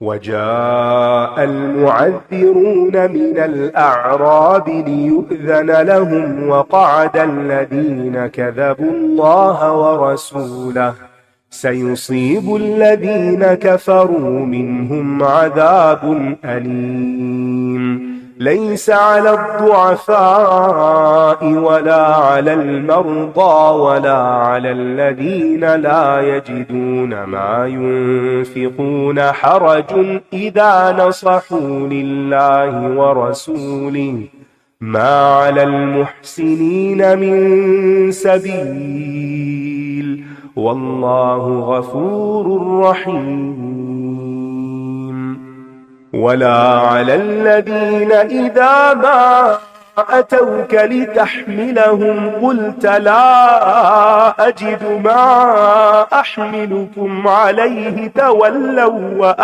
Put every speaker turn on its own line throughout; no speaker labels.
وجاء المعذرون من الأعراب ليؤذن لهم وقعد الذين كذبوا الله ورسوله سيصيب الذين كفروا منهم عذاب أليم ليس على الضعفاء ولا على المرضى ولا على الذين لا يجدون ما ينفقون حرج إذا نصحوا لله ورسوله ما على المحسنين من سبيل والله غفور رحيم ولا على الذين إذا ما أتوك لتحملهم قلت لا أجد ما أحملكم عليه تولوا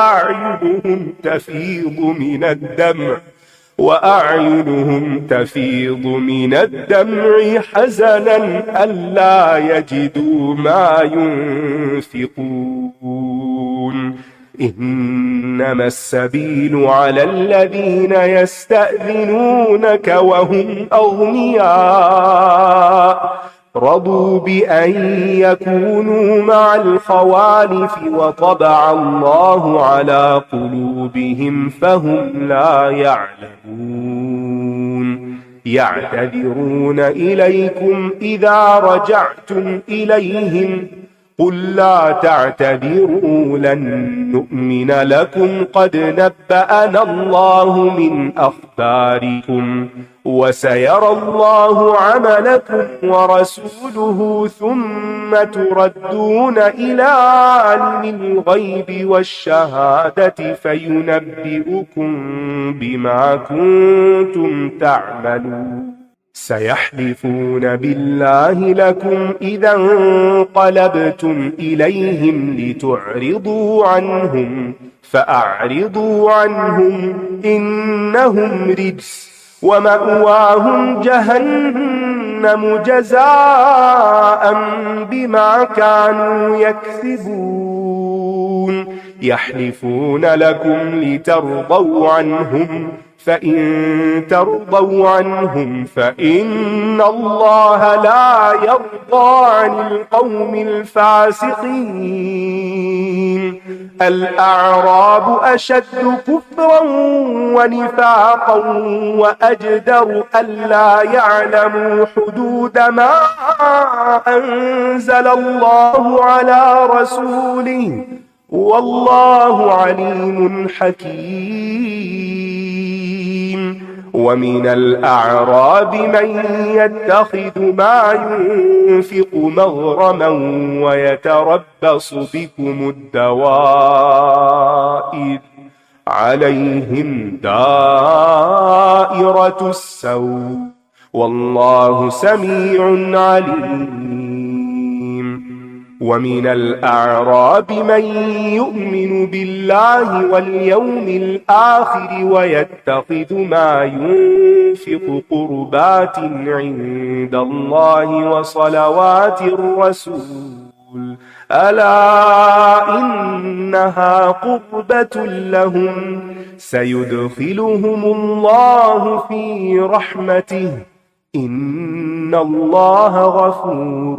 وأعينهم تفيض من الدمع حزنا ألا يجدوا ما ينفقون إنما السبيل على الذين يستأذنونك وهم أغنياء رضوا بأن يكونوا مع الخوالف وطبع الله على قلوبهم فهم لا يعلمون يعتذرون إليكم إذا رجعتم إليهم قل لا تعتذروا لن نؤمن لكم قد نبأنا الله من أخباركم وسيرى الله عملكم ورسوله ثم تردون إلى عالم الغيب والشهادة فينبئكم بما كنتم تعملون سيحلفون بالله لكم إذا انقلبتم إليهم لتعرضوا عنهم فأعرضوا عنهم إنهم رجس ومأواهم جهنم جزاء بما كانوا يكسبون يحلفون لكم لترضوا عنهم فإن ترضوا عنهم فإن الله لا يرضى عن القوم الفاسقين الأعراب أشد كفرا ونفاقا وأجدر ألا يعلموا حدود ما أنزل الله على رسوله والله عليم حكيم ومن الأعراب من يتخذ ما ينفق مغرما ويتربص بكم الدوائر عليهم دائرة السوء والله سميع عليم ومن الأعراب من يؤمن بالله واليوم الآخر ويتخذ ما ينفق قربات عند الله وصلوات الرسول ألا إنها قربة لهم سيدخلهم الله في رحمته إن الله غفور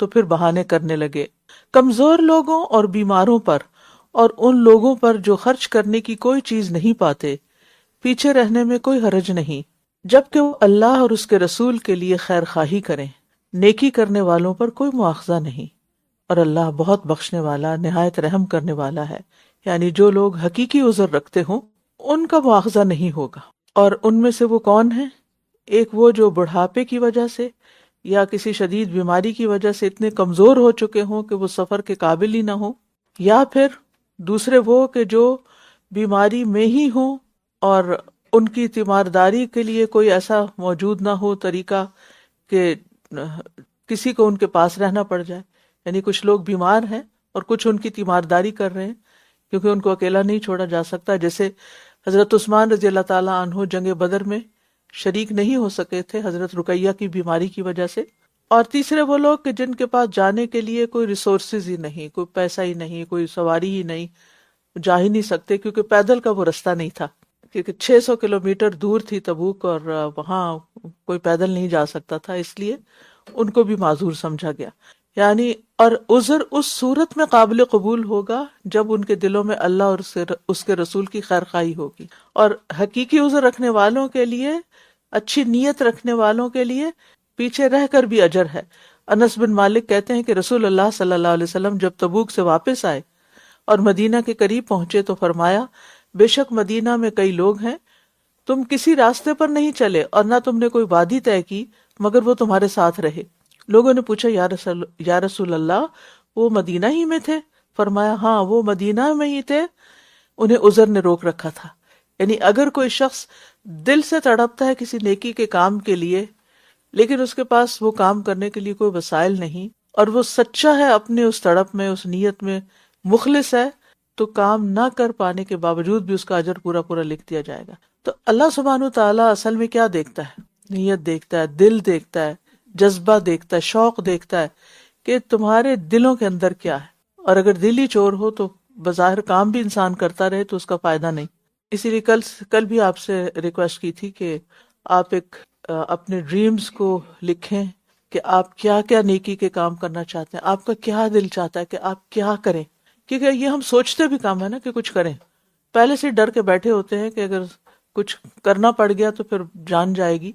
تو پھر بہانے کرنے لگے۔ کمزور لوگوں اور بیماروں پر اور ان لوگوں پر جو خرچ کرنے کی کوئی چیز نہیں پاتے پیچھے رہنے میں کوئی حرج نہیں، جبکہ وہ اللہ اور اس کے رسول کے لیے خیر خواہی کریں۔ نیکی کرنے والوں پر کوئی مواخذہ نہیں، اور اللہ بہت بخشنے والا نہایت رحم کرنے والا ہے۔ یعنی جو لوگ حقیقی عذر رکھتے ہوں ان کا مواخذہ نہیں ہوگا۔ اور ان میں سے وہ کون ہیں؟ ایک وہ جو بڑھاپے کی وجہ سے یا کسی شدید بیماری کی وجہ سے اتنے کمزور ہو چکے ہوں کہ وہ سفر کے قابل ہی نہ ہوں، یا پھر دوسرے وہ کہ جو بیماری میں ہی ہوں اور ان کی تیمارداری کے لیے کوئی ایسا موجود نہ ہو طریقہ کہ کسی کو ان کے پاس رہنا پڑ جائے۔ یعنی کچھ لوگ بیمار ہیں اور کچھ ان کی تیمارداری کر رہے ہیں کیونکہ ان کو اکیلا نہیں چھوڑا جا سکتا، جیسے حضرت عثمان رضی اللہ تعالیٰ عنہ جنگ بدر میں شریک نہیں ہو سکے تھے حضرت رقیہ کی بیماری کی وجہ سے۔ اور تیسرے وہ لوگ کہ جن کے پاس جانے کے لیے کوئی ریسورسز ہی نہیں، کوئی پیسہ ہی نہیں، کوئی سواری ہی نہیں، جا ہی نہیں سکتے کیونکہ پیدل کا وہ رستہ نہیں تھا، کیونکہ 600 کلومیٹر دور تھی تبوک اور وہاں کوئی پیدل نہیں جا سکتا تھا، اس لیے ان کو بھی معذور سمجھا گیا۔ یعنی اور عذر اس صورت میں قابل قبول ہوگا جب ان کے دلوں میں اللہ اور اس کے رسول کی خیر خواہی ہوگی۔ اور حقیقی عذر رکھنے والوں کے لیے، اچھی نیت رکھنے والوں کے لیے پیچھے رہ کر بھی اجر ہے۔ انس بن مالک کہتے ہیں کہ رسول اللہ صلی اللہ علیہ وسلم جب تبوک سے واپس آئے اور مدینہ کے قریب پہنچے تو فرمایا، بے شک مدینہ میں کئی لوگ ہیں، تم کسی راستے پر نہیں چلے اور نہ تم نے کوئی وادی طے کی مگر وہ تمہارے ساتھ رہے۔ لوگوں نے پوچھا یا رسول اللہ وہ مدینہ ہی میں تھے؟ فرمایا ہاں وہ مدینہ میں ہی تھے، انہیں عذر نے روک رکھا تھا۔ یعنی اگر کوئی شخص دل سے تڑپتا ہے کسی نیکی کے کام کے لیے لیکن اس کے پاس وہ کام کرنے کے لیے کوئی وسائل نہیں اور وہ سچا ہے اپنے اس تڑپ میں، اس نیت میں، مخلص ہے، تو کام نہ کر پانے کے باوجود بھی اس کا اجر پورا پورا لکھ دیا جائے گا۔ تو اللہ سبحانہ تعالیٰ اصل میں کیا دیکھتا ہے؟ نیت دیکھتا ہے، دل دیکھتا ہے، جذبہ دیکھتا ہے، شوق دیکھتا ہے کہ تمہارے دلوں کے اندر کیا ہے۔ اور اگر دل ہی چور ہو تو بظاہر کام بھی انسان کرتا رہے تو اس کا فائدہ نہیں۔ اسی لیے کل بھی آپ سے ریکویسٹ کی تھی کہ آپ ایک اپنے ڈریمز کو لکھیں کہ آپ کیا کیا نیکی کے کام کرنا چاہتے ہیں، آپ کا کیا دل چاہتا ہے کہ آپ کیا کریں، کیونکہ یہ ہم سوچتے بھی کام ہے نا کہ کچھ کریں، پہلے سے ڈر کے بیٹھے ہوتے ہیں کہ اگر کچھ کرنا پڑ گیا تو پھر جان جائے گی،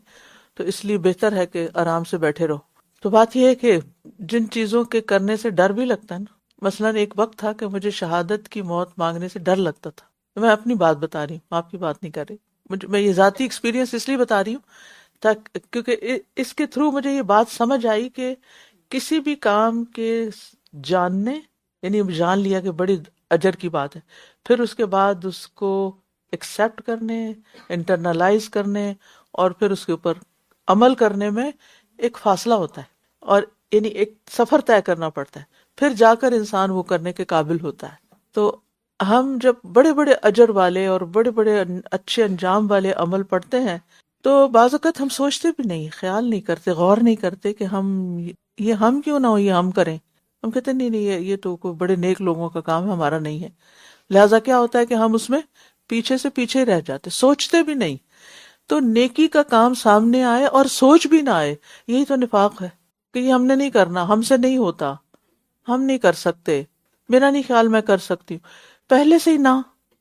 تو اس لیے بہتر ہے کہ آرام سے بیٹھے رہو۔ تو بات یہ ہے کہ جن چیزوں کے کرنے سے ڈر بھی لگتا ہے نا، مثلاً ایک وقت تھا کہ مجھے شہادت کی موت مانگنے سے ڈر لگتا تھا، میں اپنی بات بتا رہی ہوں، آپ کی بات نہیں کر رہی، میں یہ ذاتی ایکسپیرینس اس لیے بتا رہی ہوں کیونکہ اس کے تھرو مجھے یہ بات سمجھ آئی کہ کسی بھی کام کے جاننے، یعنی جان لیا کہ بڑی اجر کی بات ہے، پھر اس کے بعد اس کو ایکسیپٹ کرنے، انٹرنلائز کرنے اور پھر اس کے اوپر عمل کرنے میں ایک فاصلہ ہوتا ہے، اور یعنی ایک سفر طے کرنا پڑتا ہے، پھر جا کر انسان وہ کرنے کے قابل ہوتا ہے۔ تو ہم جب بڑے بڑے اجر والے اور بڑے بڑے اچھے انجام والے عمل پڑھتے ہیں تو بعض اوقات ہم سوچتے بھی نہیں، خیال نہیں کرتے، غور نہیں کرتے کہ ہم کیوں نہ ہو یہ ہم کریں۔ ہم کہتے نہیں یہ تو کوئی بڑے نیک لوگوں کا کام ہے، ہمارا نہیں ہے۔ لہٰذا کیا ہوتا ہے کہ ہم اس میں پیچھے سے پیچھے رہ جاتے، سوچتے بھی نہیں۔ تو نیکی کا کام سامنے آئے اور سوچ بھی نہ آئے، یہی تو نفاق ہے کہ یہ ہم نے نہیں کرنا، ہم سے نہیں ہوتا، ہم نہیں کر سکتے، میرا نہیں خیال میں کر سکتی ہوں، پہلے سے ہی نہ۔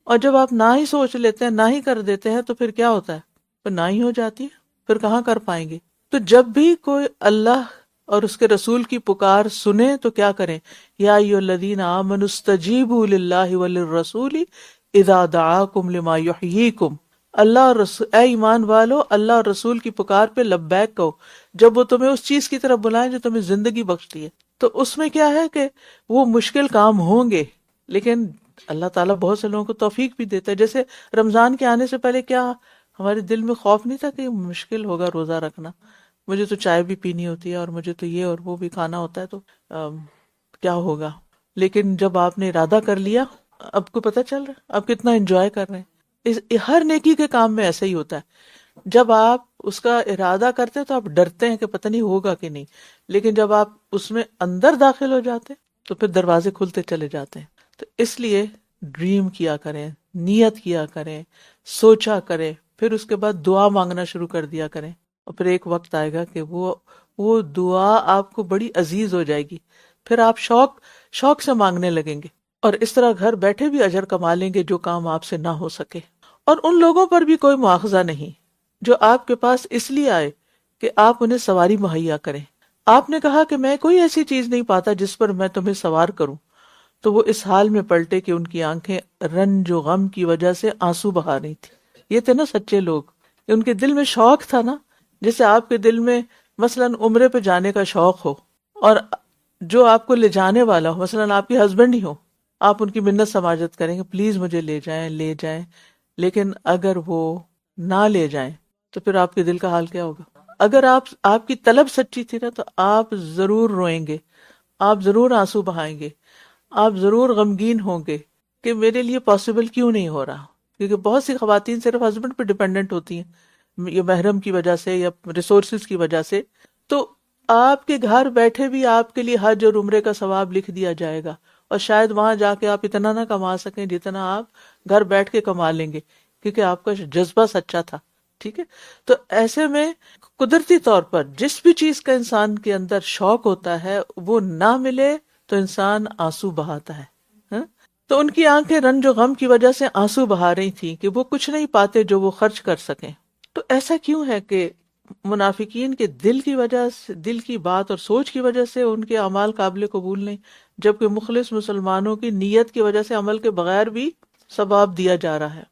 اور جب آپ نہ ہی سوچ لیتے ہیں، نہ ہی کر دیتے ہیں، تو پھر کیا ہوتا ہے؟ پھر نہ ہی ہو جاتی ہے، پھر کہاں کر پائیں گے؟ تو جب بھی کوئی اللہ اور اس کے رسول کی پکار سنے تو کیا کریں؟ یا ایھا الذین آمنوا استجیبوا للہ وللرسول اذا دعاکم لما یحییکم، اللہ اور اے ایمان والو، اللہ اور رسول کی پکار پہ لبیک کہو جب وہ تمہیں اس چیز کی طرف بلائیں جو تمہیں زندگی بخشتی ہے۔ تو اس میں کیا ہے کہ وہ مشکل کام ہوں گے، لیکن اللہ تعالیٰ بہت سے لوگوں کو توفیق بھی دیتا ہے۔ جیسے رمضان کے آنے سے پہلے کیا ہمارے دل میں خوف نہیں تھا کہ مشکل ہوگا روزہ رکھنا، مجھے تو چائے بھی پینی ہوتی ہے اور مجھے تو یہ اور وہ بھی کھانا ہوتا ہے، تو کیا ہوگا؟ لیکن جب آپ نے ارادہ کر لیا، اب کو پتہ چل رہا ہے آپ کتنا انجوائے کر رہے ہیں۔ ہر نیکی کے کام میں ایسا ہی ہوتا ہے، جب آپ اس کا ارادہ کرتے تو آپ ڈرتے ہیں کہ پتہ نہیں ہوگا کہ نہیں، لیکن جب آپ اس میں اندر داخل ہو جاتے تو پھر دروازے کھلتے چلے جاتے ہیں۔ تو اس لیے ڈریم کیا کریں، نیت کیا کریں، سوچا کریں، پھر اس کے بعد دعا مانگنا شروع کر دیا کریں، اور پھر ایک وقت آئے گا کہ وہ وہ دعا آپ کو بڑی عزیز ہو جائے گی، پھر آپ شوق سے مانگنے لگیں گے، اور اس طرح گھر بیٹھے بھی اجر کما لیں گے جو کام آپ سے نہ ہو سکے۔ اور ان لوگوں پر بھی کوئی مواخذہ نہیں جو آپ کے پاس اس لیے آئے کہ آپ انہیں سواری مہیا کریں۔ آپ نے کہا کہ میں کوئی ایسی چیز نہیں پاتا جس پر میں تمہیں سوار کروں، تو وہ اس حال میں پلٹے کہ ان کی آنکھیں رنج و غم کی وجہ سے آنسو بہا رہی تھی۔ یہ تھے نا سچے لوگ، کہ ان کے دل میں شوق تھا نا، جیسے آپ کے دل میں مثلاً عمرے پہ جانے کا شوق ہو، اور جو آپ کو لے جانے والا ہو مثلاً آپ کے ہسبینڈ ہی ہو، آپ ان کی منت سماجت کریں گے پلیز مجھے لے جائیں، لیکن اگر وہ نہ لے جائیں تو پھر آپ کے دل کا حال کیا ہوگا؟ اگر آپ کی طلب سچی تھی نا تو آپ ضرور روئیں گے، آپ ضرور آنسو بہائیں گے، آپ ضرور غمگین ہوں گے کہ میرے لیے پاسبل کیوں نہیں ہو رہا، کیونکہ بہت سی خواتین صرف ہسبینڈ پہ ڈیپینڈنٹ ہوتی ہیں، یا محرم کی وجہ سے یا ریسورسز کی وجہ سے، تو آپ کے گھر بیٹھے بھی آپ کے لیے حج اور عمرے کا ثواب لکھ دیا جائے گا، اور شاید وہاں جا کے آپ اتنا نہ کما سکیں جتنا آپ گھر بیٹھ کے کما لیں گے، کیونکہ آپ کا جذبہ سچا تھا۔ ٹھیک ہے، تو ایسے میں قدرتی طور پر جس بھی چیز کا انسان کے اندر شوق ہوتا ہے وہ نہ ملے تو انسان آنسو بہاتا ہے۔ ہاں؟ تو ان کی آنکھیں رنج و غم کی وجہ سے آنسو بہا رہی تھیں کہ وہ کچھ نہیں پاتے جو وہ خرچ کر سکیں۔ تو ایسا کیوں ہے کہ منافقین کے دل کی وجہ سے، دل کی بات اور سوچ کی وجہ سے ان کے اعمال قابل قبول نہیں، جبکہ مخلص مسلمانوں کی نیت کی وجہ سے عمل کے بغیر بھی ثواب دیا جا رہا ہے۔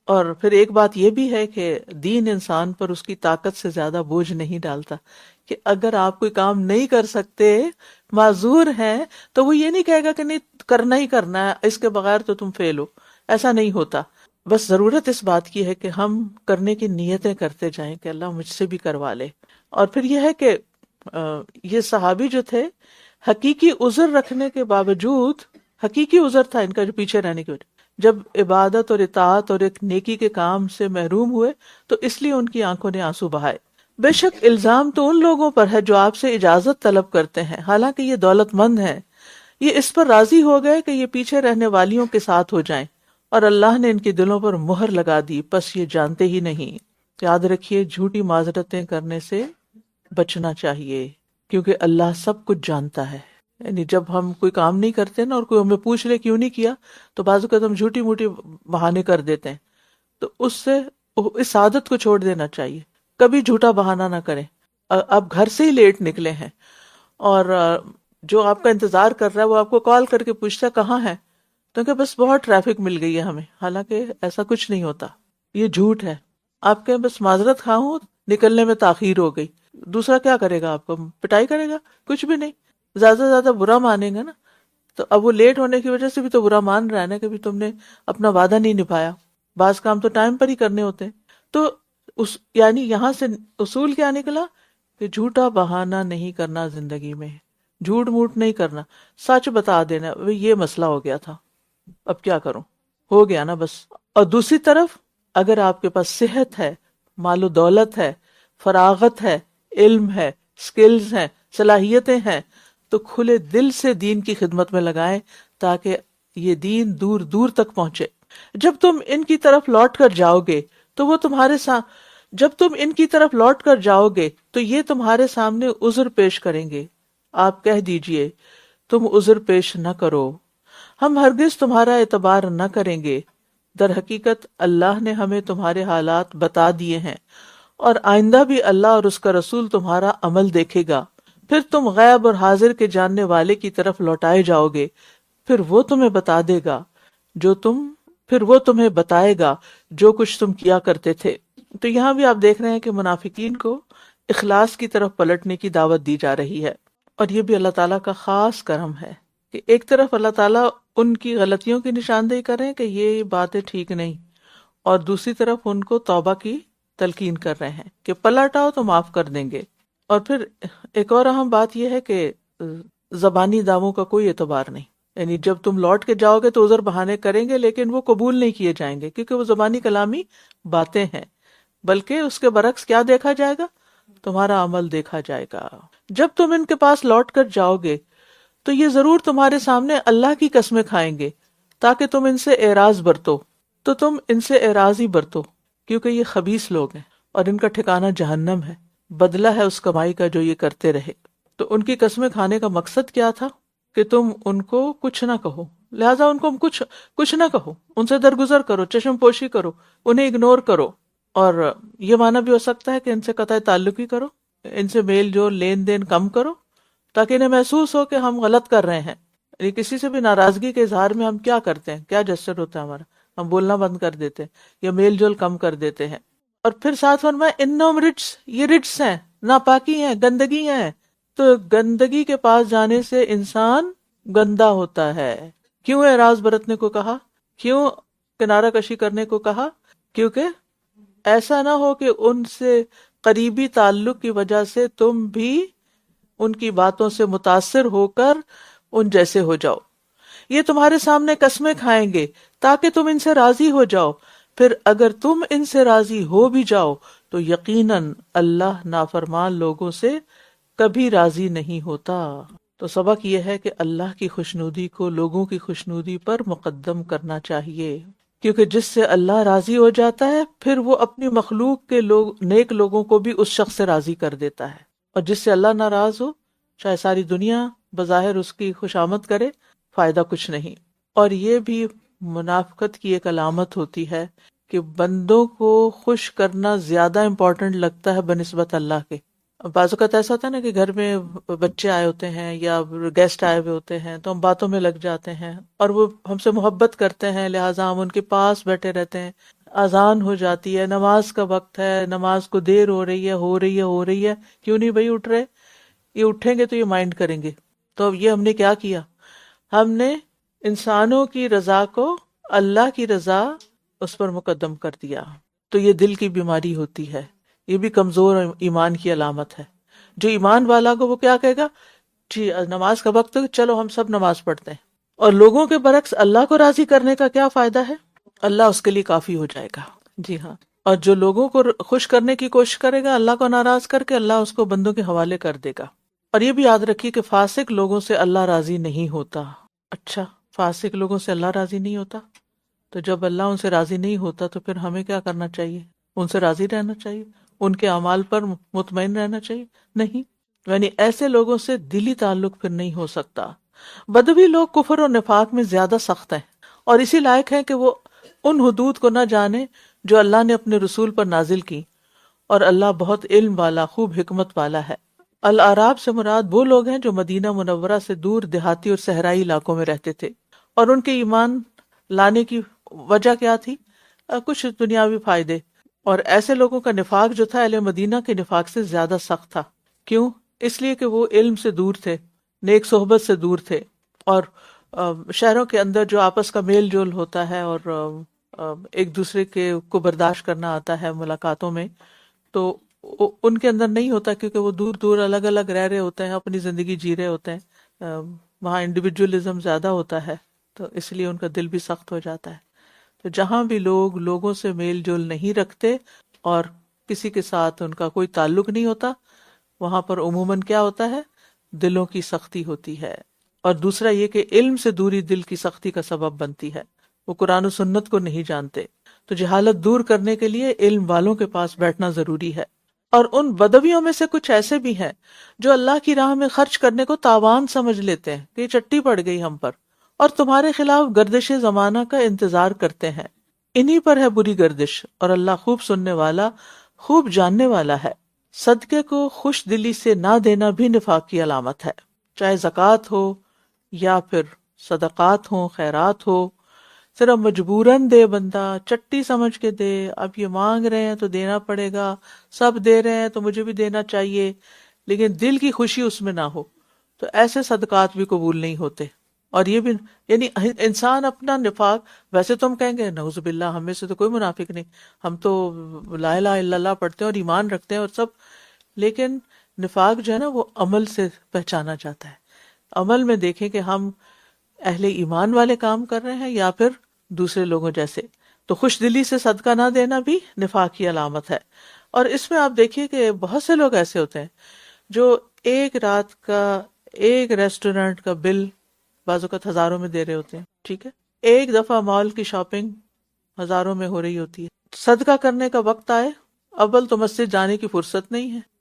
اور پھر ایک بات یہ بھی ہے کہ دین انسان پر اس کی طاقت سے زیادہ بوجھ نہیں ڈالتا، کہ اگر آپ کوئی کام نہیں کر سکتے، معذور ہیں، تو وہ یہ نہیں کہے گا کہ نہیں کرنا ہی کرنا ہے، اس کے بغیر تو تم فیل ہو، ایسا نہیں ہوتا۔ بس ضرورت اس بات کی ہے کہ ہم کرنے کی نیتیں کرتے جائیں کہ اللہ مجھ سے بھی کروا لے۔ اور پھر یہ ہے کہ یہ صحابی جو تھے حقیقی عذر رکھنے کے باوجود، حقیقی عذر تھا ان کا جو پیچھے رہنے کی وجہ، جب عبادت اور اطاعت اور ایک نیکی کے کام سے محروم ہوئے تو اس لیے ان کی آنکھوں نے آنسو بہائے۔ بے شک الزام تو ان لوگوں پر ہے جو آپ سے اجازت طلب کرتے ہیں، حالانکہ یہ دولت مند ہیں، یہ اس پر راضی ہو گئے کہ یہ پیچھے رہنے والیوں کے ساتھ ہو جائیں، اور اللہ نے ان کے دلوں پر مہر لگا دی، پس یہ جانتے ہی نہیں۔ یاد رکھیے جھوٹی معذرتیں کرنے سے بچنا چاہیے، کیونکہ اللہ سب کچھ جانتا ہے۔ یعنی جب ہم کوئی کام نہیں کرتے نا اور کوئی ہمیں پوچھ لے کیوں نہیں کیا، تو بعض اوقات ہم جھوٹی موٹی بہانے کر دیتے ہیں، تو اس عادت کو چھوڑ دینا چاہیے، کبھی جھوٹا بہانہ نہ کریں۔ اب گھر سے ہی لیٹ نکلے ہیں اور جو آپ کا انتظار کر رہا ہے وہ آپ کو کال کر کے پوچھتا ہے کہاں ہے، تو کہ بس بہت ٹریفک مل گئی ہے ہمیں، حالانکہ ایسا کچھ نہیں ہوتا، یہ جھوٹ ہے۔ آپ کہیں بس معذرت خواہ ہوں، نکلنے میں تاخیر ہو گئی، دوسرا کیا کرے گا؟ آپ کو پٹائی کرے گا؟ کچھ بھی نہیں، زیادہ سے زیادہ برا مانیں گا نا۔ تو اب وہ لیٹ ہونے کی وجہ سے بھی تو برا مان رہا ہے نا کہ بھی تم نے اپنا وعدہ نہیں نبھایا، بعض کام تو ٹائم پر ہی کرنے ہوتے ہیں۔ تو یعنی یہاں سے اصول کیا نکلا کہ جھوٹا بہانہ نہیں کرنا، زندگی میں جھوٹ موٹ نہیں کرنا، سچ بتا دینا یہ مسئلہ ہو گیا تھا، اب کیا کروں، ہو گیا نا بس۔ اور دوسری طرف اگر آپ کے پاس صحت ہے، مال و دولت ہے، فراغت ہے، علم ہے، سکلز ہیں، صلاحیتیں ہیں، تو کھلے دل سے دین کی خدمت میں لگائیں تاکہ یہ دین دور دور تک پہنچے۔ جب تم ان کی طرف لوٹ کر جاؤ گے تو وہ یہ تمہارے سامنے عذر پیش کریں گے، آپ کہہ دیجئے تم عذر پیش نہ کرو، ہم ہرگز تمہارا اعتبار نہ کریں گے، در حقیقت اللہ نے ہمیں تمہارے حالات بتا دیے ہیں، اور آئندہ بھی اللہ اور اس کا رسول تمہارا عمل دیکھے گا، پھر تم غیب اور حاضر کے جاننے والے کی طرف لوٹائے جاؤ گے، پھر وہ تمہیں بتائے گا جو کچھ تم کیا کرتے تھے۔ تو یہاں بھی آپ دیکھ رہے ہیں کہ منافقین کو اخلاص کی طرف پلٹنے کی دعوت دی جا رہی ہے، اور یہ بھی اللہ تعالیٰ کا خاص کرم ہے کہ ایک طرف اللہ تعالیٰ ان کی غلطیوں کی نشاندہی کر رہے ہیں کہ یہ باتیں ٹھیک نہیں، اور دوسری طرف ان کو توبہ کی تلقین کر رہے ہیں کہ پلٹ آؤ تو معاف کر دیں گے۔ اور پھر ایک اور اہم بات یہ ہے کہ زبانی دعووں کا کوئی اعتبار نہیں، یعنی جب تم لوٹ کے جاؤ گے تو عذر بہانے کریں گے لیکن وہ قبول نہیں کیے جائیں گے، کیونکہ وہ زبانی کلامی باتیں ہیں، بلکہ اس کے برعکس کیا دیکھا جائے گا؟ تمہارا عمل دیکھا جائے گا۔ جب تم ان کے پاس لوٹ کر جاؤ گے تو یہ ضرور تمہارے سامنے اللہ کی قسمیں کھائیں گے تاکہ تم ان سے اعراض برتو، تو تم ان سے اعراض ہی برتو، کیونکہ یہ خبیث لوگ ہیں اور ان کا ٹھکانہ جہنم ہے۔ بدلہ ہے اس کمائی کا جو یہ کرتے رہے۔ تو ان کی قسمیں کھانے کا مقصد کیا تھا؟ کہ تم ان کو کچھ نہ کہو، لہٰذا ان کو کچھ نہ کہو، ان سے درگزر کرو، چشم پوشی کرو، انہیں اگنور کرو۔ اور یہ معنی بھی ہو سکتا ہے کہ ان سے قطع تعلق ہی کرو، ان سے میل جول لین دین کم کرو، تاکہ انہیں محسوس ہو کہ ہم غلط کر رہے ہیں۔ یعنی کسی سے بھی ناراضگی کے اظہار میں ہم کیا کرتے ہیں، کیا جسچر ہوتا ہے ہمارا، ہم بولنا بند کر دیتے ہیں یا میل جول کم کر دیتے ہیں۔ اور پھر ساتھ فرمایا انہم رجس، یہ رجس ہیں، ناپاکی ہیں، گندگی ہیں۔ تو گندگی کے پاس جانے سے انسان گندا ہوتا ہے۔ کیوں اعراض برتنے کو کہا، کیوں کنارہ کشی کرنے کو کہا؟ کیونکہ ایسا نہ ہو کہ ان سے قریبی تعلق کی وجہ سے تم بھی ان کی باتوں سے متاثر ہو کر ان جیسے ہو جاؤ۔ یہ تمہارے سامنے قسمیں کھائیں گے تاکہ تم ان سے راضی ہو جاؤ، پھر اگر تم ان سے راضی ہو بھی جاؤ تو یقیناً اللہ نافرمان لوگوں سے کبھی راضی نہیں ہوتا۔ تو سبق یہ ہے کہ اللہ کی خوشنودی کو لوگوں کی خوشنودی پر مقدم کرنا چاہیے، کیونکہ جس سے اللہ راضی ہو جاتا ہے پھر وہ اپنی مخلوق کے نیک لوگوں کو بھی اس شخص سے راضی کر دیتا ہے، اور جس سے اللہ ناراض ہو چاہے ساری دنیا بظاہر اس کی خوشامد کرے، فائدہ کچھ نہیں۔ اور یہ بھی منافقت کی ایک علامت ہوتی ہے کہ بندوں کو خوش کرنا زیادہ امپورٹنٹ لگتا ہے بنسبت اللہ کے۔ بعض اوقات ایسا ہوتا ہے نا کہ گھر میں بچے آئے ہوتے ہیں یا گیسٹ آئے ہوئے ہوتے ہیں تو ہم باتوں میں لگ جاتے ہیں اور وہ ہم سے محبت کرتے ہیں، لہٰذا ہم ان کے پاس بیٹھے رہتے ہیں۔ اذان ہو جاتی ہے، نماز کا وقت ہے، نماز کو دیر ہو رہی ہے، کیوں نہیں بھائی اٹھ رہے؟ یہ اٹھیں گے تو یہ مائنڈ کریں گے۔ تو اب یہ ہم نے کیا کیا؟ ہم نے انسانوں کی رضا کو اللہ کی رضا اس پر مقدم کر دیا۔ تو یہ دل کی بیماری ہوتی ہے، یہ بھی کمزور ایمان کی علامت ہے۔ جو ایمان والا کو وہ کیا کہے گا؟ جی نماز کا وقت ہے، چلو ہم سب نماز پڑھتے ہیں۔ اور لوگوں کے برعکس اللہ کو راضی کرنے کا کیا فائدہ ہے؟ اللہ اس کے لیے کافی ہو جائے گا۔ جی ہاں، اور جو لوگوں کو خوش کرنے کی کوشش کرے گا اللہ کو ناراض کر کے، اللہ اس کو بندوں کے حوالے کر دے گا۔ اور یہ بھی یاد رکھیے کہ فاسق لوگوں سے اللہ راضی نہیں ہوتا۔ اچھا، فاسق لوگوں سے اللہ راضی نہیں ہوتا؟ تو جب اللہ ان سے راضی نہیں ہوتا تو پھر ہمیں کیا کرنا چاہیے؟ ان سے راضی رہنا چاہیے، ان کے اعمال پر مطمئن رہنا چاہیے؟ نہیں، یعنی ایسے لوگوں سے دلی تعلق پھر نہیں ہو سکتا۔ بدوی لوگ کفر اور نفاق میں زیادہ سخت ہیں اور اسی لائق ہیں کہ وہ ان حدود کو نہ جانے جو اللہ نے اپنے رسول پر نازل کی، اور اللہ بہت علم والا، خوب حکمت والا ہے۔ الاعراب سے مراد وہ لوگ ہیں جو مدینہ منورہ سے دور دیہاتی اور صحرائی علاقوں میں رہتے تھے، اور ان کے ایمان لانے کی وجہ کیا تھی؟ کچھ دنیاوی فائدے۔ اور ایسے لوگوں کا نفاق جو تھا اہل مدینہ کے نفاق سے زیادہ سخت تھا۔ کیوں؟ اس لیے کہ وہ علم سے دور تھے، نیک صحبت سے دور تھے، اور شہروں کے اندر جو آپس کا میل جول ہوتا ہے اور ایک دوسرے کے کو برداشت کرنا آتا ہے ملاقاتوں میں، تو ان کے اندر نہیں ہوتا، کیونکہ وہ دور دور الگ الگ رہ رہے ہوتے ہیں، اپنی زندگی جی رہے ہوتے ہیں، وہاں انڈیویجولزم زیادہ ہوتا ہے، تو اس لیے ان کا دل بھی سخت ہو جاتا ہے۔ تو جہاں بھی لوگ لوگوں سے میل جول نہیں رکھتے اور کسی کے ساتھ ان کا کوئی تعلق نہیں ہوتا، وہاں پر عموماً کیا ہوتا ہے؟ دلوں کی سختی ہوتی ہے۔ اور دوسرا یہ کہ علم سے دوری دل کی سختی کا سبب بنتی ہے، وہ قرآن و سنت کو نہیں جانتے۔ تو جہالت دور کرنے کے لیے علم والوں کے پاس بیٹھنا ضروری ہے۔ اور ان بدویوں میں سے کچھ ایسے بھی ہیں جو اللہ کی راہ میں خرچ کرنے کو تاوان سمجھ لیتے ہیں کہ یہ چٹی پڑ گئی ہم پر، اور تمہارے خلاف گردش زمانہ کا انتظار کرتے ہیں۔ انہی پر ہے بری گردش، اور اللہ خوب سننے والا، خوب جاننے والا ہے۔ صدقے کو خوش دلی سے نہ دینا بھی نفاق کی علامت ہے، چاہے زکوٰۃ ہو یا پھر صدقات ہوں، خیرات ہو۔ صرف مجبوراً دے، بندہ چٹی سمجھ کے دے، اب یہ مانگ رہے ہیں تو دینا پڑے گا، سب دے رہے ہیں تو مجھے بھی دینا چاہیے، لیکن دل کی خوشی اس میں نہ ہو، تو ایسے صدقات بھی قبول نہیں ہوتے۔ اور یہ بھی یعنی انسان اپنا نفاق، ویسے تو ہم کہیں گے نعوذ باللہ ہم میں سے تو کوئی منافق نہیں، ہم تو لا الہ الا اللہ پڑھتے ہیں اور ایمان رکھتے ہیں اور سب، لیکن نفاق جو ہے نا وہ عمل سے پہچانا جاتا ہے۔ عمل میں دیکھیں کہ ہم اہل ایمان والے کام کر رہے ہیں یا پھر دوسرے لوگوں جیسے۔ تو خوش دلی سے صدقہ نہ دینا بھی نفاق کی علامت ہے۔ اور اس میں آپ دیکھیے کہ بہت سے لوگ ایسے ہوتے ہیں جو ایک رات کا ایک ریسٹورنٹ کا بل بعض اوقات ہزاروں میں دے رہے ہوتے ہیں، ٹھیک ہے، ایک دفعہ مال کی شاپنگ ہزاروں میں ہو رہی ہوتی ہے۔ صدقہ کرنے کا وقت آئے، اول تو مسجد جانے کی فرصت نہیں ہے،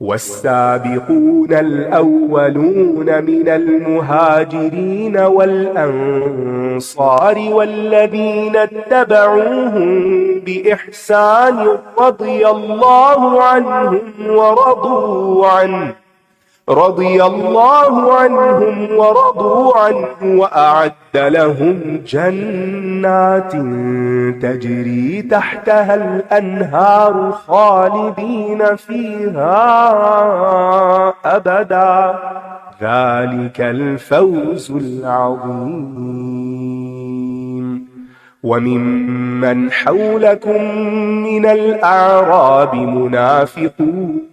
والسابقون الأولون من المهاجرين والأنصار والذين اتبعوهم بإحسان رضي الله عنهم ورضوا عنه وأعد لهم جنات تجري تحتها الأنهار خالدين فيها أبدا ذلك الفوز العظيم. وممن حولكم من الأعراب منافقون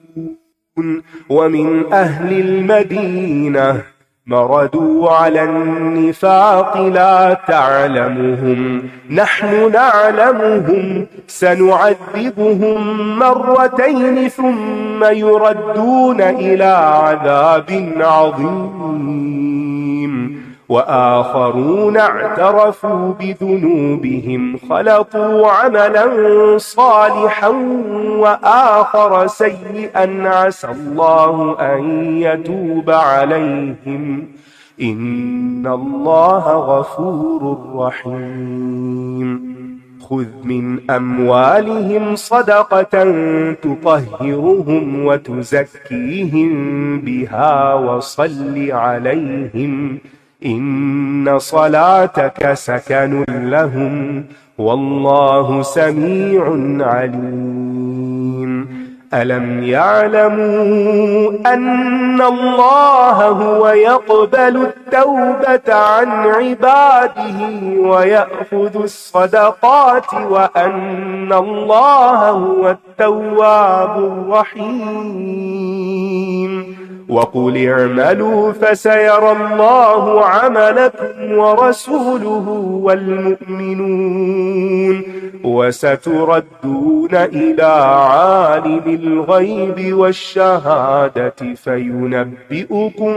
ومن أهل المدينة مردوا على النفاق لا تعلمهم نحن نعلمهم سنعذبهم مرتين ثم يردون إلى عذاب عظيم. وآخرون اعترفوا بذنوبهم خلطوا عملا صالحا وآخر سيئا عسى الله أن يتوب عليهم إن الله غفور رحيم. خذ من أموالهم صدقة تطهرهم وتزكيهم بها وصل عليهم إن صلاتك سكن لهم والله سميع عليم. ألم يعلموا أن الله هو يقبل التوبة عن عباده ويأخذ الصدقات وأن الله هو التواب الرحيم. وقل اعملوا فسيرى الله عملكم ورسوله والمؤمنون وستردون إلى عالم الغيب والشهادة فينبئكم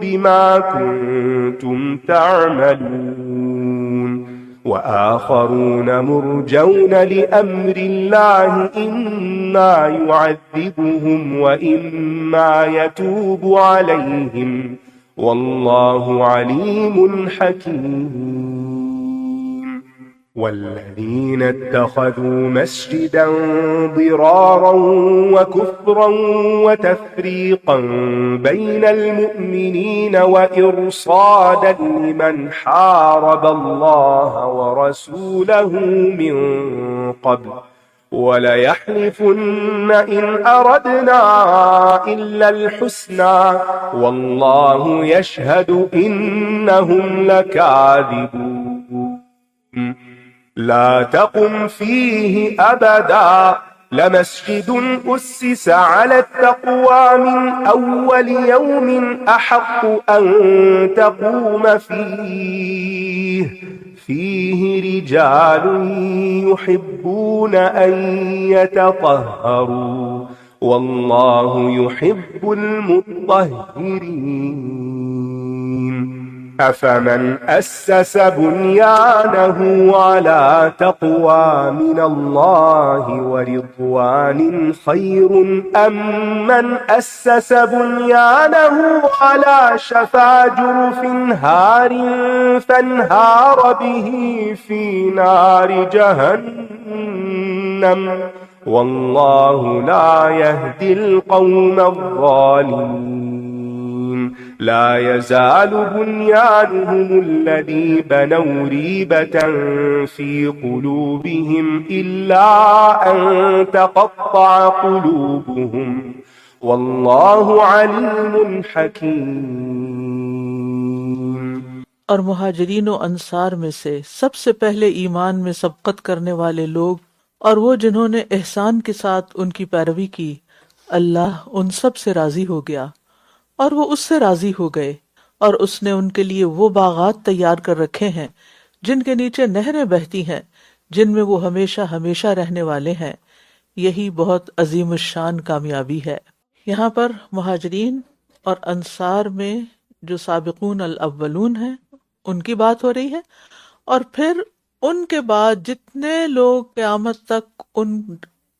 بما كنتم تعملون. وآخرون مرجون لأمر الله إما يعذبهم وإما يتوب عليهم والله عليم حكيم. والذين اتخذوا مسجدا ضرارا وكفرا وتفريقا بين المؤمنين وإرصادا لمن حارب الله ورسوله من قبل وليحلفن إن أردنا إلا الحسنى والله يشهد إنهم لكاذبون لا تقم فيه أبدا لمسجد أسس على التقوى من أول يوم أحق أن تقوم فيه رجال يحبون أن يتطهروا والله يحب المطهرين أفمن أسس بنيانه على تقوى من الله ورضوان خير أم من أسس بنيانه على شفا جرف هار فانهار به في نار جهنم والله لا يهدي القوم الظالمين لا يزال بنيانهم الذي بنوا ريبة في قلوبهم إلا أن تقطع قلوبهم والله عليم حكيم.
اور مہاجرین و انصار میں سے سب سے پہلے ایمان میں سبقت کرنے والے لوگ اور وہ جنہوں نے احسان کے ساتھ ان کی پیروی کی، اللہ ان سب سے راضی ہو گیا اور وہ اس سے راضی ہو گئے، اور اس نے ان کے لیے وہ باغات تیار کر رکھے ہیں جن کے نیچے نہریں بہتی ہیں، جن میں وہ ہمیشہ ہمیشہ رہنے والے ہیں، یہی بہت عظیم الشان کامیابی ہے. یہاں پر مہاجرین اور انصار میں جو سابقون الاولون ہیں ان کی بات ہو رہی ہے، اور پھر ان کے بعد جتنے لوگ قیامت تک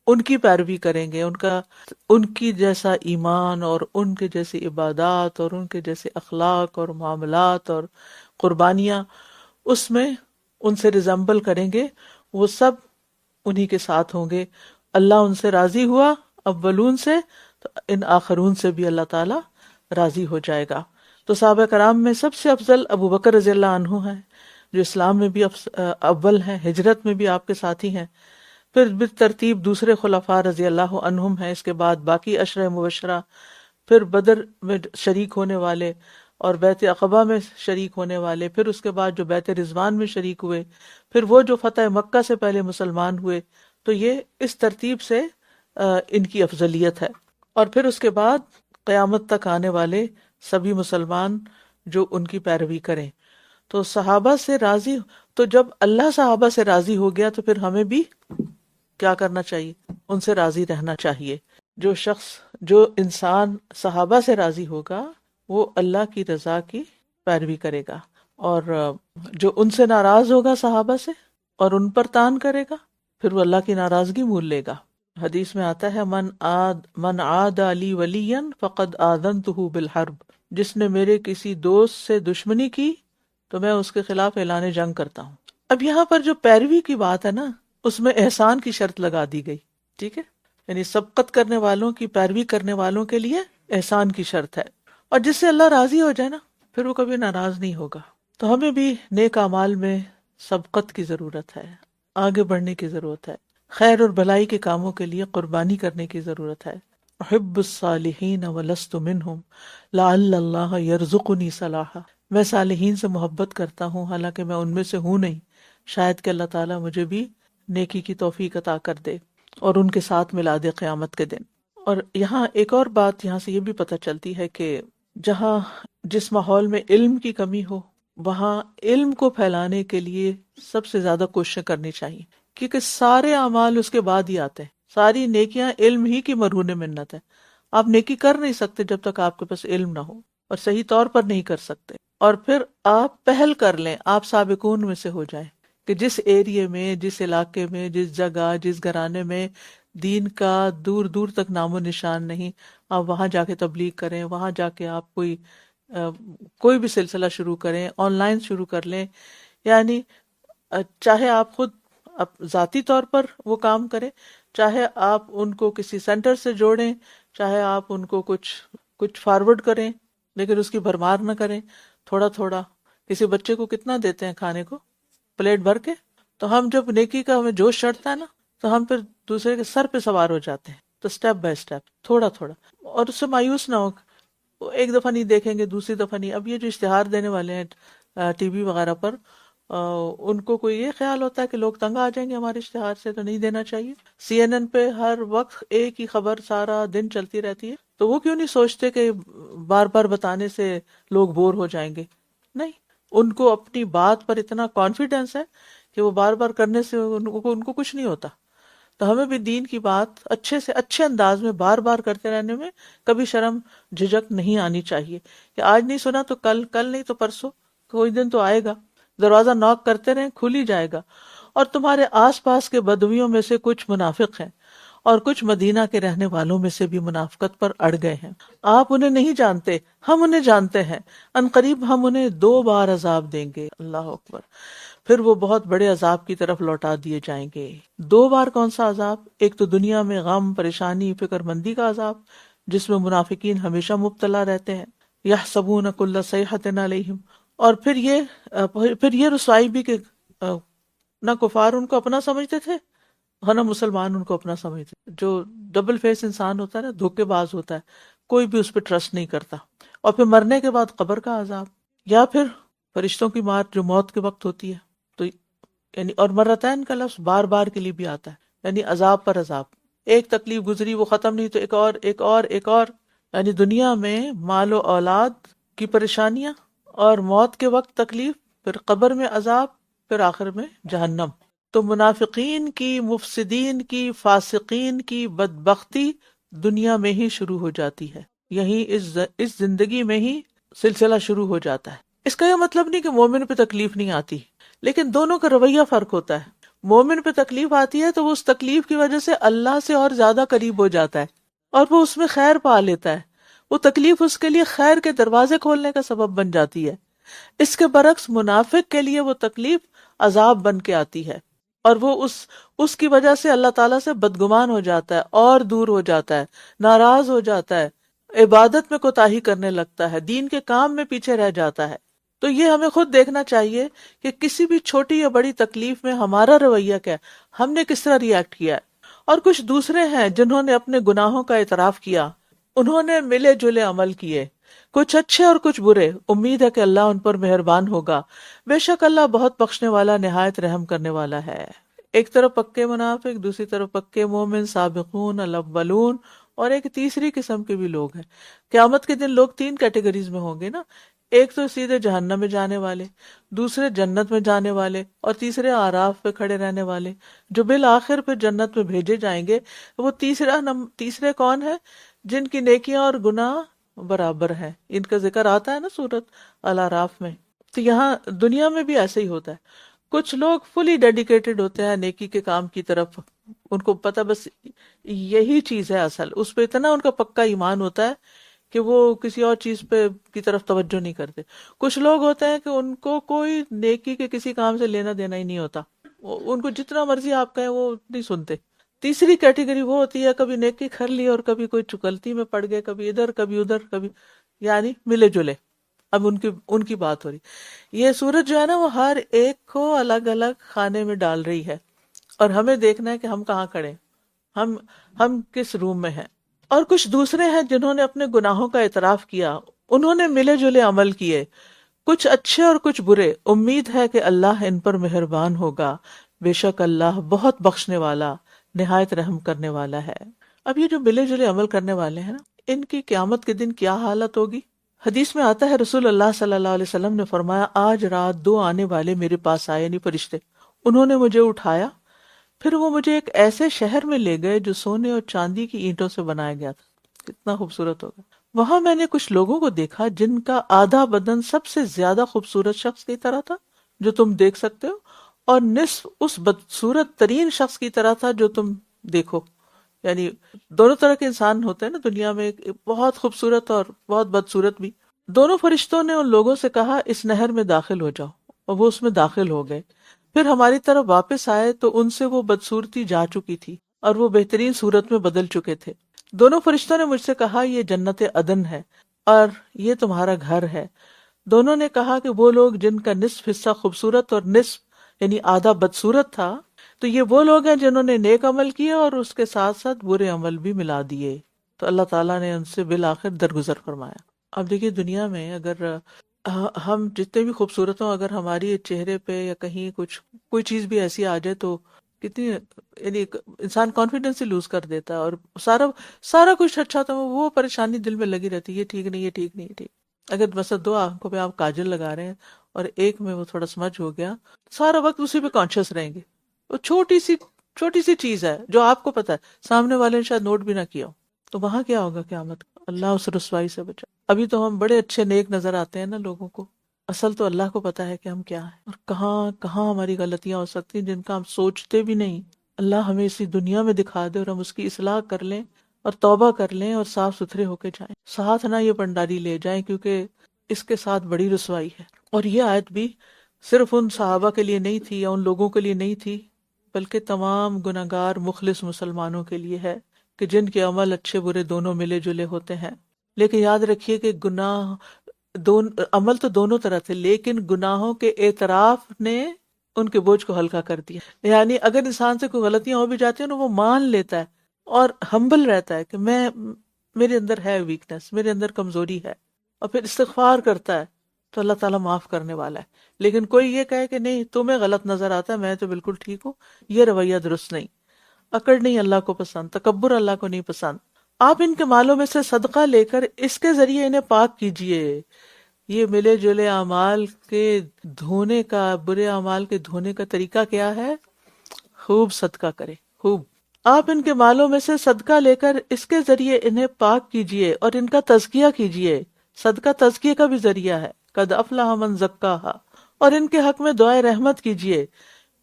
ان کی پیروی کریں گے، ان کی جیسا ایمان اور ان کے جیسی عبادات اور ان کے جیسے اخلاق اور معاملات اور قربانیاں اس میں ان سے ریزمبل کریں گے، وہ سب انہی کے ساتھ ہوں گے. اللہ ان سے راضی ہوا اولون سے، تو ان آخرون سے بھی اللہ تعالی راضی ہو جائے گا. تو صحابہ کرام میں سب سے افضل ابو بکر رضی اللہ عنہ ہیں، جو اسلام میں بھی اول ہیں، ہجرت میں بھی آپ کے ساتھی ہیں. پھر بالترتیب دوسرے خلفاء رضی اللہ عنہم ہیں، اس کے بعد باقی عشرہ مبشرہ، پھر بدر میں شریک ہونے والے اور بیعت عقبہ میں شریک ہونے والے، پھر اس کے بعد جو بیعت رضوان میں شریک ہوئے، پھر وہ جو فتح مکہ سے پہلے مسلمان ہوئے. تو یہ اس ترتیب سے ان کی افضلیت ہے. اور پھر اس کے بعد قیامت تک آنے والے سبھی مسلمان جو ان کی پیروی کریں. تو صحابہ سے راضی، تو جب اللہ صحابہ سے راضی ہو گیا تو پھر ہمیں بھی کیا کرنا چاہیے؟ ان سے راضی رہنا چاہیے. جو انسان صحابہ سے راضی ہوگا وہ اللہ کی رضا کی پیروی کرے گا، اور جو ان سے ناراض ہوگا صحابہ سے اور ان پر تان کرے گا پھر وہ اللہ کی ناراضگی مول لے گا. حدیث میں آتا ہے من عاد لی ولیا فقد آذنتہ بالحرب، جس نے میرے کسی دوست سے دشمنی کی تو میں اس کے خلاف اعلان جنگ کرتا ہوں. اب یہاں پر جو پیروی کی بات ہے نا، اس میں احسان کی شرط لگا دی گئی. ٹھیک ہے، یعنی سبقت کرنے والوں کی پیروی کرنے والوں کے لیے احسان کی شرط ہے، اور جس سے اللہ راضی ہو جائے نا پھر وہ کبھی ناراض نہیں ہوگا. تو ہمیں بھی نیک اعمال میں سبقت کی ضرورت ہے، آگے بڑھنے کی ضرورت ہے، خیر اور بھلائی کے کاموں کے لیے قربانی کرنے کی ضرورت ہے. احب الصالحین ولست منہم لعل اللہ یرزقنی صلاحا، میں صالحین سے محبت کرتا ہوں حالانکہ میں ان میں سے ہوں نہیں، شاید کہ اللہ تعالیٰ مجھے بھی نیکی کی توفیق عطا کر دے اور ان کے ساتھ ملا دے قیامت کے دن. اور یہاں ایک اور بات یہاں سے یہ بھی پتہ چلتی ہے کہ جس ماحول میں علم کی کمی ہو وہاں علم کو پھیلانے کے لیے سب سے زیادہ کوششیں کرنی چاہیے، کیونکہ سارے اعمال اس کے بعد ہی آتے ہیں. ساری نیکیاں علم ہی کی مرہون منت ہے. آپ نیکی کر نہیں سکتے جب تک آپ کے پاس علم نہ ہو، اور صحیح طور پر نہیں کر سکتے. اور پھر آپ پہل کر لیں، آپ سابقون میں سے ہو جائیں کہ جس ایریے میں، جس علاقے میں، جس جگہ، جس گھرانے میں دین کا دور دور تک نام و نشان نہیں، آپ وہاں جا کے تبلیغ کریں، وہاں جا کے آپ کوئی بھی سلسلہ شروع کریں، آن لائن شروع کر لیں. یعنی چاہے آپ خود ذاتی طور پر وہ کام کریں، چاہے آپ ان کو کسی سینٹر سے جوڑیں، چاہے آپ ان کو کچھ فارورڈ کریں، لیکن اس کی بھرمار نہ کریں، تھوڑا تھوڑا. کسی بچے کو کتنا دیتے ہیں کھانے کو؟ پلیٹ بھر کے. تو ہم جب نیکی کا ہمیں جوش چڑھتا ہے نا، تو ہم پھر دوسرے کے سر پہ سوار ہو جاتے ہیں. تو سٹیپ بائی سٹیپ، تھوڑا تھوڑا، اور اس سے مایوس نہ ہو. وہ ایک دفعہ نہیں دیکھیں گے، دوسری دفعہ نہیں. اب یہ جو اشتہار دینے والے ہیں ٹی وی وغیرہ پر، ان کو کوئی یہ خیال ہوتا ہے کہ لوگ تنگ آ جائیں گے ہمارے اشتہار سے، تو نہیں دینا چاہیے. سی این این پہ ہر وقت ایک ہی خبر سارا دن چلتی رہتی ہے، تو وہ کیوں نہیں سوچتے کہ بار بار بتانے سے لوگ بور ہو جائیں گے؟ نہیں، ان کو اپنی بات پر اتنا کانفیڈینس ہے کہ وہ بار بار کرنے سے ان کو کچھ نہیں ہوتا. تو ہمیں بھی دین کی بات اچھے سے اچھے انداز میں بار بار کرتے رہنے میں کبھی شرم جھجک نہیں آنی چاہیے کہ آج نہیں سنا تو کل نہیں تو پرسوں، کوئی دن تو آئے گا. دروازہ ناک کرتے رہیں، کھل ہی جائے گا. اور تمہارے آس پاس کے بدویوں میں سے کچھ منافق ہیں، اور کچھ مدینہ کے رہنے والوں میں سے بھی منافقت پر اڑ گئے ہیں. آپ انہیں نہیں جانتے، ہم انہیں جانتے ہیں. ان قریب ہم انہیں 2 بار عذاب دیں گے. اللہ اکبر. پھر وہ بہت بڑے عذاب کی طرف لوٹا دیے جائیں گے. 2 بار کون سا عذاب؟ ایک تو دنیا میں غم، پریشانی، فکر مندی کا عذاب، جس میں منافقین ہمیشہ مبتلا رہتے ہیں. یحسبون کل صیحۃ علیہم. اور پھر یہ رسوائی بھی کہ نہ کفار ان کو اپنا سمجھتے تھے اور نہ مسلمان ان کو اپنا سمجھتے. جو ڈبل فیس انسان ہوتا ہے نا، دھوکے باز ہوتا ہے، کوئی بھی اس پہ ٹرسٹ نہیں کرتا. اور پھر مرنے کے بعد قبر کا عذاب، یا پھر فرشتوں کی مار جو موت کے وقت ہوتی ہے. تو یعنی اور مرتین کا لفظ بار بار کے لیے بھی آتا ہے، یعنی عذاب پر عذاب. ایک تکلیف گزری، وہ ختم نہیں تو ایک اور ایک اور ایک اور. یعنی دنیا میں مال و اولاد کی پریشانیاں، اور موت کے وقت تکلیف، پھر قبر میں عذاب، پھر آخر میں جہنم. تو منافقین کی، مفسدین کی، فاسقین کی بدبختی دنیا میں ہی شروع ہو جاتی ہے. یہی اس زندگی میں ہی سلسلہ شروع ہو جاتا ہے. اس کا یہ مطلب نہیں کہ مومن پہ تکلیف نہیں آتی، لیکن دونوں کا رویہ فرق ہوتا ہے. مومن پہ تکلیف آتی ہے تو وہ اس تکلیف کی وجہ سے اللہ سے اور زیادہ قریب ہو جاتا ہے، اور وہ اس میں خیر پا لیتا ہے. وہ تکلیف اس کے لیے خیر کے دروازے کھولنے کا سبب بن جاتی ہے. اس کے برعکس منافق کے لیے وہ تکلیف عذاب بن کے آتی ہے، اور وہ اس کی وجہ سے اللہ تعالیٰ سے بدگمان ہو جاتا ہے، اور دور ہو جاتا ہے، ناراض ہو جاتا ہے، عبادت میں کوتاہی کرنے لگتا ہے، دین کے کام میں پیچھے رہ جاتا ہے. تو یہ ہمیں خود دیکھنا چاہیے کہ کسی بھی چھوٹی یا بڑی تکلیف میں ہمارا رویہ کیا ہے، ہم نے کس طرح ری ایکٹ کیا ہے. اور کچھ دوسرے ہیں جنہوں نے اپنے گناہوں کا اعتراف کیا، انہوں نے ملے جلے عمل کیے، کچھ اچھے اور کچھ برے. امید ہے کہ اللہ ان پر مہربان ہوگا، بے شک اللہ بہت بخشنے والا، نہایت رحم کرنے والا ہے. ایک طرف پکے منافق، دوسری طرف پکے مومن، سابقون الاولون، اور ایک تیسری قسم کے بھی لوگ ہیں. قیامت کے دن لوگ 3 کیٹیگریز میں ہوں گے نا. ایک تو سیدھے جہنم میں جانے والے، دوسرے جنت میں جانے والے، اور تیسرے آراف پہ کھڑے رہنے والے جو بالآخر پہ جنت میں بھیجے جائیں گے. وہ تیسرے کون ہے؟ جن کی نیکیاں اور گناہ برابر ہیں. ان کا ذکر آتا ہے نا سورت الاعراف میں. تو یہاں دنیا میں بھی ایسے ہی ہوتا ہے. کچھ لوگ فلی ڈیڈیکیٹڈ ہوتے ہیں نیکی کے کام کی طرف، ان کو پتہ بس یہی چیز ہے اصل، اس پہ اتنا ان کا پکا ایمان ہوتا ہے کہ وہ کسی اور چیز پہ کی طرف توجہ نہیں کرتے. کچھ لوگ ہوتے ہیں کہ ان کو کوئی نیکی کے کسی کام سے لینا دینا ہی نہیں ہوتا، ان کو جتنا مرضی آپ کہیں وہ نہیں سنتے. تیسری کیٹیگری وہ ہوتی ہے کبھی نیکی کر لی اور کبھی کوئی چکلتی میں پڑ گئے، کبھی ادھر کبھی ادھر، کبھی یعنی ملے جلے. اب ان کی بات ہو رہی. یہ سورج جو ہے نا، وہ ہر ایک کو الگ الگ خانے میں ڈال رہی ہے، اور ہمیں دیکھنا ہے کہ ہم کہاں کھڑے ہیں، ہم کس روم میں ہیں. اور کچھ دوسرے ہیں جنہوں نے اپنے گناہوں کا اعتراف کیا، انہوں نے ملے جلے عمل کیے، کچھ اچھے اور کچھ برے. امید ہے کہ اللہ ان پر مہربان ہوگا، بے شک اللہ بہت بخشنے والا، نہایت رحم کرنے والا ہے. اب یہ جو ملے جلے عمل کرنے والے ہیں نا، ان کی قیامت کے دن کیا حالت ہوگی؟ حدیث میں آتا ہے رسول اللہ صلی اللہ علیہ وسلم نے فرمایا، آج رات 2 آنے والے میرے پاس آئے، یعنی فرشتے. انہوں نے مجھے اٹھایا، پھر وہ مجھے ایک ایسے شہر میں لے گئے جو سونے اور چاندی کی اینٹوں سے بنایا گیا تھا. کتنا خوبصورت ہوگا. وہاں میں نے کچھ لوگوں کو دیکھا جن کا آدھا بدن سب سے زیادہ خوبصورت شخص کی طرح تھا جو تم دیکھ سکتے ہو، اور نصف اس بدصورت ترین شخص کی طرح تھا جو تم دیکھو. یعنی دونوں طرح کے انسان ہوتے ہیں نا دنیا میں، ایک بہت خوبصورت اور بہت بدصورت بھی. دونوں فرشتوں نے ان لوگوں سے کہا، اس نہر میں داخل ہو جاؤ، اور وہ اس میں داخل ہو گئے. پھر ہماری طرف واپس آئے تو ان سے وہ بدصورتی جا چکی تھی اور وہ بہترین صورت میں بدل چکے تھے۔ دونوں فرشتوں نے مجھ سے کہا یہ جنت عدن ہے اور یہ تمہارا گھر ہے۔ دونوں نے کہا کہ وہ لوگ جن کا نصف حصہ خوبصورت اور نصف یعنی آدھا بدصورت تھا، تو یہ وہ لوگ ہیں جنہوں نے نیک عمل کیے اور اس کے ساتھ ساتھ برے عمل بھی ملا دیے، تو اللہ تعالیٰ نے ان سے بالآخر درگزر فرمایا۔ اب دیکھیے دنیا میں اگر ہم جتنے بھی خوبصورت ہوں، اگر ہماری چہرے پہ یا کہیں کوئی چیز بھی ایسی آ جائے تو کتنی یعنی انسان کانفیڈنس ہی لوز کر دیتا ہے، اور سارا کچھ اچھا تو وہ پریشانی دل میں لگی رہتی ہے، یہ ٹھیک نہیں، یہ ٹھیک نہیں، یہ ٹھیک۔ اگر مثلا 2 آنکھوں پہ آپ کاجل لگا رہے ہیں اور ایک میں وہ تھوڑا سمجھ ہو گیا، سارا وقت اسی پہ کانشیس رہیں گے۔ وہ چھوٹی سی چیز ہے جو آپ کو پتا ہے، سامنے والے نے شاید نوٹ بھی نہ کیا ہو، تو وہاں کیا ہوگا قیامت؟ اللہ اس رسوائی سے بچا۔ ابھی تو ہم بڑے اچھے نیک نظر آتے ہیں نا لوگوں کو، اصل تو اللہ کو پتا ہے کہ ہم کیا ہیں اور کہاں کہاں ہماری غلطیاں ہو سکتی ہیں جن کا ہم سوچتے بھی نہیں۔ اللہ ہمیں اسی دنیا میں دکھا دے اور ہم اس کی اصلاح کر لیں اور توبہ کر لیں اور صاف ستھرے ہو کے جائیں، ساتھ نہ یہ پنڈاری لے جائیں، کیونکہ اس کے ساتھ بڑی رسوائی ہے۔ اور یہ آیت بھی صرف ان صحابہ کے لیے نہیں تھی یا ان لوگوں کے لیے نہیں تھی، بلکہ تمام گناہگار مخلص مسلمانوں کے لیے ہے کہ جن کے عمل اچھے برے دونوں ملے جلے ہوتے ہیں۔ لیکن یاد رکھیے کہ عمل تو دونوں طرح تھے، لیکن گناہوں کے اعتراف نے ان کے بوجھ کو ہلکا کر دیا۔ یعنی اگر انسان سے کوئی غلطیاں ہو بھی جاتی ہیں نا، وہ مان لیتا ہے اور ہمبل رہتا ہے کہ میرے اندر ہے ویکنس، میرے اندر کمزوری ہے، اور پھر استغفار کرتا ہے تو اللہ تعالیٰ معاف کرنے والا ہے۔ لیکن کوئی یہ کہے کہ نہیں تمہیں غلط نظر آتا ہے، میں تو بالکل ٹھیک ہوں، یہ رویہ درست نہیں۔ اکڑ نہیں اللہ کو پسند، تکبر اللہ کو نہیں پسند۔ آپ ان کے مالوں میں سے صدقہ لے کر اس کے ذریعے انہیں پاک کیجئے۔ یہ ملے جلے اعمال کے دھونے کا، برے اعمال کے دھونے کا طریقہ کیا ہے؟ خوب صدقہ کرے، خوب۔ آپ ان کے مالوں میں سے صدقہ لے کر اس کے ذریعے انہیں پاک کیجئے اور ان کا تزکیہ کیجئے۔ صدقہ تزکیہ کا بھی ذریعہ ہے، قد افلح من زکاہا۔ اور ان کے حق میں دعائے رحمت کیجئے،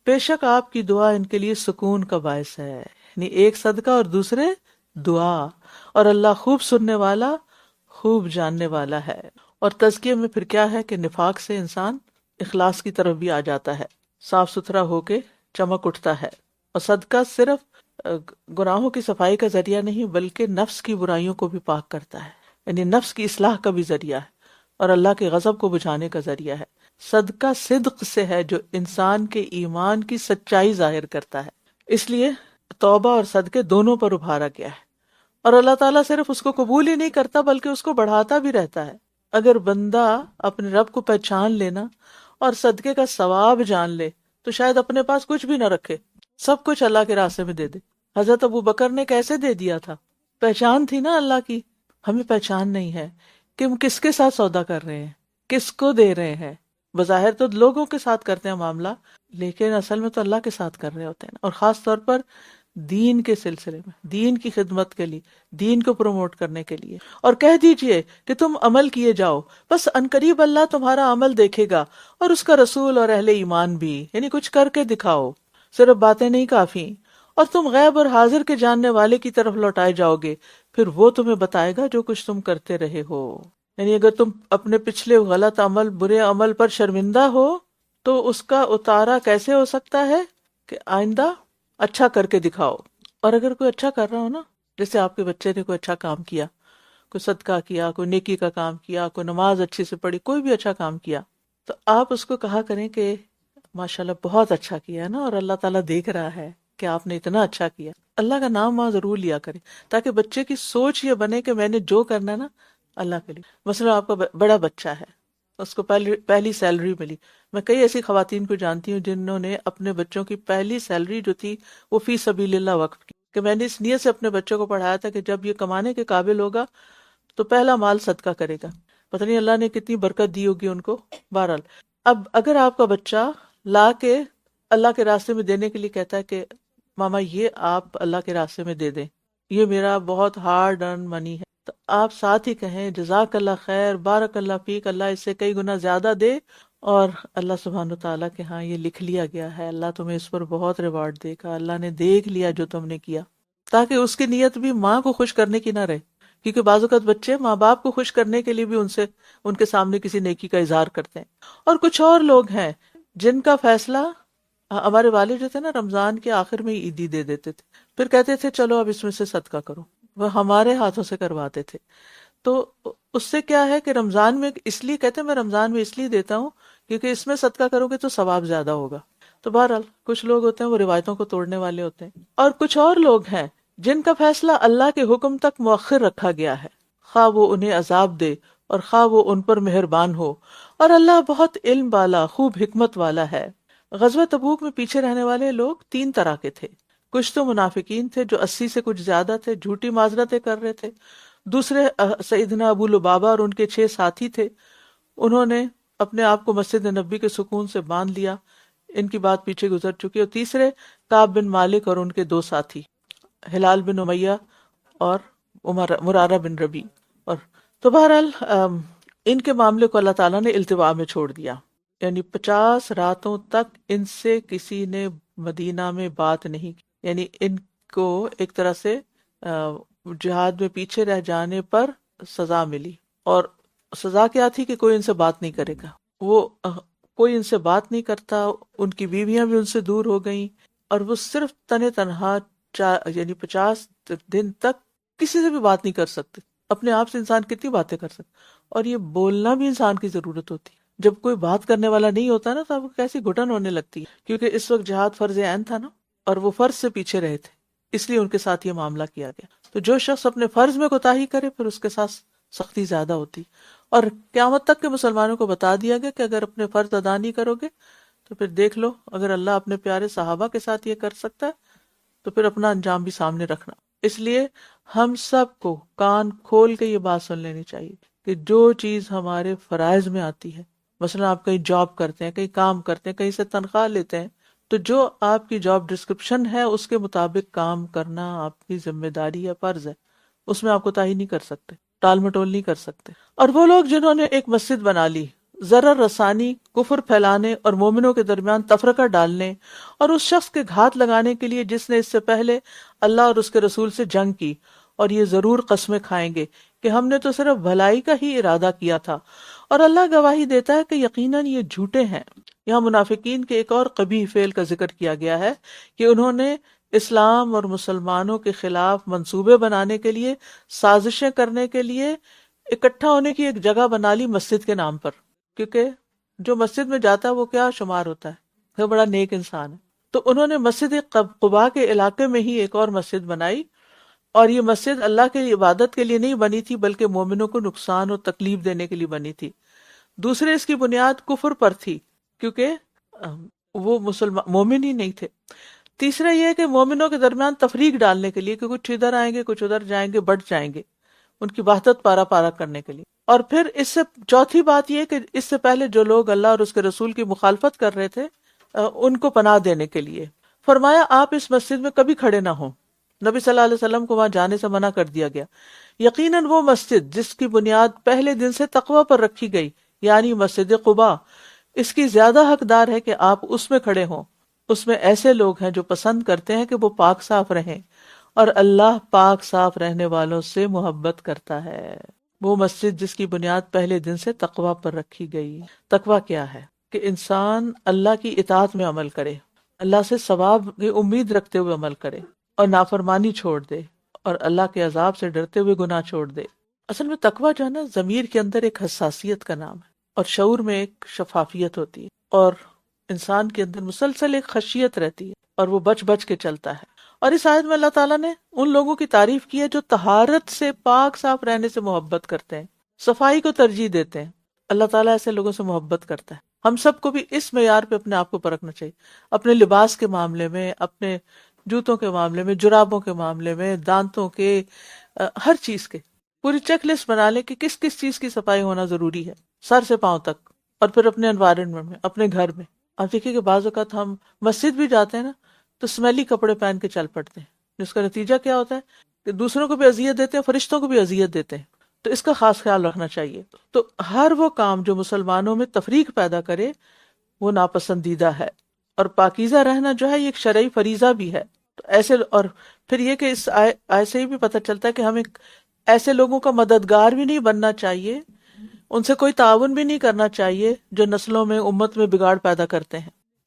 بے شک آپ کی دعا ان کے لیے سکون کا باعث ہے۔ یعنی ایک صدقہ اور دوسرے دعا، اور اللہ خوب سننے والا، خوب جاننے والا ہے۔ اور تزکیے میں پھر کیا ہے کہ نفاق سے انسان اخلاص کی طرف بھی آ جاتا ہے، صاف ستھرا ہو کے چمک اٹھتا ہے۔ اور صدقہ صرف گناہوں کی صفائی کا ذریعہ نہیں، بلکہ نفس کی برائیوں کو بھی پاک کرتا ہے، یعنی نفس کی اصلاح کا بھی ذریعہ ہے اور اللہ کے غضب کو بجھانے کا ذریعہ ہے۔ صدقہ صدق سے ہے جو انسان کے ایمان کی سچائی ظاہر کرتا ہے، اس لیے توبہ اور صدقے دونوں پر ابھارا گیا ہے۔ اور اللہ تعالیٰ صرف اس کو قبول ہی نہیں کرتا بلکہ اس کو بڑھاتا بھی رہتا ہے۔ اگر بندہ اپنے رب کو پہچان لینا اور صدقے کا ثواب جان لے تو شاید اپنے پاس کچھ بھی نہ رکھے، سب کچھ اللہ کے راستے میں دے دے۔ حضرت ابو بکر نے کیسے دے دیا تھا؟ پہچان تھی نا اللہ کی۔ ہمیں پہچان نہیں ہے کہ ہم کس کے ساتھ سودا کر رہے ہیں، کس کو دے رہے ہیں۔ بظاہر تو لوگوں کے ساتھ کرتے ہیں معاملہ، لیکن اصل میں تو اللہ کے ساتھ کر رہے ہوتے ہیں، اور خاص طور پر دین کے سلسلے میں، دین کی خدمت کے لیے، دین کو پروموٹ کرنے کے لیے۔ اور کہہ دیجئے کہ تم عمل کیے جاؤ، بس عنقریب اللہ تمہارا عمل دیکھے گا اور اس کا رسول اور اہل ایمان بھی، یعنی کچھ کر کے دکھاؤ، صرف باتیں نہیں کافی۔ اور تم غیب اور حاضر کے جاننے والے کی طرف لوٹائے جاؤ گے، پھر وہ تمہیں بتائے گا جو کچھ تم کرتے رہے ہو۔ یعنی اگر تم اپنے پچھلے غلط عمل، برے عمل پر شرمندہ ہو تو اس کا اتارا کیسے ہو سکتا ہے کہ آئندہ اچھا کر کے دکھاؤ۔ اور اگر کوئی اچھا کر رہا ہو نا، جیسے آپ کے بچے نے کوئی اچھا کام کیا، کوئی صدقہ کیا، کوئی نیکی کا کام کیا، کوئی نماز اچھی سے پڑھی، کوئی بھی اچھا کام کیا، تو آپ اس کو کہا کریں کہ ماشاءاللہ بہت اچھا کیا ہے نا، اور اللہ تعالیٰ دیکھ رہا ہے کہ آپ نے اتنا اچھا کیا۔ اللہ کا نام وہاں ضرور لیا کریں تاکہ بچے کی سوچ یہ بنے کہ میں نے جو کرنا ہے نا اللہ کے لیے۔ مثلا آپ کا بڑا بچہ ہے، اس کو پہلی سیلری ملی۔ میں کئی ایسی خواتین کو جانتی ہوں جنہوں نے اپنے بچوں کی پہلی سیلری جو تھی وہ فی سبیل اللہ وقف کی، کہ میں نے اس نیت سے اپنے بچوں کو پڑھایا تھا کہ جب یہ کمانے کے قابل ہوگا تو پہلا مال صدقہ کرے گا۔ پتہ نہیں اللہ نے کتنی برکت دی ہوگی ان کو۔ بہرحال اب اگر آپ کا بچہ لا کے اللہ کے راستے میں دینے کے لیے کہتا ہے کہ ماما یہ آپ اللہ کے راستے میں دے دیں، یہ میرا بہت ہارڈ ارن منی ہے، تو آپ ساتھ ہی کہیں جزاک اللہ خیر، بارک اللہ فیک، اللہ اس سے کئی گنا زیادہ دے، اور اللہ سبحانہ تعالیٰ کے ہاں یہ لکھ لیا گیا ہے، اللہ تمہیں اس پر بہت ریوارڈ دے گا، اللہ نے دیکھ لیا جو تم نے کیا، تاکہ اس کی نیت بھی ماں کو خوش کرنے کی نہ رہے۔ کیونکہ بعض اوقات بچے ماں باپ کو خوش کرنے کے لیے بھی ان کے سامنے کسی نیکی کا اظہار کرتے ہیں۔ اور کچھ اور لوگ ہیں جن کا فیصلہ ہمارے والد جو تھے نا رمضان کے آخر میں ہی عیدی دے دیتے تھے، پھر کہتے تھے چلو اب اس میں سے صدقہ کرو، وہ ہمارے ہاتھوں سے کرواتے تھے. تو اس سے کیا ہے کہ رمضان میں اس لیے کہتے ہیں میں رمضان میں اس لیے دیتا ہوں کیونکہ اس میں صدقہ کرو گے تو ثواب زیادہ ہوگا. تو بہرحال کچھ لوگ ہوتے ہیں وہ روایتوں کو توڑنے والے ہوتے ہیں، اور کچھ اور لوگ ہیں جن کا فیصلہ اللہ کے حکم تک مؤخر رکھا گیا ہے، خواہ وہ انہیں عذاب دے اور خواہ وہ ان پر مہربان ہو، اور اللہ بہت علم والا خوب حکمت والا ہے. غزوہ تبوک میں پیچھے رہنے والے لوگ 3 طرح کے تھے. کچھ تو منافقین تھے جو 80 سے کچھ زیادہ تھے، جھوٹی معذرتیں کر رہے تھے. دوسرے سیدنا ابو لبابہ اور ان کے 6 ساتھی تھے، انہوں نے اپنے آپ کو مسجد نبی کے سکون سے باندھ لیا، ان کی بات پیچھے گزر چکی. اور تیسرے کعب بن مالک اور ان کے 2 ساتھی ہلال بن امیہ اور مرارہ بن ربی. اور تو بہرحال ان کے معاملے کو اللہ تعالیٰ نے التوا میں چھوڑ دیا، یعنی 50 راتوں تک ان سے کسی نے مدینہ میں بات نہیں کی. یعنی ان کو ایک طرح سے جہاد میں پیچھے رہ جانے پر سزا ملی، اور سزا کیا تھی کہ کوئی ان سے بات نہیں کرے گا. وہ کوئی ان سے بات نہیں کرتا، ان کی بیویاں بھی ان سے دور ہو گئیں، اور وہ صرف تنہا یعنی 50 دن تک کسی سے بھی بات نہیں کر سکتے. اپنے آپ سے انسان کتنی باتیں کر سکتا، اور یہ بولنا بھی انسان کی ضرورت ہوتی ہے. جب کوئی بات کرنے والا نہیں ہوتا نا تو اب کیسی گھٹن ہونے لگتی ہے، کیونکہ اس وقت جہاد فرض عین تھا نا، اور وہ فرض سے پیچھے رہے تھے، اس لیے ان کے ساتھ یہ معاملہ کیا گیا. تو جو شخص اپنے فرض میں کوتاہی کرے پھر اس کے ساتھ سختی زیادہ ہوتی، اور قیامت تک کے مسلمانوں کو بتا دیا گیا کہ اگر اپنے فرض ادا نہیں کرو گے تو پھر دیکھ لو، اگر اللہ اپنے پیارے صحابہ کے ساتھ یہ کر سکتا ہے تو پھر اپنا انجام بھی سامنے رکھنا. اس لیے ہم سب کو کان کھول کے یہ بات سن لینی چاہیے کہ جو چیز ہمارے فرائض میں آتی ہے، مثلا آپ کہیں جاب کرتے ہیں، کہیں کام کرتے ہیں، کہیں سے تنخواہ لیتے ہیں، تو جو آپ کی جاب ڈسکرپشن ہے اس کے مطابق کام کرنا آپ کی ذمہ داری یا فرض ہے، اس میں آپ کوتاہی نہیں کر سکتے، ٹال مٹول نہیں کر سکتے. اور وہ لوگ جنہوں نے ایک مسجد بنا لی ضرر رسانی، کفر پھیلانے اور مومنوں کے درمیان تفرقہ ڈالنے اور اس شخص کے گھات لگانے کے لیے جس نے اس سے پہلے اللہ اور اس کے رسول سے جنگ کی، اور یہ ضرور قسمیں کھائیں گے کہ ہم نے تو صرف بھلائی کا ہی ارادہ کیا تھا، اور اللہ گواہی دیتا ہے کہ یقیناً یہ جھوٹے ہیں. یہاں منافقین کے ایک اور قبیح فعل کا ذکر کیا گیا ہے کہ انہوں نے اسلام اور مسلمانوں کے خلاف منصوبے بنانے کے لیے، سازشیں کرنے کے لیے اکٹھا ہونے کی ایک جگہ بنا لی مسجد کے نام پر، کیونکہ جو مسجد میں جاتا ہے وہ کیا شمار ہوتا ہے، وہ بڑا نیک انسان ہے. تو انہوں نے مسجد قباء کے علاقے میں ہی ایک اور مسجد بنائی، اور یہ مسجد اللہ کی عبادت کے لیے نہیں بنی تھی بلکہ مومنوں کو نقصان اور تکلیف دینے کے لیے بنی تھی. دوسرے اس کی بنیاد کفر پر تھی کیونکہ وہ مومن ہی نہیں تھے. تیسرا یہ کہ مومنوں کے درمیان تفریق ڈالنے کے لیے کہ کچھ ادھر آئیں گے کچھ ادھر جائیں گے، بٹ جائیں گے، ان کی وحدت پارا پارا کرنے کے لیے. اور پھر اس سے چوتھی بات یہ کہ اس سے پہلے جو لوگ اللہ اور اس کے رسول کی مخالفت کر رہے تھے ان کو پناہ دینے کے لیے. فرمایا آپ اس مسجد میں کبھی کھڑے نہ ہوں. نبی صلی اللہ علیہ وسلم کو وہاں جانے سے منع کر دیا گیا. یقیناً وہ مسجد جس کی بنیاد پہلے دن سے تقوی پر رکھی گئی، یعنی مسجد قباء، اس کی زیادہ حقدار ہے کہ آپ اس میں کھڑے ہوں. اس میں ایسے لوگ ہیں جو پسند کرتے ہیں کہ وہ پاک صاف رہیں، اور اللہ پاک صاف رہنے والوں سے محبت کرتا ہے. وہ مسجد جس کی بنیاد پہلے دن سے تقوی پر رکھی گئی. تقوی کیا ہے؟ کہ انسان اللہ کی اطاعت میں عمل کرے، اللہ سے ثواب کی امید رکھتے ہوئے عمل کرے، اور نافرمانی چھوڑ دے، اور اللہ کے عذاب سے ڈرتے ہوئے گناہ چھوڑ دے. اصل میں تقوی جو ہے نا، ضمیر کے اندر ایک حساسیت کا نام ہے، اور شعور میں ایک شفافیت ہوتی ہے، اور انسان کے اندر مسلسل ایک خشیت رہتی ہے، اور وہ بچ بچ کے چلتا ہے. اور اس آیت میں اللہ تعالیٰ نے ان لوگوں کی تعریف کی ہے جو طہارت سے پاک صاف رہنے سے محبت کرتے ہیں، صفائی کو ترجیح دیتے ہیں. اللہ تعالیٰ ایسے لوگوں سے محبت کرتا ہے. ہم سب کو بھی اس معیار پہ اپنے آپ کو پرکھنا چاہیے، اپنے لباس کے معاملے میں، اپنے جوتوں کے معاملے میں، جرابوں کے معاملے میں، دانتوں کے، ہر چیز کے پوری چیک لسٹ بنا لیں کہ کس کس چیز کی صفائی ہونا ضروری ہے، سر سے پاؤں تک. اور پھر اپنے انوائرنمنٹ میں، اپنے گھر میں. آپ دیکھیے کہ بعض اوقات ہم مسجد بھی جاتے ہیں نا تو اسمیلی کپڑے پہن کے چل پڑتے ہیں، جس کا نتیجہ کیا ہوتا ہے کہ دوسروں کو بھی اذیت دیتے ہیں، فرشتوں کو بھی اذیت دیتے ہیں. تو اس کا خاص خیال رکھنا چاہیے. تو ہر وہ کام جو مسلمانوں میں تفریق پیدا کرے وہ ناپسندیدہ ہے، اور پاکیزہ رہنا جو ہے یہ ایک شرعی فریضہ بھی ہے. تو ایسے، اور پھر یہ کہ اس ایسے ہی بھی پتہ چلتا ہے کہ ہمیں ایسے لوگوں کا مددگار بھی نہیں بننا چاہیے، ان سے کوئی تعاون بھی نہیں کرنا چاہیے جو نسلوں میں، امت میں بگاڑ پیدا کرتے ہیں.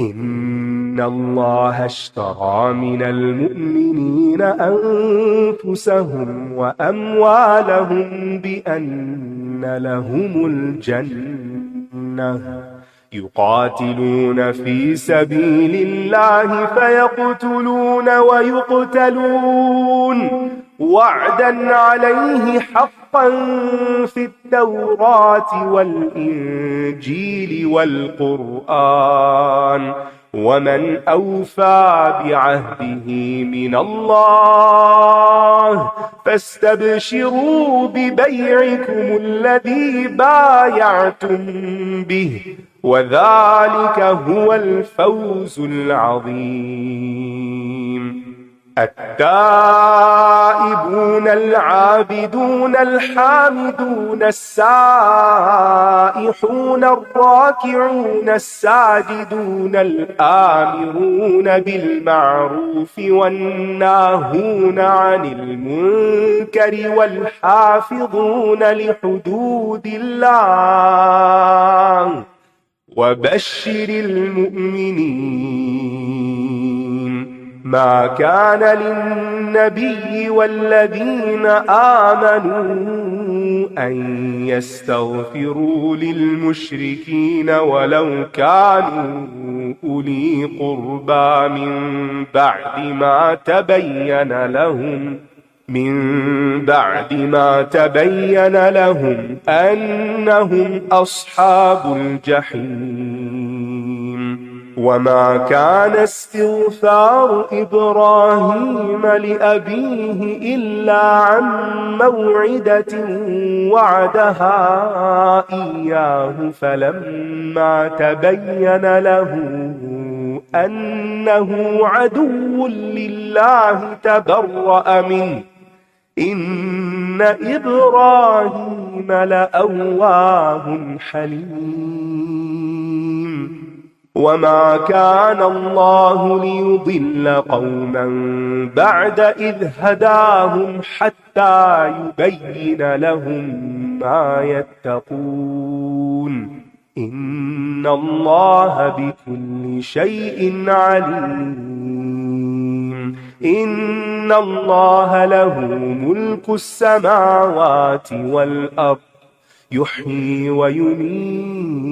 إن الله اشترى من المؤمنين أنفسهم وأموالهم بأن لهم الجنة يقاتلون في سبيل الله فيقتلون ويقتلون وعدا عليه حقا في التوراة والإنجيل والقرآن ومن أوفى بعهده من الله فاستبشروا ببيعكم الذي بايعتم به وذلك هو الفوز العظيم. التائبون العابدون الحامدون السائحون الراكعون الساجدون الآمرون بالمعروف والناهون عن المنكر والحافظون لحدود الله وبشر المؤمنين. ما كان للنبي والذين آمنوا أن يستغفروا للمشركين ولو كانوا أولي قربى من بعد ما تبين لهم أنهم أصحاب الجحيم. وما كان استغفار إبراهيم لأبيه إلا عن موعدة وعدها إياه فلما تبين له أنه عدو لله تبرأ منه إن إبراهيم لأواه حليم. وما كان الله ليضل قوما بعد إذ هداهم حتى يبين لهم ما يتقون إن الله بكل شيء عليم. إن الله له ملك السماوات والأرض يحيي ويميت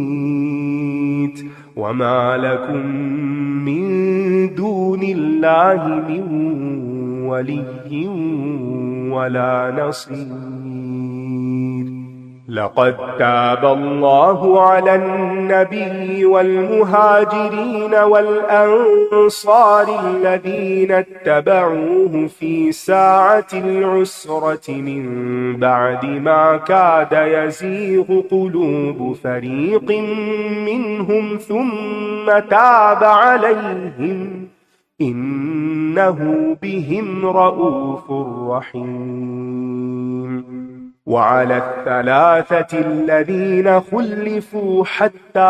وما لكم من دون الله من ولي ولا نصير. لقد تاب الله على النبي والمهاجرين والأنصار الذين اتبعوه في ساعة العسرة من بعد ما كاد يزيغ قلوب فريق منهم ثم تاب عليهم إنه بهم رءوف رحيم. وعلى الثلاثة الذين خلفوا حتى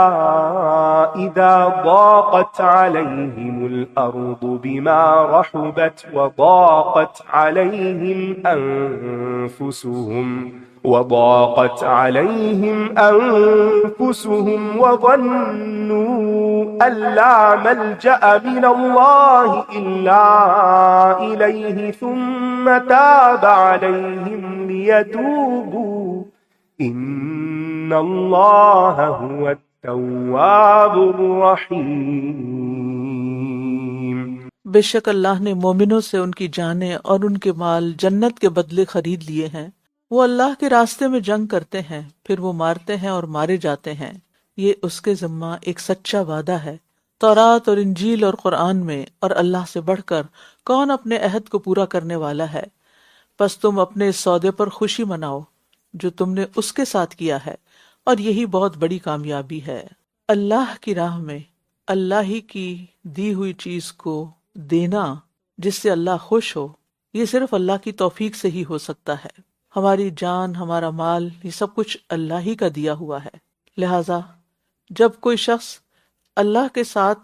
إذا ضاقت عليهم الأرض بما رحبت وضاقت عليهم أنفسهم وظنوا أن لا ملجأ من الله إلا إليه ثم تاب عليهم ليتوبوا إن الله هو التواب الرحيم.
بے شک اللہ نے مومنوں سے ان کی جانیں اور ان کے مال جنت کے بدلے خرید لیے ہیں۔ وہ اللہ کے راستے میں جنگ کرتے ہیں، پھر وہ مارتے ہیں اور مارے جاتے ہیں، یہ اس کے ذمہ ایک سچا وعدہ ہے۔ تورات اور انجیل اور قرآن میں اور اللہ سے بڑھ کر کون اپنے عہد کو پورا کرنے والا ہے؟ پس تم اپنے اس سودے پر خوشی مناؤ جو تم نے اس کے ساتھ کیا ہے، اور یہی بہت بڑی کامیابی ہے۔ اللہ کی راہ میں اللہ ہی کی دی ہوئی چیز کو دینا جس سے اللہ خوش ہو، یہ صرف اللہ کی توفیق سے ہی ہو سکتا ہے۔ ہماری جان، ہمارا مال، یہ سب کچھ اللہ ہی کا دیا ہوا ہے، لہذا جب کوئی شخص اللہ کے ساتھ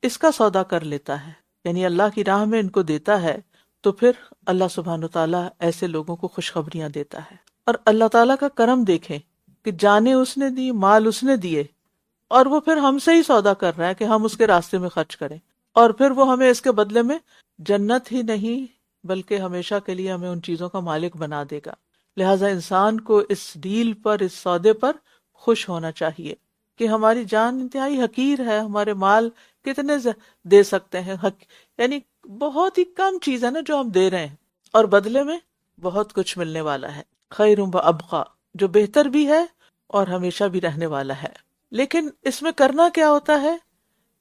اس کا سودا کر لیتا ہے، یعنی اللہ کی راہ میں ان کو دیتا ہے، تو پھر اللہ سبحانہ وتعالیٰ ایسے لوگوں کو خوشخبریاں دیتا ہے۔ اور اللہ تعالیٰ کا کرم دیکھیں کہ جانیں اس نے دی، مال اس نے دیے، اور وہ پھر ہم سے ہی سودا کر رہا ہے کہ ہم اس کے راستے میں خرچ کریں، اور پھر وہ ہمیں اس کے بدلے میں جنت ہی نہیں بلکہ ہمیشہ کے لیے ہمیں ان چیزوں کا مالک بنا دے گا۔ لہٰذا انسان کو اس ڈیل پر، اس سودے پر خوش ہونا چاہیے کہ ہماری جان انتہائی حقیر ہے، ہمارے مال کتنے دے سکتے ہیں، یعنی بہت ہی کم چیز ہے نا جو ہم دے رہے ہیں، اور بدلے میں بہت کچھ ملنے والا ہے، خیر و ابقا، جو بہتر بھی ہے اور ہمیشہ بھی رہنے والا ہے۔ لیکن اس میں کرنا کیا ہوتا ہے؟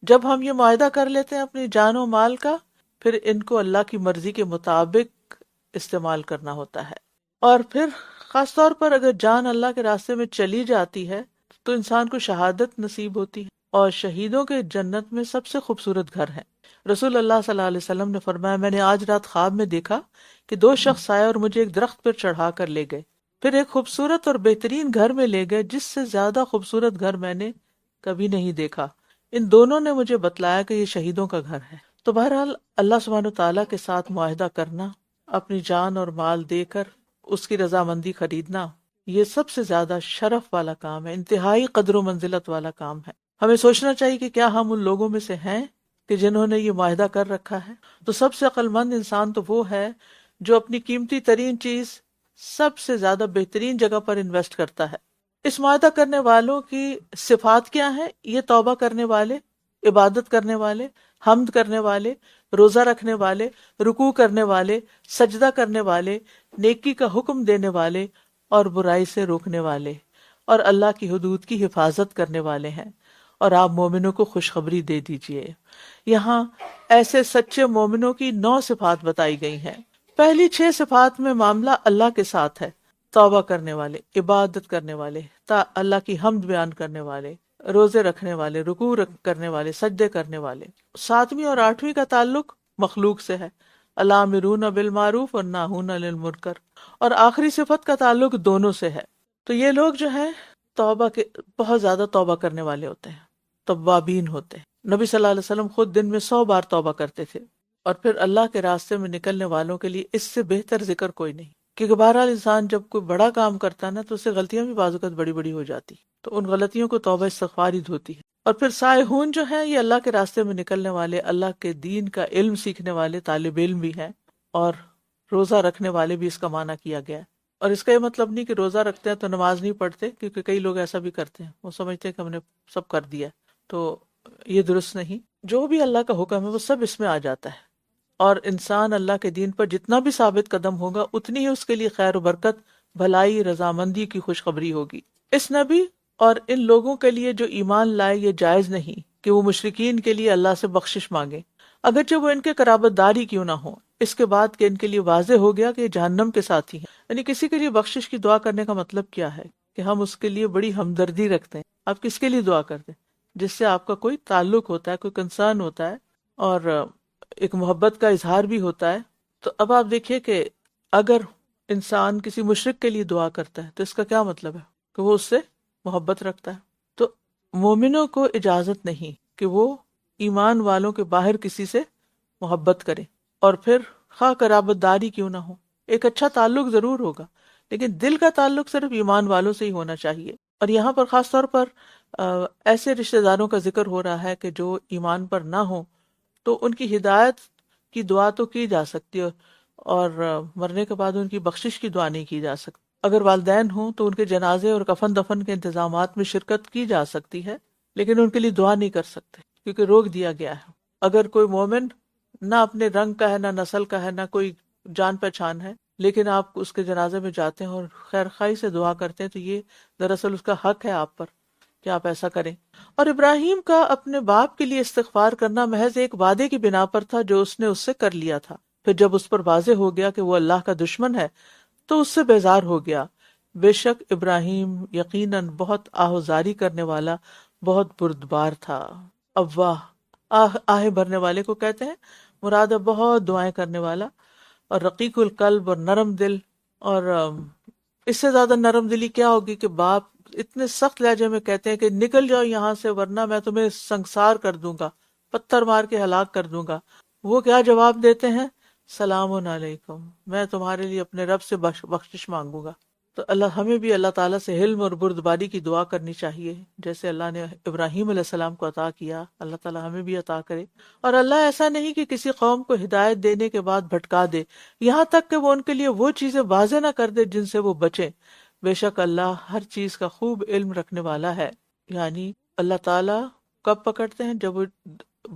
جب ہم یہ معاہدہ کر لیتے ہیں اپنی جان و مال کا، پھر ان کو اللہ کی مرضی کے مطابق استعمال کرنا ہوتا ہے۔ اور پھر خاص طور پر اگر جان اللہ کے راستے میں چلی جاتی ہے تو انسان کو شہادت نصیب ہوتی ہے، اور شہیدوں کے جنت میں سب سے خوبصورت گھر ہے۔ رسول اللہ صلی اللہ علیہ وسلم نے فرمایا، میں نے آج رات خواب میں دیکھا کہ دو شخص آئے اور مجھے ایک درخت پر چڑھا کر لے گئے، پھر ایک خوبصورت اور بہترین گھر میں لے گئے جس سے زیادہ خوبصورت گھر میں نے کبھی نہیں دیکھا۔ ان دونوں نے مجھے بتلایا کہ یہ شہیدوں کا گھر ہے۔ تو بہرحال اللہ سبحانہ تعالیٰ کے ساتھ معاہدہ کرنا، اپنی جان اور مال دے کر اس کی رضامندی خریدنا، یہ سب سے زیادہ شرف والا کام ہے، انتہائی قدر و منزلت والا کام ہے۔ ہمیں سوچنا چاہیے کہ کیا ہم ان لوگوں میں سے ہیں کہ جنہوں نے یہ معاہدہ کر رکھا ہے؟ تو سب سے عقل مند انسان تو وہ ہے جو اپنی قیمتی ترین چیز سب سے زیادہ بہترین جگہ پر انویسٹ کرتا ہے۔ اس معاہدہ کرنے والوں کی صفات کیا ہیں؟ یہ توبہ کرنے والے، عبادت کرنے والے، حمد کرنے والے، روزہ رکھنے والے، رکوع کرنے والے، سجدہ کرنے والے، نیکی کا حکم دینے والے اور برائی سے روکنے والے، اور اللہ کی حدود کی حفاظت کرنے والے ہیں۔ اور آپ مومنوں کو خوشخبری دے دیجئے۔ یہاں ایسے سچے مومنوں کی 9 صفات بتائی گئی ہیں۔ پہلی 6 صفات میں معاملہ اللہ کے ساتھ ہے، توبہ کرنے والے، عبادت کرنے والے، اللہ کی حمد بیان کرنے والے، روزے رکھنے والے، رکوع کرنے والے، سجدے کرنے والے۔ 7ویں اور 8ویں کا تعلق مخلوق سے ہے، الامرون بالمعروف اور ناہون عن المنکر، اور آخری صفت کا تعلق دونوں سے ہے۔ تو یہ لوگ جو ہیں توبہ کے بہت زیادہ توبہ کرنے والے ہوتے ہیں، توابین ہوتے ہیں۔ نبی صلی اللہ علیہ وسلم خود دن میں 100 بار توبہ کرتے تھے، اور پھر اللہ کے راستے میں نکلنے والوں کے لیے اس سے بہتر ذکر کوئی نہیں، کیونکہ بہرحال انسان جب کوئی بڑا کام کرتا ہے نا تو اس سے غلطیاں بھی بعض اوقات بڑی بڑی ہو جاتی، تو ان غلطیوں کو توبہ استغفار ہی دھوتی ہے۔ اور پھر سائحون جو ہیں یہ اللہ کے راستے میں نکلنے والے، اللہ کے دین کا علم سیکھنے والے طالب علم بھی ہیں، اور روزہ رکھنے والے بھی اس کا معنی کیا گیا ہے۔ اور اس کا یہ مطلب نہیں کہ روزہ رکھتے ہیں تو نماز نہیں پڑھتے، کیونکہ کئی لوگ ایسا بھی کرتے ہیں، وہ سمجھتے ہیں کہ ہم نے سب کر دیا، تو یہ درست نہیں۔ جو بھی اللہ کا حکم ہے وہ سب اس میں آ جاتا ہے، اور انسان اللہ کے دین پر جتنا بھی ثابت قدم ہوگا اتنی ہی اس کے لیے خیر و برکت، بھلائی، رضامندی کی خوشخبری ہوگی۔ اس نبی اور ان لوگوں کے لیے جو ایمان لائے یہ جائز نہیں کہ وہ مشرکین کے لیے اللہ سے بخشش مانگے، اگرچہ وہ ان کے قرابت داری کیوں نہ ہو، اس کے بعد کہ ان کے لیے واضح ہو گیا کہ یہ جہنم کے ساتھی ہیں۔ یعنی کسی کے لیے بخشش کی دعا کرنے کا مطلب کیا ہے؟ کہ ہم اس کے لیے بڑی ہمدردی رکھتے ہیں۔ آپ کس کے لیے دعا کرتے ہیں؟ جس سے آپ کا کوئی تعلق ہوتا ہے، کوئی کنسرن ہوتا ہے، اور ایک محبت کا اظہار بھی ہوتا ہے۔ تو اب آپ دیکھیے کہ اگر انسان کسی مشرک کے لیے دعا کرتا ہے تو اس کا کیا مطلب ہے؟ کہ وہ اس سے محبت رکھتا ہے۔ تو مومنوں کو اجازت نہیں کہ وہ ایمان والوں کے باہر کسی سے محبت کریں، اور پھر خواہ قرابت داری کیوں نہ ہو، ایک اچھا تعلق ضرور ہوگا لیکن دل کا تعلق صرف ایمان والوں سے ہی ہونا چاہیے۔ اور یہاں پر خاص طور پر ایسے رشتہ داروں کا ذکر ہو رہا ہے کہ جو ایمان پر نہ ہوں، تو ان کی ہدایت کی دعا تو کی جا سکتی ہے، اور مرنے کے بعد ان کی بخشش کی دعا نہیں کی جا سکتی۔ اگر والدین ہوں تو ان کے جنازے اور کفن دفن کے انتظامات میں شرکت کی جا سکتی ہے، لیکن ان کے لیے دعا نہیں کر سکتے کیونکہ روک دیا گیا ہے۔ اگر کوئی مومن نہ اپنے رنگ کا ہے، نہ نسل کا ہے، نہ کوئی جان پہچان ہے، لیکن آپ اس کے جنازے میں جاتے ہیں اور خیر خواہی سے دعا کرتے ہیں، تو یہ دراصل اس کا حق ہے آپ پر کہ آپ ایسا کریں۔ اور ابراہیم کا اپنے باپ کے لیے استغفار کرنا محض ایک وعدے کی بنا پر تھا جو اس نے اس سے کر لیا تھا۔ پھر جب اس پر واضح ہو گیا کہ وہ اللہ کا دشمن ہے تو اس سے بیزار ہو گیا۔ بے شک ابراہیم یقیناً بہت آہوزاری کرنے والا، بہت بردبار تھا۔ اواہ، آہ بھرنے والے کو کہتے ہیں، مراد ہے بہت دعائیں کرنے والا، اور رقیق القلب اور نرم دل۔ اور اس سے زیادہ نرم دلی کیا ہوگی کہ باپ اتنے سخت لہجے میں کہتے ہیں کہ نکل جاؤ یہاں سے ورنہ میں تمہیں سنگسار کر دوں گا، پتھر مار کے ہلاک کر دوں گا۔ وہ کیا جواب دیتے ہیں؟ سلام علیکم، میں تمہارے لیے اپنے رب سے بخشش مانگوں گا۔ تو ہمیں بھی اللہ تعالیٰ سے حلم اور بردباری کی دعا کرنی چاہیے، جیسے اللہ نے ابراہیم علیہ السلام کو عطا کیا، اللہ تعالیٰ ہمیں بھی عطا کرے۔ اور اللہ ایسا نہیں کہ کسی قوم کو ہدایت دینے کے بعد بھٹکا دے، یہاں تک کہ وہ ان کے لیے وہ چیزیں واضح نہ کر دے جن سے وہ بچیں۔ بے شک اللہ ہر چیز کا خوب علم رکھنے والا ہے۔ یعنی اللہ تعالیٰ کب پکڑتے ہیں؟ جب وہ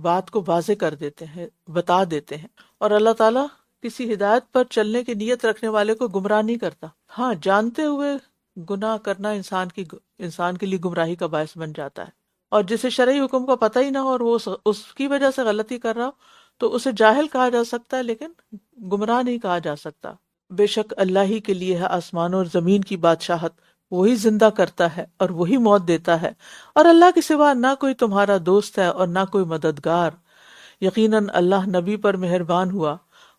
بات کو واضح کر دیتے ہیں، بتا دیتے ہیں۔ اور اللہ تعالیٰ کسی ہدایت پر چلنے کی نیت رکھنے والے کو گمراہ نہیں کرتا۔ ہاں، جانتے ہوئے گناہ کرنا انسان کے لیے گمراہی کا باعث بن جاتا ہے، اور جسے شرعی حکم کا پتہ ہی نہ ہو اور وہ اس کی وجہ سے غلطی کر رہا ہو تو اسے جاہل کہا جا سکتا ہے، لیکن گمراہ نہیں کہا جا سکتا۔ بے شک اللہ ہی کے لیے ہے آسمانوں اور زمین کی بادشاہت، وہی زندہ کرتا ہے اور وہی موت دیتا ہے، اور اللہ کے سوا نہ کوئی تمہارا دوست ہے اور نہ کوئی مددگار۔ یقیناً اللہ نبی پر مہربان ہوا،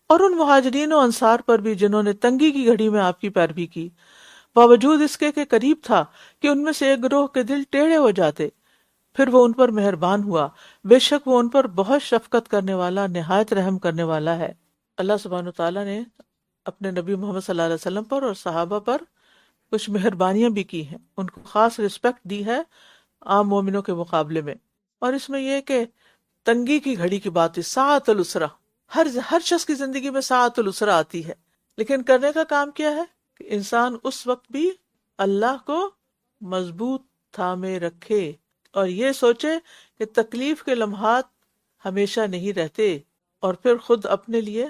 اور ان مہاجرین و انصار پر بھی جنہوں نے تنگی کی گھڑی میں آپ کی پیروی کی، باوجود اس کے کہ قریب تھا کہ ان میں سے ایک گروہ کے دل ٹیڑھے ہو جاتے، پھر وہ ان پر مہربان ہوا۔ بے شک وہ ان پر بہت شفقت کرنے والا، نہایت رحم کرنے والا ہے۔ اللہ سبحانہ وتعالیٰ نے اپنے نبی محمد صلی اللہ علیہ وسلم پر اور صحابہ پر کچھ مہربانیاں بھی کی ہیں، ان کو خاص رسپیکٹ دی ہے عام مومنوں کے مقابلے میں۔ اور اس میں یہ کہ تنگی کی گھڑی کی بات ہے، ساعۃ العسرہ، ہر شخص کی زندگی میں ساعۃ العسرہ آتی ہے، لیکن کرنے کا کام کیا ہے کہ انسان اس وقت بھی اللہ کو مضبوط تھامے رکھے اور یہ سوچے کہ تکلیف کے لمحات ہمیشہ نہیں رہتے، اور پھر خود اپنے لیے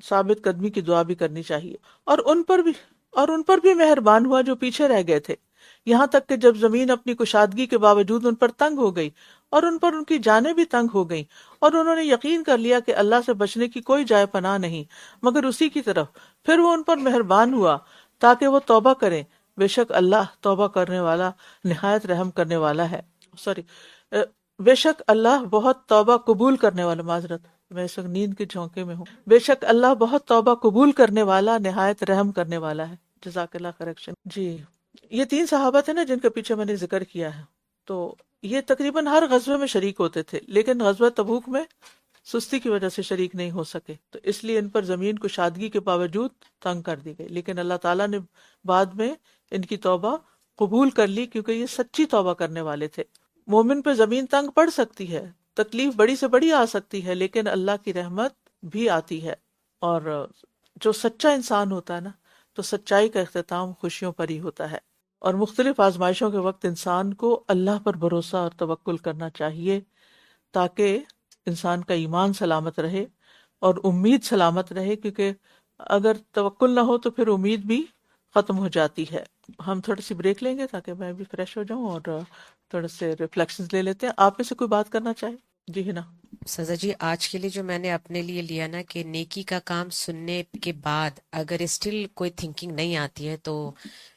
ثابت قدمی کی دعا بھی کرنی چاہیے۔ اور ان پر بھی مہربان ہوا جو پیچھے رہ گئے تھے، یہاں تک کہ جب زمین اپنی کشادگی کے باوجود ان پر تنگ ہو گئی اور ان پر ان کی جانیں بھی تنگ ہو گئیں، اور انہوں نے یقین کر لیا کہ اللہ سے بچنے کی کوئی جائے پناہ نہیں مگر اسی کی طرف، پھر وہ ان پر مہربان ہوا تاکہ وہ توبہ کریں۔ بے شک اللہ توبہ کرنے والا، نہایت رحم کرنے والا ہے۔ بے شک اللہ بہت توبہ قبول کرنے والا، معذرت میں اس وقت نیند کے جھونکے میں ہوں۔ بے شک اللہ بہت توبہ قبول کرنے والا، نہایت رحم کرنے والا ہے۔ جزاک اللہ کریکشن۔ جی، یہ 3 صحابہ تھے نا جن کے پیچھے میں نے ذکر کیا ہے، تو یہ تقریباً ہر غزوے میں شریک ہوتے تھے، لیکن غزوہ تبوک میں سستی کی وجہ سے شریک نہیں ہو سکے، تو اس لیے ان پر زمین کشادگی کے باوجود تنگ کر دی گئی، لیکن اللہ تعالیٰ نے بعد میں ان کی توبہ قبول کر لی کیونکہ یہ سچی توبہ کرنے والے تھے۔ مومن پہ زمین تنگ پڑ سکتی ہے، تکلیف بڑی سے بڑی آ سکتی ہے، لیکن اللہ کی رحمت بھی آتی ہے، اور جو سچا انسان ہوتا ہے نا تو سچائی کا اختتام خوشیوں پر ہی ہوتا ہے۔ اور مختلف آزمائشوں کے وقت انسان کو اللہ پر بھروسہ اور توکل کرنا چاہیے تاکہ انسان کا ایمان سلامت رہے اور امید سلامت رہے، کیونکہ اگر توکل نہ ہو تو پھر امید بھی ختم ہو جاتی ہے۔ ہم تھوڑی سی بریک لیں گے تاکہ میں بھی فریش ہو جاؤں، اور تھوڑے سے ریفلیکشنز لے لیتے ہیں۔ آپ میں سے کوئی بات کرنا چاہے؟ جی ہنا۔
سزا جی، آج کے لیے جو میں نے اپنے لیے لیا نا کہ نیکی کا کام سننے کے بعد اگر اسٹل کوئی تھنکنگ نہیں آتی ہے تو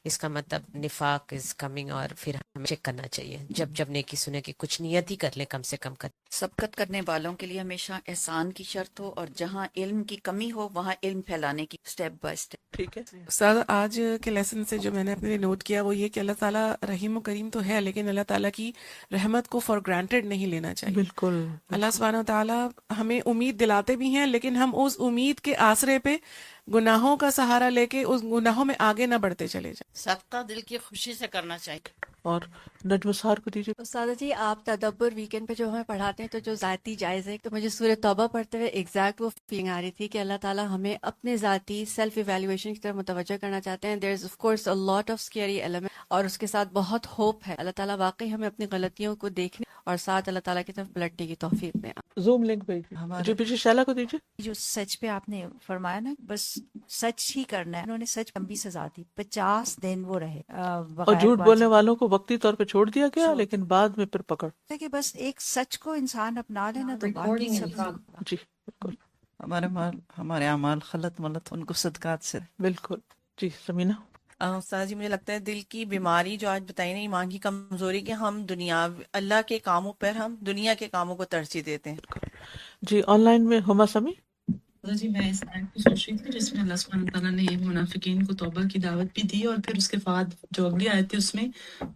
اس کا مطلب نفاق از کمنگ، اور پھر ہمیں چیک کرنا چاہیے جب نیکی سنے کہ کچھ نیت ہی کر لیں، کم سے کم کر۔
سبقت کرنے والوں کے لیے ہمیشہ احسان کی شرط ہو، اور جہاں علم کی کمی ہو وہاں علم پھیلانے کی سٹیپ بائی سٹیپ۔
ٹھیک ہے
استاد، آج کے لیسن سے جو میں نے اپنے لیے نوٹ کیا وہ یہ کہ اللہ تعالیٰ رحیم و کریم تو ہے، لیکن اللہ تعالیٰ کی رحمت کو فار گرانٹیڈ نہیں لینا چاہیے۔
بالکل،
اللہ سبحانہ و تعالیٰ ہمیں امید دلاتے بھی ہیں، لیکن ہم اس امید کے آسرے پہ گناہوں کا سہارا لے کے اس گناہوں میں آگے نہ بڑھتے چلے جائیں.
صدقہ دل کی خوشی سے کرنا چاہیے.
اور نجم سہار کو دیجیے.
استاذہ جی آپ تدبر ویکینڈ پہ جو ہمیں پڑھاتے ہیں تو جو ذاتی جائز ہے، تو مجھے سورہ توبہ پڑھتے ہوئے ایگزیکٹ وہ فیلنگ آ رہی تھی کہ اللہ تعالیٰ ہمیں اپنے ذاتی سیلف ایویلویشن کی طرف متوجہ کرنا چاہتے ہیں. There is of course a lot of scary element, اور اس کے ساتھ بہت ہوپ ہے. اللہ تعالیٰ واقعی ہمیں اپنی غلطیوں کو دیکھنے اور ساتھ اللہ تعالیٰ کی طرف پلٹنے کی توفیق دیں.
زوم لنک بھیجیے. جی پیچھے شیلا کو دیجیے.
جو سچ پہ آپ نے فرمایا نا، بس سچ ہی کرنا ہے. انہوں نے سچ لمبی سزا دی، 50 دن وہ رہے
اور جھوٹ بولنے والوں کو وقتی طور پہ چھوڑ دیا گیا، لیکن بعد میں پھر پکڑ.
کہ بس ایک سچ کو انسان اپنا لینا تو باقی سب.
جی بالکل.
ہمارے اعمال خلط ملت ان کو صدقات سے.
بالکل. جی سمینہ.
استاد جی مجھے لگتا ہے دل کی بیماری جو آج بتائی نا، ایمان کی کمزوری، کہ ہم دنیا اللہ کے کاموں پر ہم دنیا کے کاموں کو ترجیح دیتے ہیں.
جی آن لائن میں ہما سمی.
جی میں اس آیت کو سوچ رہی تھی جس میں اللہ سبحانہ تعالیٰ نے یہ منافقین کو توبہ کی دعوت بھی دی، اور پھر اس کے بعد جو اگلی آیت تھی اس میں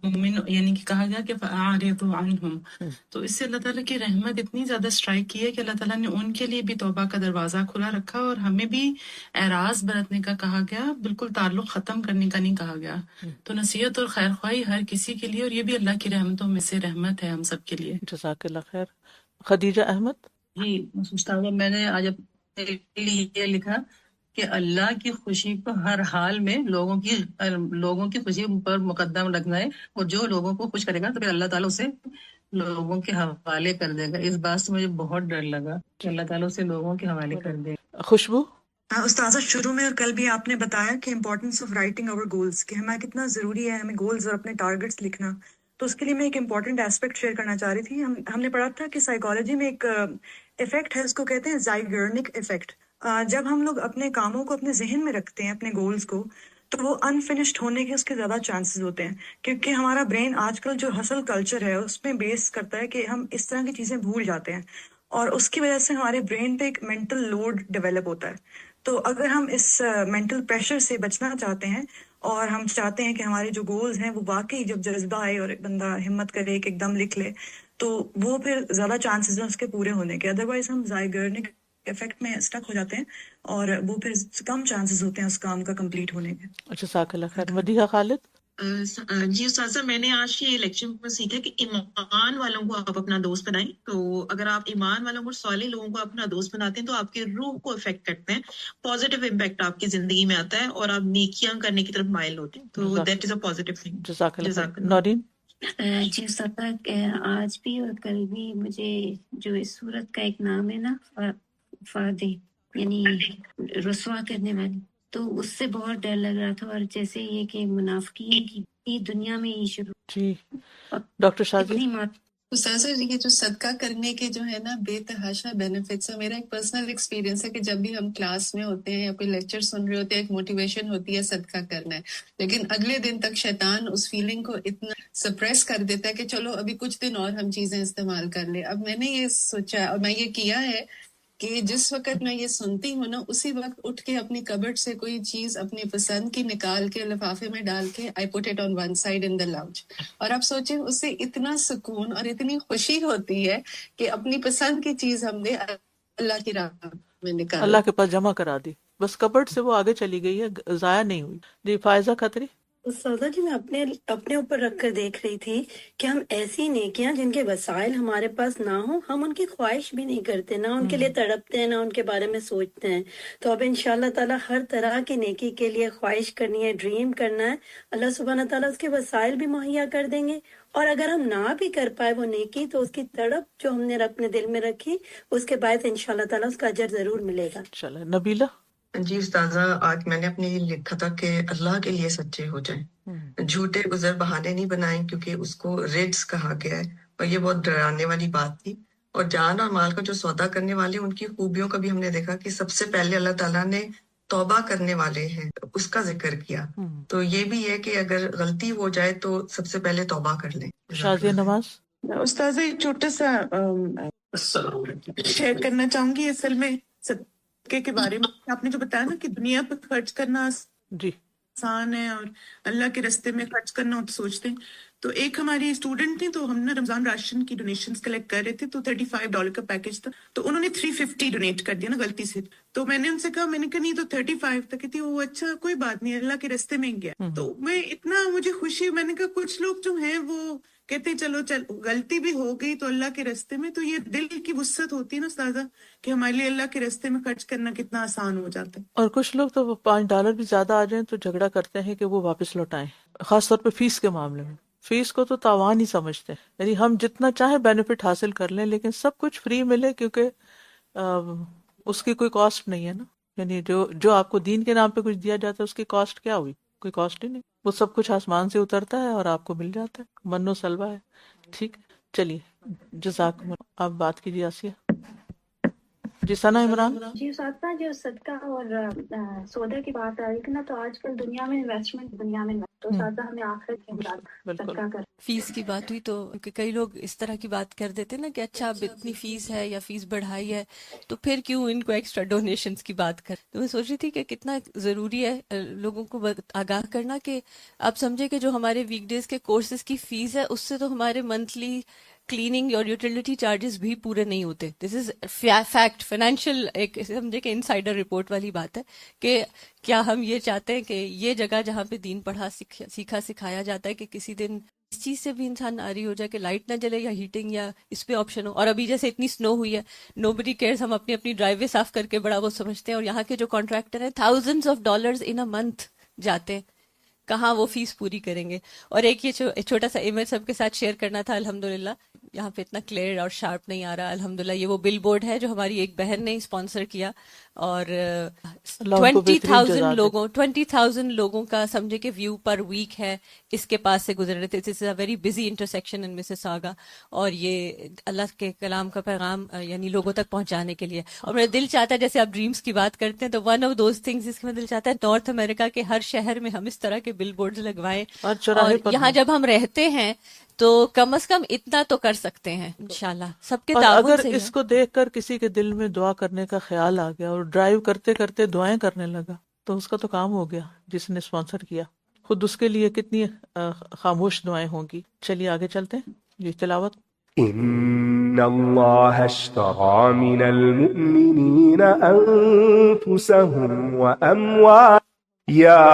مومن یعنی کہ کہا گیا کہ فَأَعْرِضُ عَنْهُمْ. تو اس سے اللہ تعالیٰ کی رحمت اتنی زیادہ اسٹرائک کی ہے کہ اللہ تعالیٰ نے ان کے لیے بھی توبہ کا دروازہ کھلا رکھا، اور ہمیں بھی اعراض برتنے کا کہا گیا، بالکل تعلق ختم کرنے کا نہیں کہا گیا. تو نصیحت اور خیر خواہی ہر کسی کے لیے، اور یہ بھی اللہ کی رحمتوں میں سے رحمت ہے ہم سب کے لیے.
جزاک اللہ خیر. خدیجہ احمد.
جی استاد میں نے آج یہ لکھا کہ اللہ کی خوشی کو ہر حال میں لوگوں کی خوشی پر مقدم رکھنا ہے، اور جو لوگوں کو خوش کرے گا تو پھر اللہ تعالیٰ اسے لوگوں کے حوالے کر دے گا. اس بات سے مجھے بہت ڈر لگا کہ اللہ تعالیٰ اسے لوگوں کے حوالے کر دے گا.
خوشبو.
استاذہ شروع میں اور کل بھی آپ نے بتایا کہ importance of writing our goals, کہ ہمیں کتنا ضروری ہے ہمیں گولز اور اپنے ٹارگٹس لکھنا. تو اس کے لیے میں ایک امپورٹنٹ ایسپیکٹ شیئر کرنا چاہ رہی تھی. ہم نے پڑھا تھا کہ سائیکالوجی میں ایک افیکٹ ہے، اس کو کہتے ہیں زائگرنک افیکٹ. جب ہم لوگ اپنے کاموں کو اپنے ذہن میں رکھتے ہیں، اپنے گولز کو، تو وہ انفنشڈ ہونے کے اس کے زیادہ چانسز ہوتے ہیں، کیونکہ ہمارا برین آج کل جو ہسل کلچر ہے اس میں بیس کرتا ہے کہ ہم اس طرح کی چیزیں بھول جاتے ہیں، اور اس کی وجہ سے ہمارے برین پہ ایک مینٹل لوڈ ڈیولپ ہوتا ہے. تو اگر ہم اس مینٹل پریشر سے بچنا چاہتے ہیں، اور ہم چاہتے ہیں کہ ہمارے جو گولز ہیں وہ واقعی جب جذبہ آئے اور ایک بندہ ہمت کرے کہ ایک دم لکھ لے، تو وہ پھر زیادہ چانسز ہیں اس کے پورے ہونے کے. ادروائز ہم زائگرنک افیکٹ میں اسٹک ہو جاتے ہیں، اور وہ پھر کم چانسز ہوتے ہیں اس کام کا کمپلیٹ ہونے کے.
اچھا جزاک اللہ خیر. مدیحہ خالد.
جی استاذہ میں نے آج کے لیکچر میں سیکھا کہ ایمان والوں کو آپ اپنا دوست بنائیں. تو اگر آپ ایمان والوں کو، صالح لوگوں کو اپنا دوست بناتے ہیں تو آپ کی روح کو افیکٹ کرتے ہیں، پازیٹیو امپیکٹ آپ کی زندگی میں آتا ہے، اور آپ نیکیاں کرنے کی طرف مائل ہوتے ہیں. تو that is a positive thing.
جزاک اللہ. نورین.
جی استاذہ آج بھی اور کل بھی مجھے جو اس صورت کا ایک نام ہے نا، فادے یعنی رسوا کرنے والی، تو اس سے بہت ڈر لگ رہا تھا. اور جیسے یہ کہ منافقین کی دنیا میں ہی شروع.
جی ڈاکٹر شاذی.
استاذہ یہ جو صدقہ کرنے کے جو ہے نا بے تحاشا بینیفٹس ہے. میرا ایک پرسنل ایکسپیرینس ہے کہ جب بھی ہم کلاس میں ہوتے ہیں یا کوئی لیکچر سن رہے ہوتے ہیں، ایک موٹیویشن ہوتی ہے صدقہ کرنا ہے، لیکن اگلے دن تک شیطان اس فیلنگ کو اتنا سپریس کر دیتا ہے کہ چلو ابھی کچھ دن اور ہم چیزیں استعمال کر لیں. اب میں نے یہ سوچا اور میں یہ کیا ہے کہ جس وقت میں یہ سنتی ہوں نا، اسی وقت اٹھ کے اپنی کبرڈ سے کوئی چیز اپنی پسند کی نکال کے لفافے میں ڈال کے I put it on one side in the lounge. اور آپ سوچیں اس سے اتنا سکون اور اتنی خوشی ہوتی ہے کہ اپنی پسند کی چیز ہم نے اللہ کی راہ میں نکال،
اللہ کے پاس جمع کرا دی، بس کبرڈ سے وہ آگے چلی گئی ہے، ضائع نہیں ہوئی. جی فائزہ خطری.
استاذہ جی میں اپنے اوپر رکھ کر دیکھ رہی تھی کہ ہم ایسی نیکیاں جن کے وسائل ہمارے پاس نہ ہوں، ہم ان کی خواہش بھی نہیں کرتے، نہ ان کے لیے تڑپتے ہیں، نہ ان کے بارے میں سوچتے ہیں. تو اب انشاءاللہ تعالیٰ ہر طرح کی نیکی کے لیے خواہش کرنی ہے، ڈریم کرنا ہے. اللہ سبحانہ تعالیٰ اس کے وسائل بھی مہیا کر دیں گے، اور اگر ہم نہ بھی کر پائے وہ نیکی تو اس کی تڑپ جو ہم نے اپنے دل میں رکھی اس کے بعد انشاءاللہ تعالیٰ اس کا اجر ضرور ملے گا.
چلے نبیلہ.
جی استاذہ آج میں نے اپنے لیے لکھا تھا کہ اللہ کے لیے سچے ہو جائیں، جھوٹے عذر بہانے نہیں بنائیں، کیونکہ اس کو رجس کہا گیا ہے، اور یہ بہت ڈرانے والی بات تھی. اور جان اور مال کا جو سودا کرنے والے ان کی خوبیوں کا بھی ہم نے دیکھا کہ سب سے پہلے اللہ تعالیٰ نے توبہ کرنے والے ہیں اس کا ذکر کیا. تو یہ بھی ہے کہ اگر غلطی ہو جائے تو سب سے پہلے توبہ کر لیں.
شازیہ نواز.
استاذہ ایک چھوٹا سا شیئر کرنا چاہوں گی اصل میں صدقے کے بارے میں. آپ نے جو بتایا نا کہ دنیا پہ خرچ کرنا
جی
آسان ہے اور اللہ کے راستے میں خرچ کرنا تو سوچتے ہیں.
تو ایک ہماری اسٹوڈنٹ تھی، تو ہم نے رمضان راشن کی ڈونیشنز کلیکٹ کر رہے تھے، تو $35 کا پیکج تھا، تو انہوں نے 350 ڈونیٹ کر دیا نا غلطی سے. تو میں نے ان سے کہا، میں نے کہا نہیں تو 35 تھا. کہتی وہ اچھا کوئی بات نہیں، اللہ کے راستے میں گیا. تو میں اتنا مجھے خوشی، میں نے کہا کچھ لوگ جو ہیں وہ کہتے چلو غلطی بھی ہو گئی تو اللہ کے راستے میں، تو یہ دل کی وسعت ہوتی ہے نا استاذہ، کہ ہمارے لیے اللہ کے راستے میں خرچ کرنا کتنا آسان ہو جاتا ہے.
اور کچھ لوگ تو $5 بھی زیادہ آ جائیں تو جھگڑا کرتے ہیں کہ وہ واپس لوٹائیں، خاص طور پہ فیس کے معاملے میں. فیس کو تو تاوان ہی سمجھتے ہیں، یعنی ہم جتنا چاہیں بینیفٹ حاصل کر لیں لیکن سب کچھ فری ملے، کیونکہ اس کی کوئی کاسٹ نہیں ہے نا. یعنی جو آپ کو دین کے نام پہ کچھ دیا جاتا ہے اس کی کاسٹ کیا ہوئی؟ کوئی کاسٹ ہی نہیں. وہ سب کچھ آسمان سے اترتا ہے اور آپ کو مل جاتا ہے، من و سلوہ ہے. ٹھیک ہے، چلیے جزاکم اللہ. آپ بات کیجیے آسیہ. جی ثنا عمران.
جی اساتذہ، جو صدقہ اور سودا کی بات آ رہی تھی نا، تو آج کل دنیا میں انویسٹمنٹ، تو اساتذہ ہمیں آخرت کے بعد صدقہ کر.
فیس کی بات ہوئی تو کہ کئی لوگ اس طرح کی بات کر دیتے نا کہ اچھا اب اتنی فیس ہے یا فیس بڑھائی ہے تو پھر کیوں ان کو ایکسٹرا ڈونیشنز کی بات کر. تو میں سوچ رہی تھی کہ کتنا ضروری ہے لوگوں کو آگاہ کرنا کہ آپ سمجھے کہ جو ہمارے ویک ڈیز کے کورسز کی فیس ہے اس سے تو ہمارے منتھلی کلیننگ اور یوٹیلیٹی چارجز بھی پورے نہیں ہوتے. دس از فیکٹ، فائنینشیل ایک سمجھے کہ انسائڈر رپورٹ والی بات ہے کہ کیا ہم یہ چاہتے ہیں کہ یہ جگہ جہاں پہ دین پڑھا سیکھا سکھایا جاتا ہے کہ کسی دن اس چیز سے بھی انسان ناری ہو جائے کہ لائٹ نہ جلے یا ہیٹنگ یا اس پہ آپشن ہو. اور ابھی جیسے اتنی سنو ہوئی ہے، نوبڈی کیئرز، ہم اپنی ڈرائیو وے صاف کر کے بڑا وہ سمجھتے ہیں، اور یہاں کے جو کانٹریکٹر ہیں $1000s ان اے منتھ جاتے ہیں، کہاں وہ فیس پوری کریں گے. اور ایک یہ چھوٹا سا امیج سب کے ساتھ شیئر کرنا تھا. الحمدللہ یہاں پہ اتنا کلیئر اور شارپ نہیں آ رہا. الحمدللہ یہ وہ بل بورڈ ہے جو ہماری ایک بہن نے اسپانسر کیا، اور 20,000 لوگوں کا سمجھے کہ ویو پر ویک ہے اس کے پاس سے گزر رہے تھے. It's a very busy intersection in Mississauga, اور یہ اللہ کے کلام کا پیغام یعنی لوگوں تک پہنچانے کے لیے. اور میرا دل چاہتا ہے، جیسے آپ ڈریمز کی بات کرتے ہیں، تو ون آف دوز تھنگز جس میں دل چاہتا ہے نارتھ امریکہ کے ہر شہر میں ہم اس طرح کے بل بورڈز لگوائیں، اور یہاں جب ہم رہتے ہیں تو کم از کم اتنا تو کر سکتے ہیں انشاءاللہ سب کے تعاون سے.
اگر اس کو دیکھ کر کسی کے دل میں دعا کرنے کا خیال آ گیا اور ڈرائیو کرتے کرتے دعائیں کرنے لگا تو اس کا تو کام ہو گیا جس نے اسپانسر کیا. خود اس کے لیے کتنی خاموش دعائیں ہوں گی. چلیے آگے چلتے ہیں. جی تلاوت.
إن الله اشترى من المؤمنين أنفسهم وأموالهم يا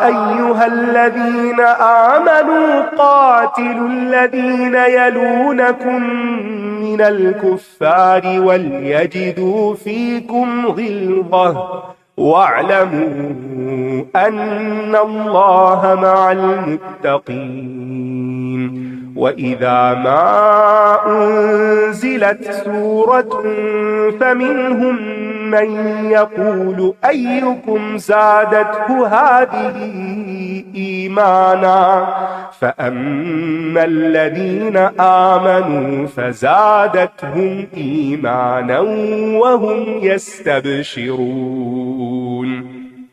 أيها الذين آمنوا قاتلوا الذين يلونكم من الكفار وليجدوا فيكم غلظة واعلموا أن الله مع المتقين. وَإِذَا مَا أُنزِلَتْ سُورَةٌ فَمِنْهُمْ مَنْ يَقُولُ أَيُّكُمْ زَادَتْهُ هَٰذِهِ إِيمَانًا فَأَمَّا الَّذِينَ آمَنُوا فَزَادَتْهُمْ إِيمَانًا وَهُمْ يَسْتَبْشِرُونَ.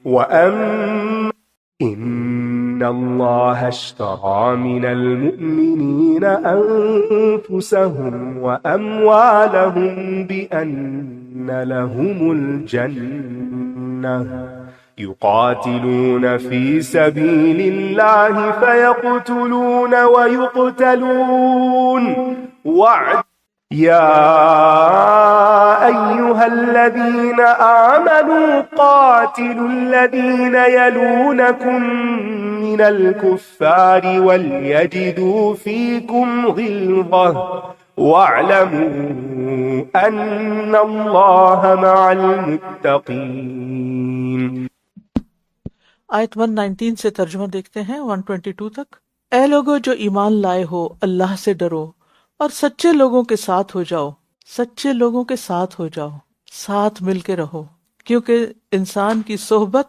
وَأَمَّا إِنَّ اللَّهَ اشْتَرَى مِنَ الْمُؤْمِنِينَ أَنفُسَهُمْ وَأَمْوَالَهُمْ بِأَنَّ لَهُمُ الْجَنَّةَ يُقَاتِلُونَ فِي سَبِيلِ اللَّهِ فَيَقْتُلُونَ وَيُقْتَلُونَ وَعْدًا. يَا أَيُّهَا الَّذِينَ آمَنُوا قَاتِلُوا الَّذِينَ يَلُونَكُم مِّنَ الْكُفَّارِ وَلْيَجِدُوا فِيكُمْ غِلْظَةً وَاعْلَمُوا أَنَّ اللَّهَ مَعَ الْمُتَّقِينَ.
آیت 119 سے ترجمہ دیکھتے ہیں 122 تک. اے لوگو جو ایمان لائے ہو، اللہ سے ڈرو اور سچے لوگوں کے ساتھ ہو جاؤ. سچے لوگوں کے ساتھ ہو جاؤ، ساتھ مل کے رہو، کیونکہ انسان کی صحبت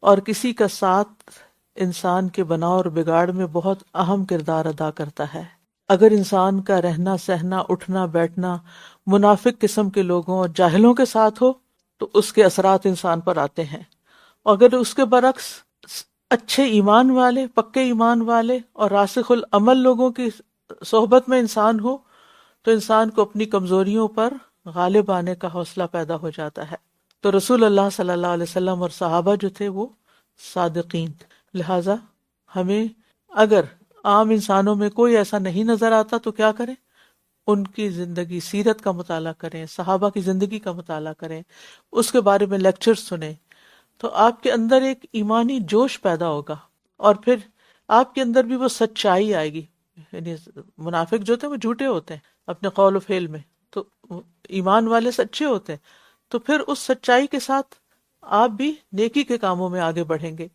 اور کسی کا ساتھ انسان کے بناؤ اور بگاڑ میں بہت اہم کردار ادا کرتا ہے. اگر انسان کا رہنا سہنا اٹھنا بیٹھنا منافق قسم کے لوگوں اور جاہلوں کے ساتھ ہو تو اس کے اثرات انسان پر آتے ہیں. اگر اس کے برعکس اچھے ایمان والے، پکے ایمان والے اور راسخ العمل لوگوں کی صحبت میں انسان ہو تو انسان کو اپنی کمزوریوں پر غالب آنے کا حوصلہ پیدا ہو جاتا ہے. تو رسول اللہ صلی اللہ علیہ وسلم اور صحابہ جو تھے وہ صادقین، لہٰذا ہمیں اگر عام انسانوں میں کوئی ایسا نہیں نظر آتا تو کیا کریں؟ ان کی زندگی سیرت کا مطالعہ کریں، صحابہ کی زندگی کا مطالعہ کریں، اس کے بارے میں لیکچر سنیں، تو آپ کے اندر ایک ایمانی جوش پیدا ہوگا، اور پھر آپ کے اندر بھی وہ سچائی آئے گی. یعنی منافق جو ہوتے ہیں وہ جھوٹے ہوتے ہیں اپنے قول و فعل میں، تو ایمان والے سچے ہوتے ہیں، تو پھر اس سچائی کے ساتھ آپ بھی نیکی کے کاموں میں آگے بڑھیں گے.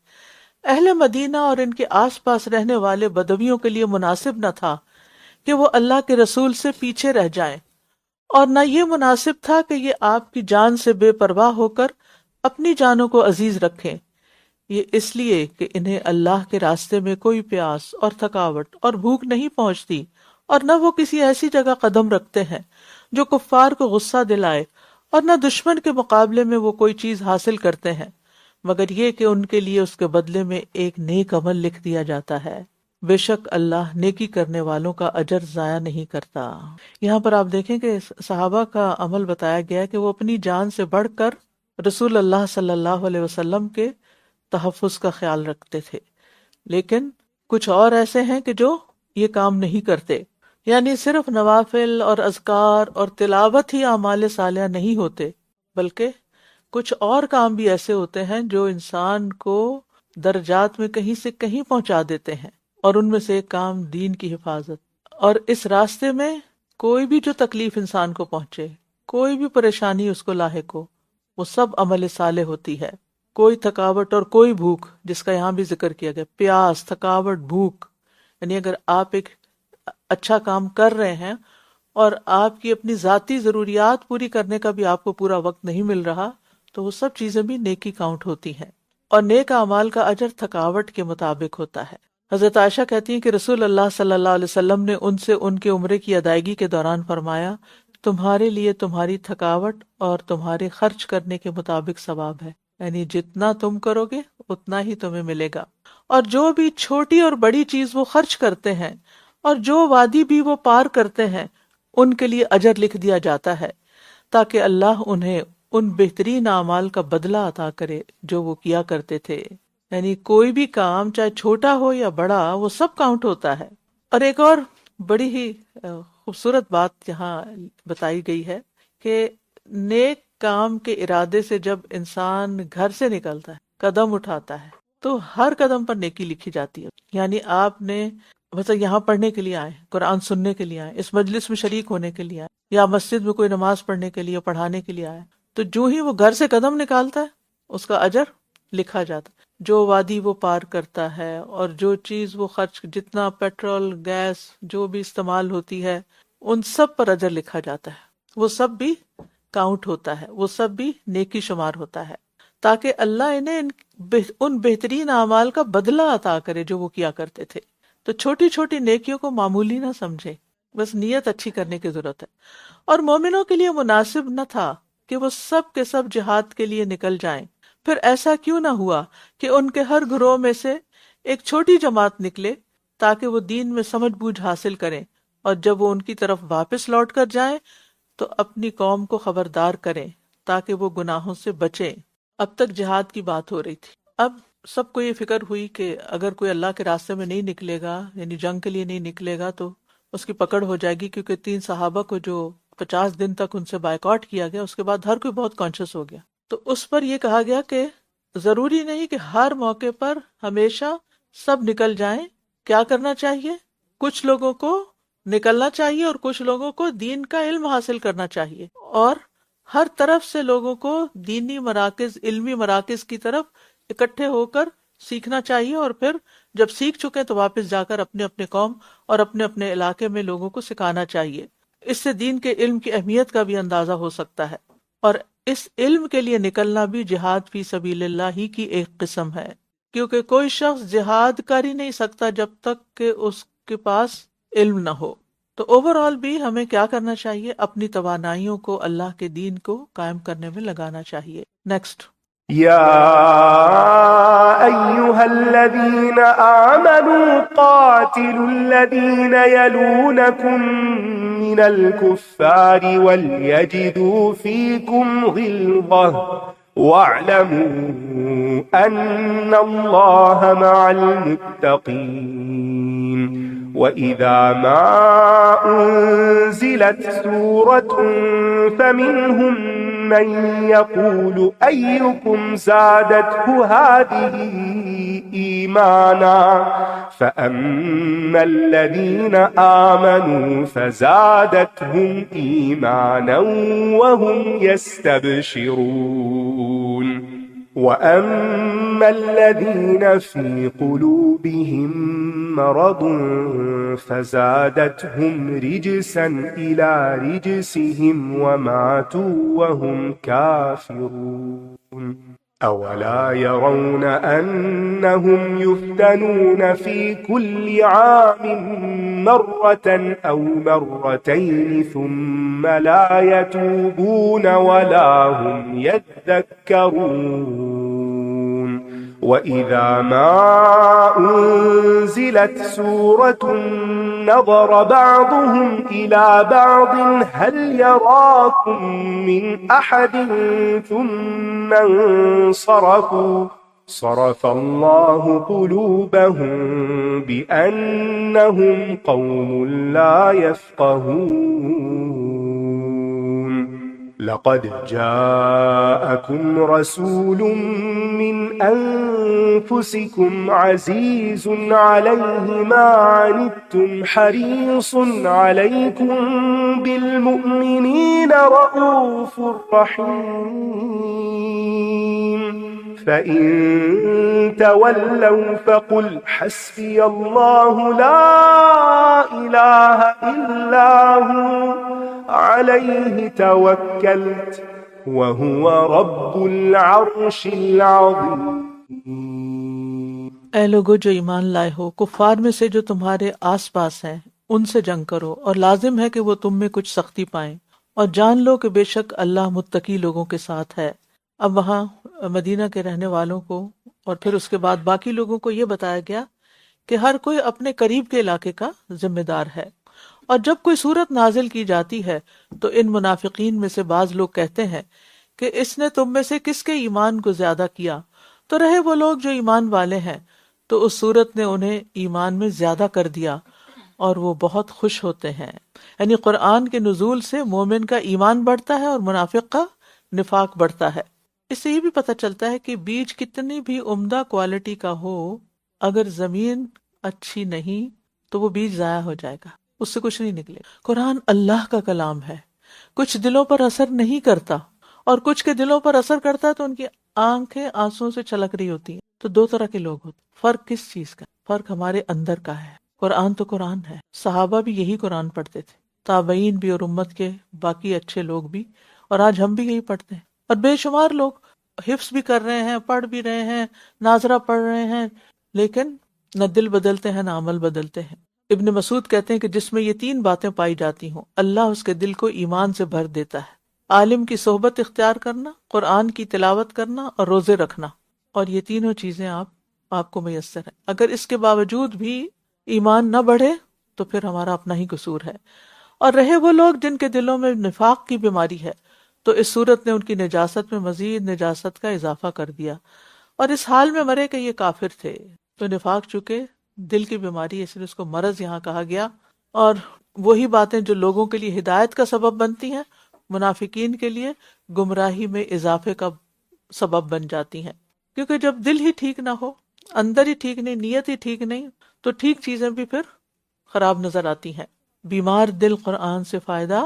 اہل مدینہ اور ان کے آس پاس رہنے والے بدویوں کے لیے مناسب نہ تھا کہ وہ اللہ کے رسول سے پیچھے رہ جائیں، اور نہ یہ مناسب تھا کہ یہ آپ کی جان سے بے پرواہ ہو کر اپنی جانوں کو عزیز رکھیں. یہ اس لیے کہ انہیں اللہ کے راستے میں کوئی پیاس اور تھکاوٹ اور بھوک نہیں پہنچتی، اور نہ وہ کسی ایسی جگہ قدم رکھتے ہیں جو کفار کو غصہ دلائے، اور نہ دشمن کے مقابلے میں وہ کوئی چیز حاصل کرتے ہیں مگر یہ کہ ان کے لیے اس کے بدلے میں ایک نیک عمل لکھ دیا جاتا ہے. بے شک اللہ نیکی کرنے والوں کا اجر ضائع نہیں کرتا. یہاں پر آپ دیکھیں کہ صحابہ کا عمل بتایا گیا ہے کہ وہ اپنی جان سے بڑھ کر رسول اللہ صلی اللہ علیہ وسلم کے تحفظ کا خیال رکھتے تھے، لیکن کچھ اور ایسے ہیں کہ جو یہ کام نہیں کرتے. یعنی صرف نوافل اور اذکار اور تلاوت ہی اعمال صالحہ نہیں ہوتے، بلکہ کچھ اور کام بھی ایسے ہوتے ہیں جو انسان کو درجات میں کہیں سے کہیں پہنچا دیتے ہیں، اور ان میں سے ایک کام دین کی حفاظت. اور اس راستے میں کوئی بھی جو تکلیف انسان کو پہنچے، کوئی بھی پریشانی اس کو لاحق ہو، وہ سب عمل صالح ہوتی ہے. کوئی تھکاوٹ اور کوئی بھوک، جس کا یہاں بھی ذکر کیا گیا، پیاس، تھکاوٹ، بھوک، یعنی اگر آپ ایک اچھا کام کر رہے ہیں اور آپ کی اپنی ذاتی ضروریات پوری کرنے کا بھی آپ کو پورا وقت نہیں مل رہا، تو وہ سب چیزیں بھی نیکی کاؤنٹ ہوتی ہیں. اور نیک اعمال کا اجر تھکاوٹ کے مطابق ہوتا ہے. حضرت عائشہ کہتی ہیں کہ رسول اللہ صلی اللہ علیہ وسلم نے ان سے ان کے عمرے کی ادائیگی کے دوران فرمایا، تمہارے لیے تمہاری تھکاوٹ اور تمہارے خرچ کرنے کے مطابق ثواب ہے. یعنی جتنا تم کرو گے اتنا ہی تمہیں ملے گا. اور جو بھی چھوٹی اور بڑی چیز وہ خرچ کرتے ہیں اور جو وادی بھی وہ پار کرتے ہیں، ان کے لیے اجر لکھ دیا جاتا ہے، تاکہ اللہ انہیں ان بہترین اعمال کا بدلہ عطا کرے جو وہ کیا کرتے تھے. یعنی کوئی بھی کام چاہے چھوٹا ہو یا بڑا، وہ سب کاؤنٹ ہوتا ہے. اور ایک اور بڑی ہی خوبصورت بات یہاں بتائی گئی ہے کہ نیک کام کے ارادے سے جب انسان گھر سے نکلتا ہے، قدم اٹھاتا ہے، تو ہر قدم پر نیکی لکھی جاتی ہے. یعنی آپ نے مثلا یہاں پڑھنے کے لیے آئے، قرآن سننے کے لیے آئے، اس مجلس میں شریک ہونے کے لیے آئے، یا مسجد میں کوئی نماز پڑھنے کے لیے پڑھانے کے لیے آئے، تو جو ہی وہ گھر سے قدم نکالتا ہے اس کا اجر لکھا جاتا ہے. جو وادی وہ پار کرتا ہے اور جو چیز وہ خرچ، جتنا پیٹرول، گیس جو بھی استعمال ہوتی ہے، ان سب پر اجر لکھا جاتا ہے. وہ سب بھی کاؤنٹ ہوتا ہے، وہ سب بھی نیکی شمار ہوتا ہے، تاکہ اللہ انہیں ان بہترین اعمال کا بدلہ عطا کرے جو وہ کیا کرتے تھے. تو چھوٹی چھوٹی نیکیوں کو معمولی نہ سمجھے، بس نیت اچھی کرنے کی ضرورت ہے. اور مومنوں کے لیے مناسب نہ تھا کہ وہ سب کے سب جہاد کے لیے نکل جائیں. پھر ایسا کیوں نہ ہوا کہ ان کے ہر گروہ میں سے ایک چھوٹی جماعت نکلے تاکہ وہ دین میں سمجھ بوجھ حاصل کریں، اور جب وہ ان کی طرف واپس لوٹ کر جائیں تو اپنی قوم کو خبردار کریں تاکہ وہ گناہوں سے بچیں. اب تک جہاد کی بات ہو رہی تھی، اب سب کو یہ فکر ہوئی کہ اگر کوئی اللہ کے راستے میں نہیں نکلے گا، یعنی جنگ کے لیے نہیں نکلے گا، تو اس کی پکڑ ہو جائے گی. کیونکہ 3 صحابہ کو جو 50 دن تک ان سے بائیکاٹ کیا گیا، اس کے بعد ہر کوئی بہت کانشیس ہو گیا. تو اس پر یہ کہا گیا کہ ضروری نہیں کہ ہر موقع پر ہمیشہ سب نکل جائیں. کیا کرنا چاہیے؟ کچھ لوگوں کو نکلنا چاہیے اور کچھ لوگوں کو دین کا علم حاصل کرنا چاہیے، اور ہر طرف سے لوگوں کو دینی مراکز، علمی مراکز کی طرف اکٹھے ہو کر سیکھنا چاہیے، اور پھر جب سیکھ چکے تو واپس جا کر اپنے اپنے قوم اور اپنے اپنے علاقے میں لوگوں کو سکھانا چاہیے. اس سے دین کے علم کی اہمیت کا بھی اندازہ ہو سکتا ہے. اور اس علم کے لیے نکلنا بھی جہاد فی سبیل اللہ ہی کی ایک قسم ہے، کیونکہ کوئی شخص جہاد کر ہی نہیں سکتا جب تک کہ اس کے پاس علم نہ ہو. تو اوور آل بھی ہمیں کیا کرنا چاہیے؟ اپنی توانائیوں کو اللہ کے دین کو قائم کرنے میں لگانا چاہیے. نیکسٹ.
یا ایھا الذین آمنوا قاتلوا الذین یلونکم من الکفار ولیجدوا فیکم غلظہ واعلموا أن الله مع المتقين وإذا ما أنزلت سورة فمنهم من يقول أيكم زادته هذه إيمانا فأما الذين آمنوا فزادتهم إيمانا وهم يستبشرون وأما الذين في قلوبهم مرض فزادتهم رجسا إلى رجسهم وماتوا وهم كافرون أولا يرون أنهم يفتنون في كل عام مرة أو مرتين ثم لا يتوبون ولا هم يذكرون وإذا ما أنزلت سورة نظر بعضهم إلى بعض هل يراكم من أحد ثم انصرفوا صرف الله قلوبهم بأنهم قوم لا يفقهون لقد جاءكم رسول من أنفسكم عزيز عليه ما عنتم حريص عليكم بالمؤمنين رؤوف رحيم فإن تولوا فقل حسبي الله لا إله إلا هو عليه توكلت وهو رب العرش العظيم.
اے لوگو جو ایمان لائے ہو، کفار میں سے جو تمہارے آس پاس ہیں ان سے جنگ کرو، اور لازم ہے کہ وہ تم میں کچھ سختی پائیں، اور جان لو کہ بے شک اللہ متقی لوگوں کے ساتھ ہے. اب وہاں مدینہ کے رہنے والوں کو اور پھر اس کے بعد باقی لوگوں کو یہ بتایا گیا کہ ہر کوئی اپنے قریب کے علاقے کا ذمہ دار ہے. اور جب کوئی صورت نازل کی جاتی ہے تو ان منافقین میں سے بعض لوگ کہتے ہیں کہ اس نے تم میں سے کس کے ایمان کو زیادہ کیا؟ تو رہے وہ لوگ جو ایمان والے ہیں تو اس صورت نے انہیں ایمان میں زیادہ کر دیا اور وہ بہت خوش ہوتے ہیں. یعنی قرآن کے نزول سے مومن کا ایمان بڑھتا ہے اور منافق کا نفاق بڑھتا ہے. اس سے یہ بھی پتہ چلتا ہے کہ بیج کتنی بھی عمدہ کوالٹی کا ہو، اگر زمین اچھی نہیں تو وہ بیج ضائع ہو جائے گا، اس سے کچھ نہیں نکلے. قرآن اللہ کا کلام ہے، کچھ دلوں پر اثر نہیں کرتا اور کچھ کے دلوں پر اثر کرتا ہے تو ان کی آنکھیں آنسوں سے چھلک رہی ہوتی ہیں. تو دو طرح کے لوگ ہوتے. فرق کس چیز کا؟ فرق ہمارے اندر کا ہے. قرآن تو قرآن ہے، صحابہ بھی یہی قرآن پڑھتے تھے، تابعین بھی اور امت کے باقی اچھے لوگ بھی، اور آج ہم بھی یہی پڑھتے ہیں. اور بے شمار لوگ حفظ بھی کر رہے ہیں، پڑھ بھی رہے ہیں، ناظرہ پڑھ رہے ہیں، لیکن نہ دل بدلتے ہیں نہ عمل بدلتے ہیں. ابن مسعود کہتے ہیں کہ جس میں یہ 3 باتیں پائی جاتی ہوں اللہ اس کے دل کو ایمان سے بھر دیتا ہے: عالم کی صحبت اختیار کرنا، قرآن کی تلاوت کرنا اور روزے رکھنا. اور یہ تینوں چیزیں آپ کو میسر ہیں. اگر اس کے باوجود بھی ایمان نہ بڑھے تو پھر ہمارا اپنا ہی قصور ہے. اور رہے وہ لوگ جن کے دلوں میں نفاق کی بیماری ہے تو اس صورت نے ان کی نجاست میں مزید نجاست کا اضافہ کر دیا، اور اس حال میں مرے کہ یہ کافر تھے. تو نفاق چونکہ دل کی بیماری ہے اس لیے اس کو مرض یہاں کہا گیا. اور وہی باتیں جو لوگوں کے لیے ہدایت کا سبب بنتی ہیں منافقین کے لیے گمراہی میں اضافے کا سبب بن جاتی ہیں. کیونکہ جب دل ہی ٹھیک نہ ہو، اندر ہی ٹھیک نہیں، نیت ہی ٹھیک نہیں، تو ٹھیک چیزیں بھی پھر خراب نظر آتی ہیں. بیمار دل قرآن سے فائدہ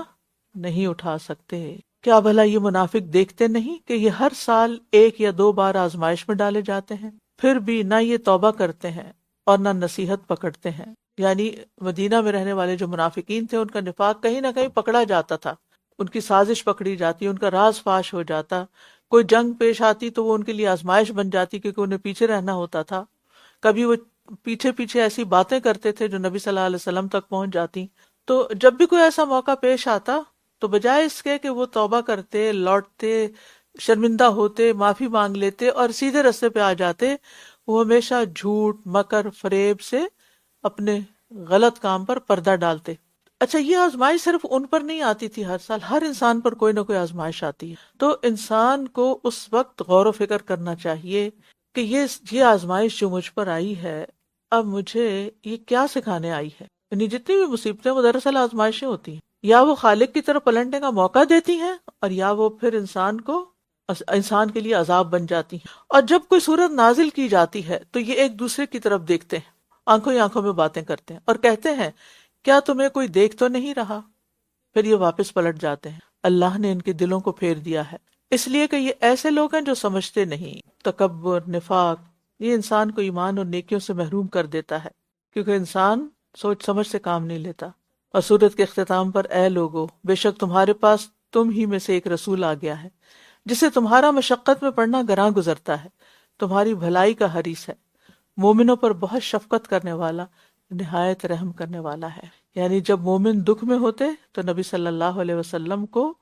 نہیں اٹھا سکتے. کیا بھلا یہ منافق دیکھتے نہیں کہ یہ ہر سال 1 یا 2 بار آزمائش میں ڈالے جاتے ہیں، پھر بھی نہ یہ توبہ کرتے ہیں اور نہ نصیحت پکڑتے ہیں. یعنی مدینہ میں رہنے والے جو منافقین تھے ان کا نفاق کہیں نہ کہیں پکڑا جاتا تھا، ان کی سازش پکڑی جاتی، ان کا راز فاش ہو جاتا. کوئی جنگ پیش آتی تو وہ ان کے لیے آزمائش بن جاتی کیونکہ انہیں پیچھے رہنا ہوتا تھا. کبھی وہ پیچھے پیچھے ایسی باتیں کرتے تھے جو نبی صلی اللہ علیہ وسلم تک پہنچ جاتی. تو جب بھی کوئی ایسا موقع پیش آتا تو بجائے اس کے کہ وہ توبہ کرتے، لوٹتے، شرمندہ ہوتے، معافی مانگ لیتے اور سیدھے راستے پہ آ جاتے، وہ ہمیشہ جھوٹ، مکر، فریب سے اپنے غلط کام پر پردہ ڈالتے. اچھا، یہ آزمائش صرف ان پر نہیں آتی تھی ہر سال، ہر انسان پر کوئی نہ کوئی آزمائش آتی ہے. تو انسان کو اس وقت غور و فکر کرنا چاہیے کہ یہ آزمائش جو مجھ پر آئی ہے، اب مجھے یہ کیا سکھانے آئی ہے. یعنی جتنی بھی مصیبتیں وہ دراصل آزمائشیں ہوتی ہیں، یا وہ خالق کی طرف پلٹنے کا موقع دیتی ہیں، اور یا وہ پھر انسان کے لیے عذاب بن جاتی ہیں. اور جب کوئی صورت نازل کی جاتی ہے تو یہ ایک دوسرے کی طرف دیکھتے ہیں، آنکھوں ہی آنکھوں میں باتیں کرتے ہیں اور کہتے ہیں کیا تمہیں کوئی دیکھ تو نہیں رہا. پھر یہ واپس پلٹ جاتے ہیں. اللہ نے ان کے دلوں کو پھیر دیا ہے، اس لیے کہ یہ ایسے لوگ ہیں جو سمجھتے نہیں. تکبر، نفاق، یہ انسان کو ایمان اور نیکیوں سے محروم کر دیتا ہے، کیونکہ انسان سوچ سمجھ سے کام نہیں لیتا. اور سورت کے اختتام پر اے لوگو، بے شک تمہارے پاس تم ہی میں سے ایک رسول آ گیا ہے جسے تمہارا مشقت میں پڑھنا گراں گزرتا ہے، تمہاری بھلائی کا حریص ہے، مومنوں پر بہت شفقت کرنے والا، نہایت رحم کرنے والا ہے. یعنی جب مومن دکھ میں ہوتے تو نبی صلی اللہ علیہ وسلم کو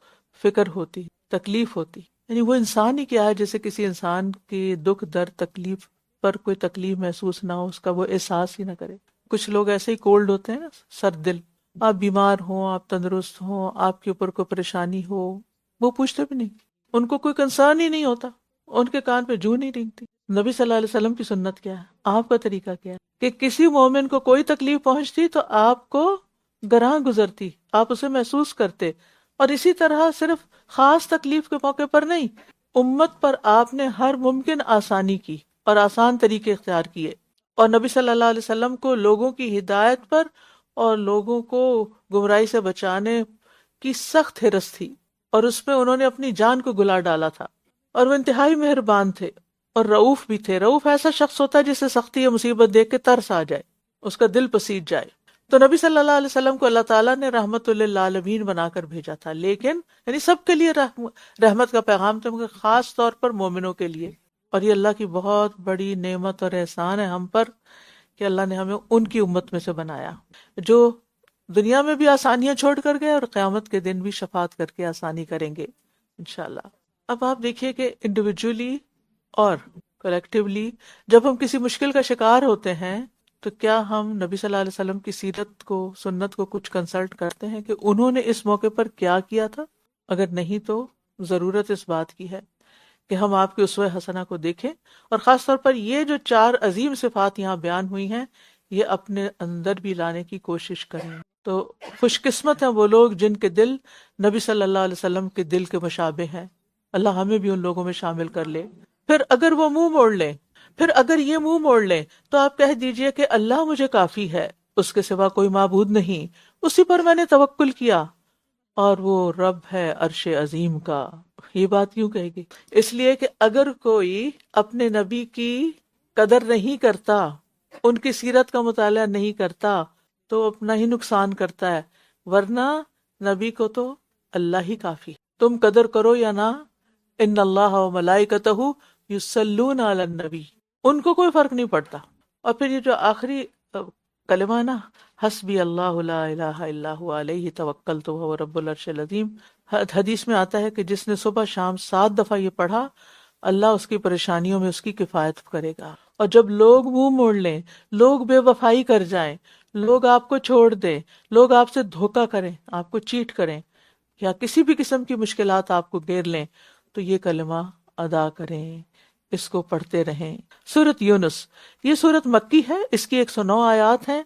فکر ہوتی، تکلیف ہوتی. یعنی وہ انسان ہی کیا ہے جیسے کسی انسان کے دکھ درد تکلیف پر کوئی تکلیف محسوس نہ ہو، اس کا وہ احساس ہی نہ کرے. کچھ لوگ ایسے ہی کولڈ ہوتے ہیں نا، سر دل، آپ بیمار ہوں، آپ تندرست ہوں، آپ کے اوپر کوئی پریشانی ہو، وہ پوچھتے بھی نہیں، ان کو کوئی کنسرن ہی نہیں ہوتا، ان کے کان پہ جو نہیں رینگتی. نبی صلی اللہ علیہ وسلم کی سنت کیا ہے، آپ کا طریقہ کیا ہے کہ کسی مومن کو کوئی تکلیف پہنچتی تو آپ کو گراں گزرتی، آپ اسے محسوس کرتے. اور اسی طرح صرف خاص تکلیف کے موقع پر نہیں، امت پر آپ نے ہر ممکن آسانی کی اور آسان طریقے اختیار کیے. اور نبی صلی اللہ علیہ وسلم کو لوگوں کی ہدایت پر اور لوگوں کو گمراہی سے بچانے کی سخت حرص تھی، اور اس میں انہوں نے اپنی جان کو گلا ڈالا تھا. اور وہ انتہائی مہربان تھے اور رؤوف بھی تھے. رؤوف ایسا شخص ہوتا ہے جسے سختی یا مصیبت دیکھ کے ترس آ جائے، اس کا دل پسیج جائے. تو نبی صلی اللہ علیہ وسلم کو اللہ تعالیٰ نے رحمت للعالمین بنا کر بھیجا تھا، لیکن یعنی سب کے لیے رحمت کا پیغام تھا، مگر خاص طور پر مومنوں کے لیے. اور یہ اللہ کی بہت بڑی نعمت اور احسان ہے ہم پر کہ اللہ نے ہمیں ان کی امت میں سے بنایا جو دنیا میں بھی آسانیاں چھوڑ کر گئے اور قیامت کے دن بھی شفاعت کر کے آسانی کریں گے انشاءاللہ. اب آپ دیکھیے کہ انڈیویجولی اور کلیکٹیولی جب ہم کسی مشکل کا شکار ہوتے ہیں تو کیا ہم نبی صلی اللہ علیہ وسلم کی سیرت کو، سنت کو کچھ کنسلٹ کرتے ہیں کہ انہوں نے اس موقع پر کیا کیا تھا؟ اگر نہیں تو ضرورت اس بات کی ہے کہ ہم آپ کے اسوہ حسنہ کو دیکھیں، اور خاص طور پر یہ جو 4 عظیم صفات یہاں بیان ہوئی ہیں یہ اپنے اندر بھی لانے کی کوشش کریں. تو خوش قسمت ہیں وہ لوگ جن کے دل نبی صلی اللہ علیہ وسلم کے دل کے مشابہ ہیں. اللہ ہمیں بھی ان لوگوں میں شامل کر لے. پھر اگر وہ منہ موڑ لیں، پھر اگر یہ منہ موڑ لیں تو آپ کہہ دیجئے کہ اللہ مجھے کافی ہے، اس کے سوا کوئی معبود نہیں، اسی پر میں نے توکل کیا، اور وہ رب ہے عرش عظیم کا. یہ بات کیوں کہے گی؟ اس لیے کہ اگر کوئی اپنے نبی کی قدر نہیں کرتا، ان کی سیرت کا مطالعہ نہیں کرتا تو اپنا ہی نقصان کرتا ہے، ورنہ نبی کو تو اللہ ہی کافی. تم قدر کرو یا نہ، ان اللہ و ملائکتہ یصلون علی النبی، ان کو کوئی فرق نہیں پڑتا. اور پھر یہ جو آخری کلمہ نا، حسبی اللہ لا الہ الا هو علیہ توکلت وہو رب العرش العظیم، حدیث میں آتا ہے کہ جس نے صبح شام 7 دفعہ یہ پڑھا اللہ اس کی پریشانیوں میں اس کی کفایت کرے گا. اور جب لوگ منہ موڑ لیں، لوگ بے وفائی کر جائیں، لوگ آپ کو چھوڑ دیں، لوگ آپ سے دھوکہ کریں، آپ کو چیٹ کریں، یا کسی بھی قسم کی مشکلات آپ کو گھیر لیں، تو یہ کلمہ ادا کریں، اس کو پڑھتے رہیں. سورۃ یونس، یہ سورت مکی ہے، اس کی 109 آیات ہیں.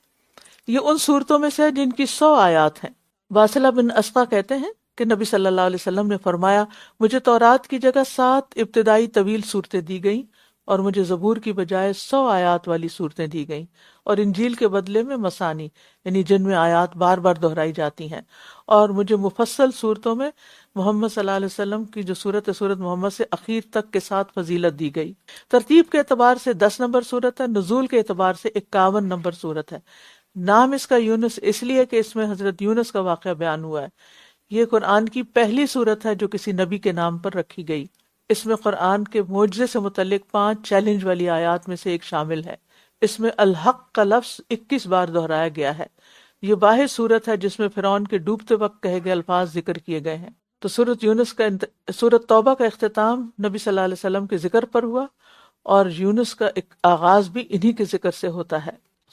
یہ ان سورتوں میں سے جن کی 100 آیات ہیں. واصلہ بن اسقا کہتے ہیں کہ نبی صلی اللہ علیہ وسلم نے فرمایا، مجھے تورات کی جگہ 7 ابتدائی طویل صورتیں دی گئیں، اور مجھے زبور کی بجائے 100 آیات والی صورتیں دی گئیں، اور انجیل کے بدلے میں مثانی، یعنی جن میں آیات بار بار دہرائی جاتی ہیں، اور مجھے مفصل صورتوں میں محمد صلی اللہ علیہ وسلم کی جو صورت محمد سے اخیر تک کے ساتھ فضیلت دی گئی. ترتیب کے اعتبار سے 10 نمبر صورت ہے، نزول کے اعتبار سے 51 نمبر صورت ہے. نام اس کا یونس اس لیے کہ اس میں حضرت یونس کا واقعہ بیان ہوا ہے. یہ قرآن کی پہلی صورت ہے جو کسی نبی کے نام پر رکھی گئی. اس میں قرآن کے معجزے سے متعلق 5 چیلنج والی آیات میں سے ایک شامل ہے. اس میں الحق کا لفظ 21 بار دہرایا گیا ہے. یہ واحد صورت ہے جس میں فرعون کے ڈوبتے وقت کہے گئے الفاظ ذکر کیے گئے ہیں. تو سورت توبہ کا اختتام نبی صلی اللہ علیہ وسلم کے ذکر پر ہوا، اور یونس کا ایک آغاز بھی انہی کے ذکر سے ہوتا ہے.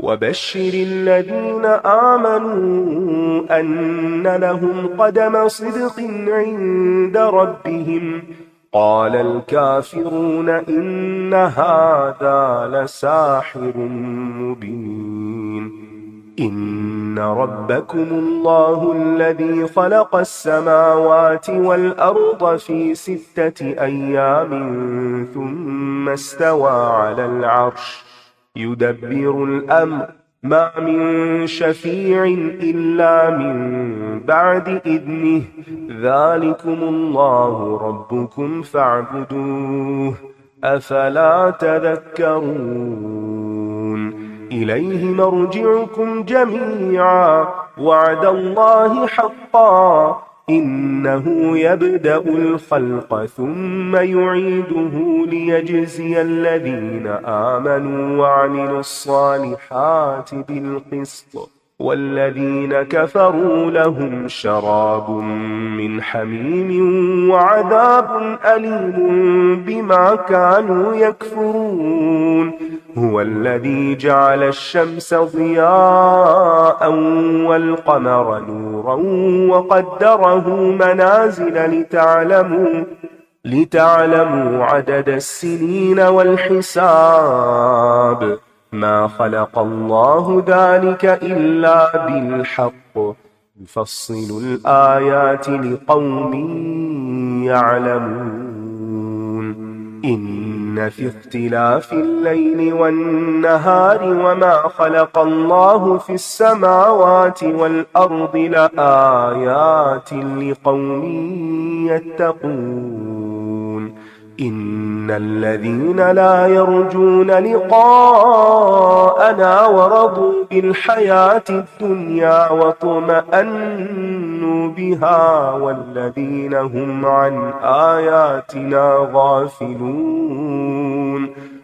وبشر الذين آمنوا أن لهم قدم صدق عند ربهم قال الكافرون إن هذا لساحر مبين إن ربكم الله الذي خلق السماوات والأرض في 6 أيام ثم استوى على العرش يدبر الأمر ما من شفيع إلا من بعد إذنه ذلكم الله ربكم فاعبدوه أفلا تذكرون إليه مرجعكم جميعا وعد الله حقا إنه يبدأ الخلق ثم يعيده ليجزي الذين آمنوا وعملوا الصالحات بالقسط والذين كفروا لهم شراب من حميم وعذاب أليم بما كانوا يكفرون هو الذي جعل الشمس ضياء والقمر نورا وقدره منازل لتعلموا عدد السنين والحساب ما خلق الله ذلك إلا بالحق يفصل الآيات لقوم يعلمون إن في اختلاف الليل والنهار وما خلق الله في السماوات والأرض لآيات لقوم يتقون إن الذين لا يرجون لقاءنا ورضوا بالحياة الدنيا واطمأنوا بها والذين هم عن آياتنا غافلون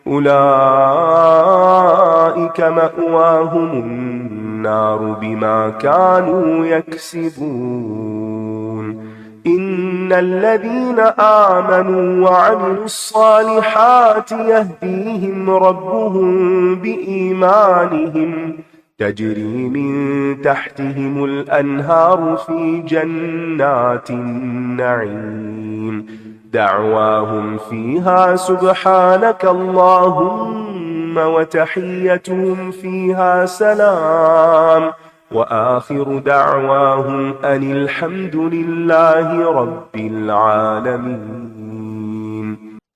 أولئك مأواهم النار بما كانوا يكسبون إن الذين آمنوا وعملوا الصالحات يهديهم ربهم بإيمانهم تجري من تحتهم الأنهار في جنات النعيم دعواهم فيها سبحانك اللهم وتحيتهم فيها سلام وآخر دعواهم أن الحمد لله رب العالمين।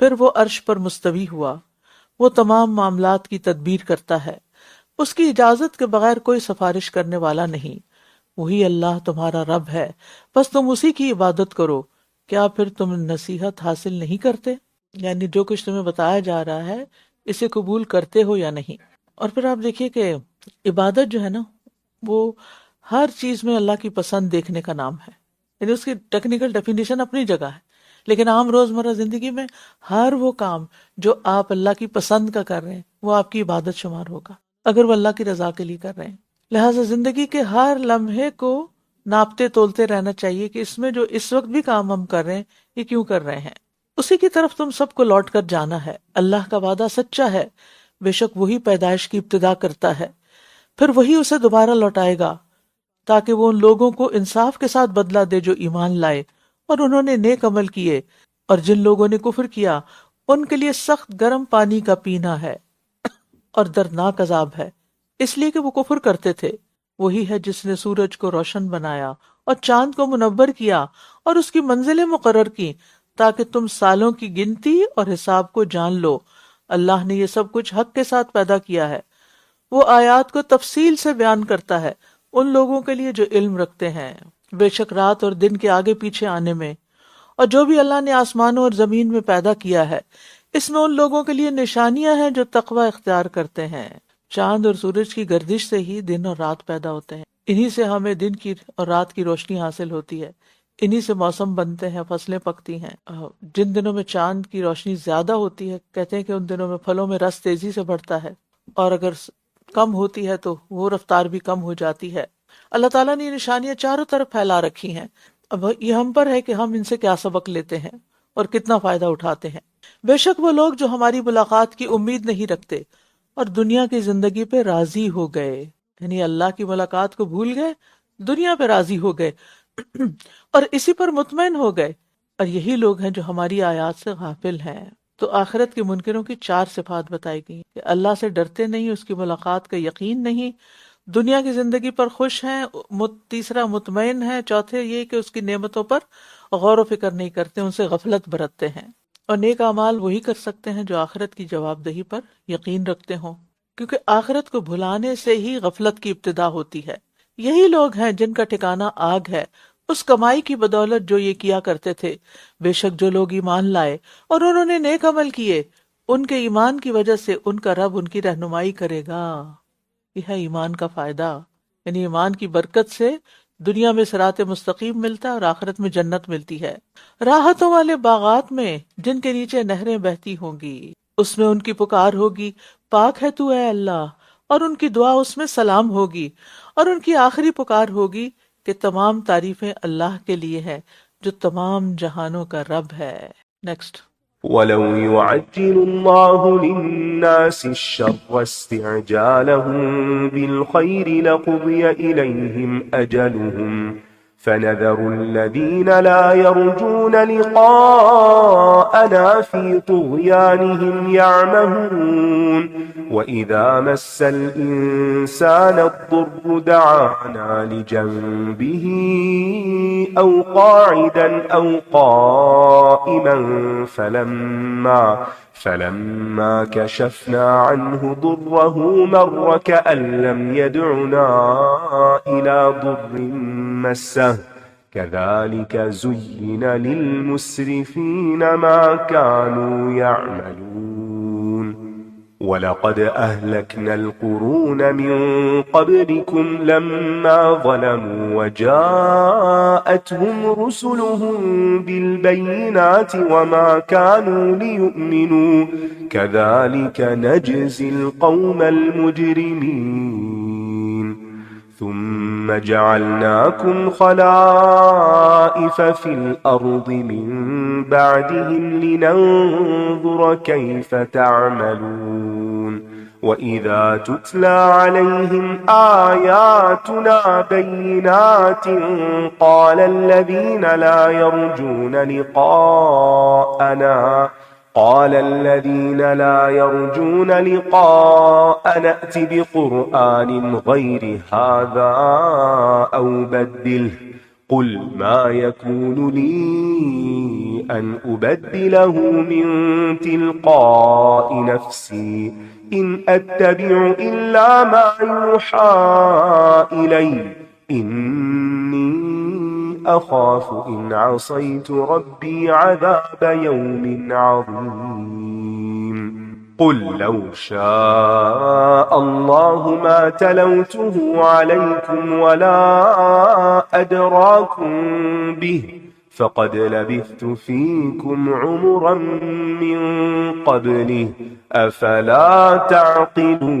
پھر وہ عرش پر مستوی ہوا، وہ تمام معاملات کی تدبیر کرتا ہے، اس کی اجازت کے بغیر کوئی سفارش کرنے والا نہیں، وہی اللہ تمہارا رب ہے، بس تم اسی کی عبادت کرو، کیا پھر تم نصیحت حاصل نہیں کرتے؟ یعنی جو کچھ تمہیں بتایا جا رہا ہے اسے قبول کرتے ہو یا نہیں؟ اور پھر آپ دیکھیے کہ عبادت جو ہے نا وہ ہر چیز میں اللہ کی پسند دیکھنے کا نام ہے، یعنی اس کی ٹیکنیکل ڈیفینیشن اپنی جگہ ہے، لیکن عام روزمرہ زندگی میں ہر وہ کام جو آپ اللہ کی پسند کا کر رہے ہیں وہ آپ کی عبادت شمار ہوگا، اگر وہ اللہ کی رضا کے لیے کر رہے ہیں۔ لہٰذا زندگی کے ہر لمحے کو ناپتے تولتے رہنا چاہیے کہ اس میں جو اس وقت بھی کام ہم کر رہے ہیں یہ کیوں کر رہے ہیں، اسی کی طرف تم سب کو لوٹ کر جانا ہے۔ اللہ کا وعدہ سچا ہے، بے شک وہی پیدائش کی ابتدا کرتا ہے، پھر وہی اسے دوبارہ لوٹائے گا تاکہ وہ ان لوگوں کو انصاف کے ساتھ بدلہ دے جو ایمان لائے اور انہوں نے نیک عمل کیے، اور جن لوگوں نے کفر کیا ان کے لیے سخت گرم پانی کا پینا ہے اور دردناک عذاب ہے، اس لیے کہ وہ کفر کرتے تھے۔ وہی ہے جس نے سورج کو روشن بنایا اور چاند کو منور کیا اور اس کی منزلیں مقرر کی تاکہ تم سالوں کی گنتی اور حساب کو جان لو۔ اللہ نے یہ سب کچھ حق کے ساتھ پیدا کیا ہے، وہ آیات کو تفصیل سے بیان کرتا ہے ان لوگوں کے لیے جو علم رکھتے ہیں۔ بے شک رات اور دن کے آگے پیچھے آنے میں اور جو بھی اللہ نے آسمانوں اور زمین میں پیدا کیا ہے اس میں ان لوگوں کے لیے نشانیاں ہیں جو تقوی اختیار کرتے ہیں۔ چاند اور سورج کی گردش سے ہی دن اور رات پیدا ہوتے ہیں، انہی سے ہمیں دن کی اور رات کی روشنی حاصل ہوتی ہے، انہی سے موسم بنتے ہیں، فصلیں پکتی ہیں۔ جن دنوں میں چاند کی روشنی زیادہ ہوتی ہے کہتے ہیں کہ ان دنوں میں پھلوں میں رس تیزی سے بڑھتا ہے، اور اگر کم ہوتی ہے تو وہ رفتار بھی کم ہو جاتی ہے۔ اللہ تعالیٰ نے یہ نشانیاں چاروں طرف پھیلا رکھی ہیں، اب یہ ہم پر ہے کہ ہم ان سے کیا سبق لیتے ہیں اور کتنا فائدہ اٹھاتے ہیں۔ بے شک وہ لوگ جو ہماری ملاقات کی امید نہیں رکھتے اور دنیا کی زندگی پہ راضی ہو گئے، یعنی اللہ کی ملاقات کو بھول گئے، دنیا پہ راضی ہو گئے اور اسی پر مطمئن ہو گئے، اور یہی لوگ ہیں جو ہماری آیات سے غافل ہیں۔ تو آخرت کے منکروں کی 4 صفات بتائی گئی کہ اللہ سے ڈرتے نہیں، اس کی ملاقات کا یقین نہیں، دنیا کی زندگی پر خوش ہیں، تیسرا مطمئن ہے، چوتھے یہ کہ اس کی نعمتوں پر غور و فکر نہیں کرتے، ان سے غفلت برتتے ہیں۔ اور نیک اعمال وہی کر سکتے ہیں جو آخرت کی جواب دہی پر یقین رکھتے ہوں، کیونکہ آخرت کو بھلانے سے ہی غفلت کی ابتدا ہوتی ہے۔ یہی لوگ ہیں جن کا ٹھکانہ آگ ہے، اس کمائی کی بدولت جو یہ کیا کرتے تھے۔ بے شک جو لوگ ایمان لائے اور انہوں نے نیک عمل کیے، ان کے ایمان کی وجہ سے ان کا رب ان کی رہنمائی کرے گا۔ یہ ہے ایمان کا فائدہ، یعنی ایمان کی برکت سے دنیا میں صراط مستقیم ملتا ہے اور آخرت میں جنت ملتی ہے۔ راحتوں والے باغات میں جن کے نیچے نہریں بہتی ہوں گی، اس میں ان کی پکار ہوگی پاک ہے تو اے اللہ، اور ان کی دعا اس میں سلام ہوگی، اور ان کی آخری پکار ہوگی کہ تمام تعریفیں اللہ کے لیے ہے جو تمام جہانوں کا رب ہے۔ نیکسٹ۔
وَلَوْ يُعَجِّلُ اللَّهُ لِلنَّاسِ الشَّرَّ اسْتِعْجَالَهُم بِالْخَيْرِ لَقُضِيَ إِلَيْهِمْ أَجَلُهُمْ فَنَذَرُ الَّذِينَ لَا يَرْجُونَ لِقَاءَنَا فِي طُغْيَانِهِمْ يَعْمَهُونَ وَإِذَا مَسَّ الْإِنسَانَ الضُّرُّ دَعَانَا لِجَنبِهِ أَوْ قَاعِدًا أَوْ قَائِمًا فلما كشفنا عنه ضره مر كأن لم يدعنا إلى ضر مسه كذلك زين للمسرفين ما كانوا يعملون وَلَقَدْ أَهْلَكْنَا الْقُرُونَ مِنْ قَبْلِكُمْ لَمَّا ظَلَمُوا وَجَاءَتْهُمْ رُسُلُهُم بِالْبَيِّنَاتِ وَمَا كَانُوا لِيُؤْمِنُوا كَذَلِكَ نَجْزِي الْقَوْمَ الْمُجْرِمِينَ ثُمَّ جَعَلْنَاكُمْ خَلَائِفَ فِي الْأَرْضِ مِنْ بَعْدِهِمْ لِنَنْظُرَ كَيْفَ تَعْمَلُونَ وَإِذَا تُتْلَى عَلَيْهِمْ آيَاتُنَا بَيِّنَاتٍ قَالَ الَّذِينَ لا يرجون لقاءنا ائت بقرآن غير هذا أو بدله قل ما يكون لي أن أبدله من تلقاء نفسي إن أتبع إلا ما يوحى إلي إني أخاف إن عصيت ربي عذاب يوم عظيم قل لو شاء الله ما تلوته عليكم ولا أدراكم به فقد لبثت فيكم عمرا من قبله أفلا تعقلون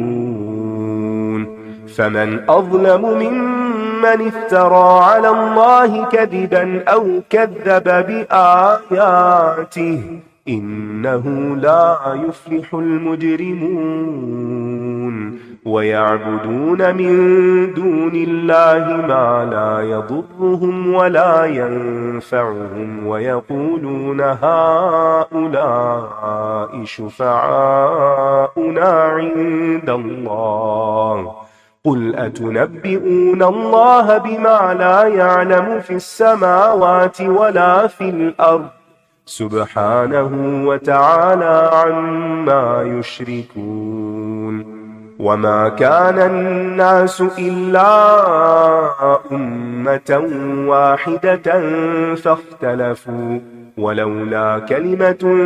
فمن أظلم ممن افترى على الله كذبا أو كذب بآياته إنه لا يفلح المجرمون ويعبدون من دون الله ما لا يضرهم ولا ينفعهم ويقولون هؤلاء شفعاؤنا عند الله قل أتنبئون الله بما لا يعلم في السماوات ولا في الأرض سبحانه وتعالى عما يشركون وما كان الناس إلا أمة واحدة فاختلفوا ولولا كلمة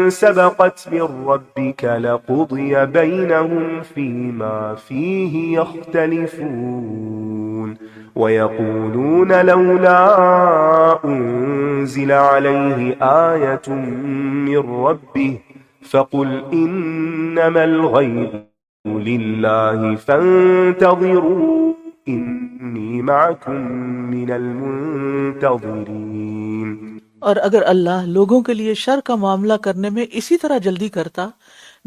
سبقت من ربك لقضي بينهم فيما فيه يختلفون ويقولون لولا أنزل عليه آية من ربه فقل إنما الغيب لله فانتظروا إني معكم من المنتظرين.
اور اگر اللہ لوگوں کے لیے شر کا معاملہ کرنے میں اسی طرح جلدی کرتا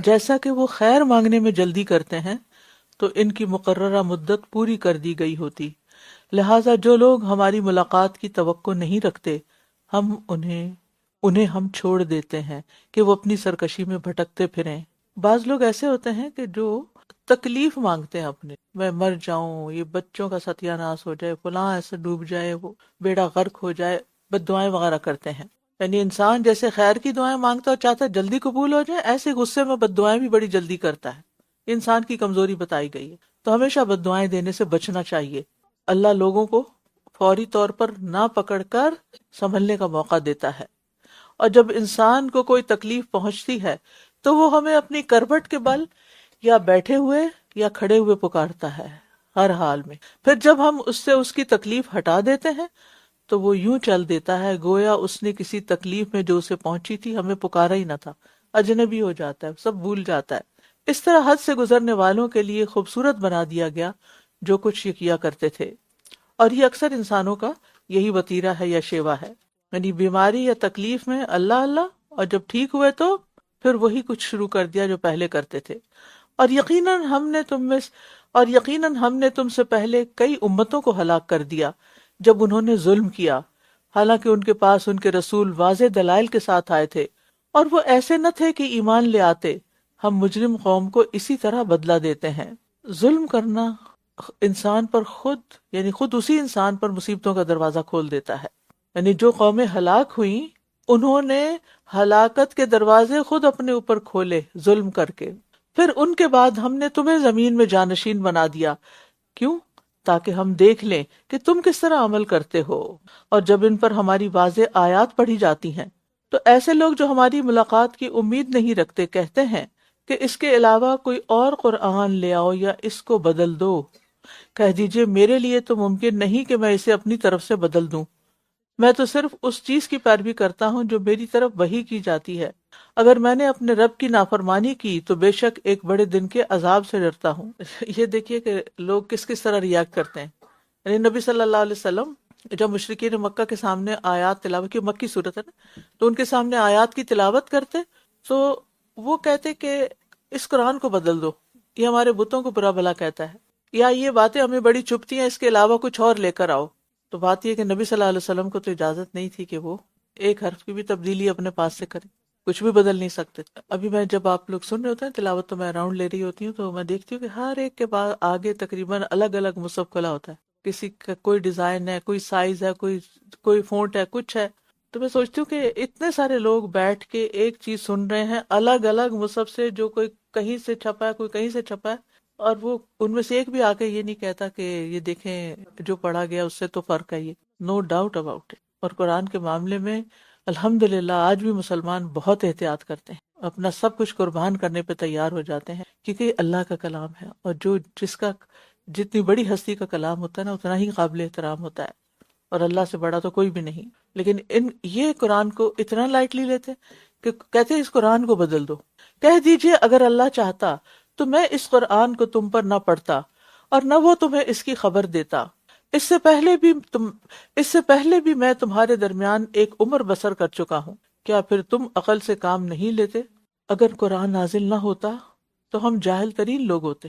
جیسا کہ وہ خیر مانگنے میں جلدی کرتے ہیں تو ان کی مقررہ مدت پوری کر دی گئی ہوتی. لہٰذا جو لوگ ہماری ملاقات کی توقع نہیں رکھتے انہیں ہم چھوڑ دیتے ہیں کہ وہ اپنی سرکشی میں بھٹکتے پھریں. بعض لوگ ایسے ہوتے ہیں کہ جو تکلیف مانگتے ہیں اپنے، میں مر جاؤں، یہ بچوں کا ستیہ ناش ہو جائے، فلاں ایسے ڈوب جائے، وہ بیڑا غرق ہو جائے، بد دعائیں وغیرہ کرتے ہیں. یعنی انسان جیسے خیر کی دعائیں مانگتا اور چاہتا ہے جلدی قبول ہو جائے، ایسے غصے میں بد دعائیں بھی بڑی جلدی کرتا ہے. انسان کی کمزوری بتائی گئی ہے، تو ہمیشہ بد دعائیں دینے سے بچنا چاہیے. اللہ لوگوں کو فوری طور پر نہ پکڑ کر سنبھلنے کا موقع دیتا ہے، اور جب انسان کو کوئی تکلیف پہنچتی ہے تو وہ ہمیں اپنی کربٹ کے بل یا بیٹھے ہوئے یا کھڑے ہوئے پکارتا ہے ہر حال میں. پھر جب ہم اس سے اس کی تکلیف ہٹا دیتے ہیں تو وہ یوں چل دیتا ہے گویا اس نے کسی تکلیف میں جو اسے پہنچی تھی ہمیں پکارا ہی نہ تھا. اجنبی ہو جاتا ہے، سب بھول جاتا ہے. اس طرح حد سے گزرنے والوں کے لیے خوبصورت بنا دیا گیا جو کچھ یہ کیا کرتے تھے، اور یہ اکثر انسانوں کا یہی وتیرہ ہے یا شیوا ہے. یعنی بیماری یا تکلیف میں اللہ اللہ، اور جب ٹھیک ہوئے تو پھر وہی کچھ شروع کر دیا جو پہلے کرتے تھے. اور یقیناً ہم نے تم سے پہلے کئی امتوں کو ہلاک کر دیا جب انہوں نے ظلم کیا، حالانکہ ان کے پاس ان کے رسول واضح دلائل کے ساتھ آئے تھے اور وہ ایسے نہ تھے کہ ایمان لے آتے. ہم مجرم قوم کو اسی طرح بدلہ دیتے ہیں. ظلم کرنا انسان پر خود اسی انسان پر مصیبتوں کا دروازہ کھول دیتا ہے. یعنی جو قومیں ہلاک ہوئیں انہوں نے ہلاکت کے دروازے خود اپنے اوپر کھولے ظلم کر کے. پھر ان کے بعد ہم نے تمہیں زمین میں جانشین بنا دیا. کیوں؟ تاکہ ہم دیکھ لیں کہ تم کس طرح عمل کرتے ہو. اور جب ان پر ہماری واضح آیات پڑھی جاتی ہیں تو ایسے لوگ جو ہماری ملاقات کی امید نہیں رکھتے کہتے ہیں کہ اس کے علاوہ کوئی اور قرآن لے آؤ یا اس کو بدل دو. کہہ دیجئے میرے لیے تو ممکن نہیں کہ میں اسے اپنی طرف سے بدل دوں. میں تو صرف اس چیز کی پیروی کرتا ہوں جو میری طرف وحی کی جاتی ہے. اگر میں نے اپنے رب کی نافرمانی کی تو بے شک ایک بڑے دن کے عذاب سے ڈرتا ہوں. یہ دیکھیے کہ لوگ کس طرح ریاکٹ کرتے ہیں. یعنی نبی صلی اللہ علیہ وسلم جب مشرکین مکہ کے سامنے آیات تلاوت کی، مکی صورت ہے نا، تو ان کے سامنے آیات کی تلاوت کرتے تو وہ کہتے کہ اس قرآن کو بدل دو، یہ ہمارے بتوں کو برا بھلا کہتا ہے، یا یہ باتیں ہمیں بڑی چبھتی ہیں، اس کے علاوہ کچھ اور لے کر آؤ. تو بات یہ کہ نبی صلی اللہ علیہ وسلم کو تو اجازت نہیں تھی کہ وہ ایک حرف کی بھی تبدیلی اپنے پاس سے کریں، کچھ بھی بدل نہیں سکتے. ابھی میں جب آپ لوگ سن رہے ہوتے ہیں تلاوت تو میں راؤنڈ لے رہی ہوتی ہوں تو میں دیکھتی ہوں کہ ہر ایک کے بعد آگے تقریباً الگ الگ مصحف کھلا ہوتا ہے. کسی کا کوئی ڈیزائن ہے، کوئی سائز ہے، کوئی فونٹ ہے، کچھ ہے. تو میں سوچتی ہوں کہ اتنے سارے لوگ بیٹھ کے ایک چیز سن رہے ہیں الگ الگ مصحف سے، جو کوئی کہیں سے چھپا ہے، کوئی کہیں سے چھپا ہے، اور وہ ان میں سے ایک بھی آ کے یہ نہیں کہتا کہ یہ دیکھیں جو پڑھا گیا اس سے تو فرق ہے. یہ نو ڈاؤٹ اباؤٹ اٹ. اور قرآن کے معاملے میں الحمدللہ آج بھی مسلمان بہت احتیاط کرتے ہیں، اپنا سب کچھ قربان کرنے پہ تیار ہو جاتے ہیں، کیونکہ یہ اللہ کا کلام ہے، اور جس کا جتنی بڑی ہستی کا کلام ہوتا ہے نا اتنا ہی قابل احترام ہوتا ہے، اور اللہ سے بڑا تو کوئی بھی نہیں. لیکن یہ قرآن کو اتنا لائٹلی لیتے کہ کہتے ہیں اس قرآن کو بدل دو. کہہ دیجئے اگر اللہ چاہتا تو میں اس قرآن کو تم پر نہ پڑھتا اور نہ وہ تمہیں اس کی خبر دیتا. اس سے پہلے بھی میں تمہارے درمیان ایک عمر بسر کر چکا ہوں. کیا پھر تم عقل سے کام نہیں لیتے؟ اگر قرآن نازل نہ ہوتا تو ہم جاہل ترین لوگ ہوتے،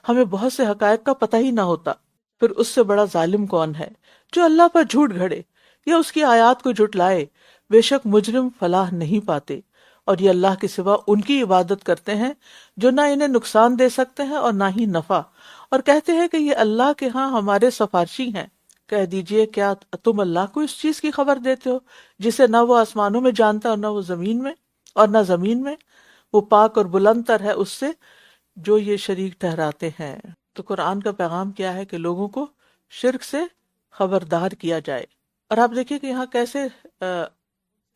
ہمیں بہت سے حقائق کا پتہ ہی نہ ہوتا. پھر اس سے بڑا ظالم کون ہے جو اللہ پر جھوٹ گھڑے یا اس کی آیات کو جھٹلائے؟ بے شک مجرم فلاح نہیں پاتے، اور یہ اللہ کے سوا ان کی عبادت کرتے ہیں جو نہ انہیں نقصان دے سکتے ہیں اور نہ ہی نفع، اور کہتے ہیں کہ یہ اللہ کے ہاں ہمارے سفارشی ہیں. کہہ دیجئے کیا تم اللہ کو اس چیز کی خبر دیتے ہو جسے نہ وہ آسمانوں میں جانتا اور نہ وہ زمین میں، اور نہ زمین میں؟ وہ پاک اور بلند تر ہے اس سے جو یہ شریک ٹھہراتے ہیں. تو قرآن کا پیغام کیا ہے کہ لوگوں کو شرک سے خبردار کیا جائے. اور آپ دیکھیے کہ یہاں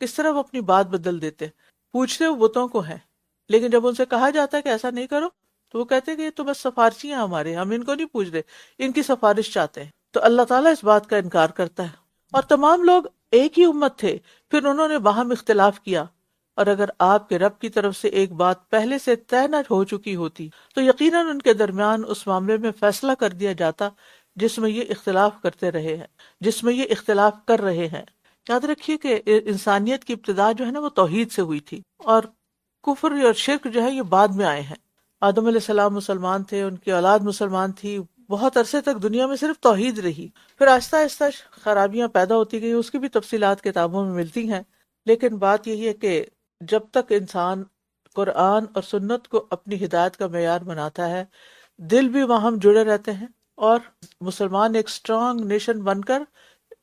کس طرح وہ اپنی بات بدل دیتے. پوچھتے وہ بتوں کو ہیں، لیکن جب ان سے کہا جاتا ہے کہ ایسا نہیں کرو تو وہ کہتے ہیں کہ یہ تو بس سفارشی ہیں ہمارے، ہم ان کو نہیں پوچھ رہے، ان کی سفارش چاہتے ہیں. تو اللہ تعالیٰ اس بات کا انکار کرتا ہے. اور تمام لوگ ایک ہی امت تھے، پھر انہوں نے باہم اختلاف کیا، اور اگر آپ کے رب کی طرف سے ایک بات پہلے سے طے نہ ہو چکی ہوتی تو یقیناً ان کے درمیان اس معاملے میں فیصلہ کر دیا جاتا جس میں یہ اختلاف کر رہے ہیں. یاد رکھیے کہ انسانیت کی ابتدا جو ہے نا وہ توحید سے ہوئی تھی، اور کفر اور شرک جو ہے یہ بعد میں آئے ہیں. آدم علیہ السلام مسلمان تھے، ان کی اولاد مسلمان تھی، بہت عرصے تک دنیا میں صرف توحید رہی، پھر آہستہ آہستہ خرابیاں پیدا ہوتی گئی، اس کی بھی تفصیلات کتابوں میں ملتی ہیں. لیکن بات یہی ہے کہ جب تک انسان قرآن اور سنت کو اپنی ہدایت کا معیار بناتا ہے، دل بھی وہاں ہم جڑے رہتے ہیں، اور مسلمان ایک اسٹرانگ نیشن بن کر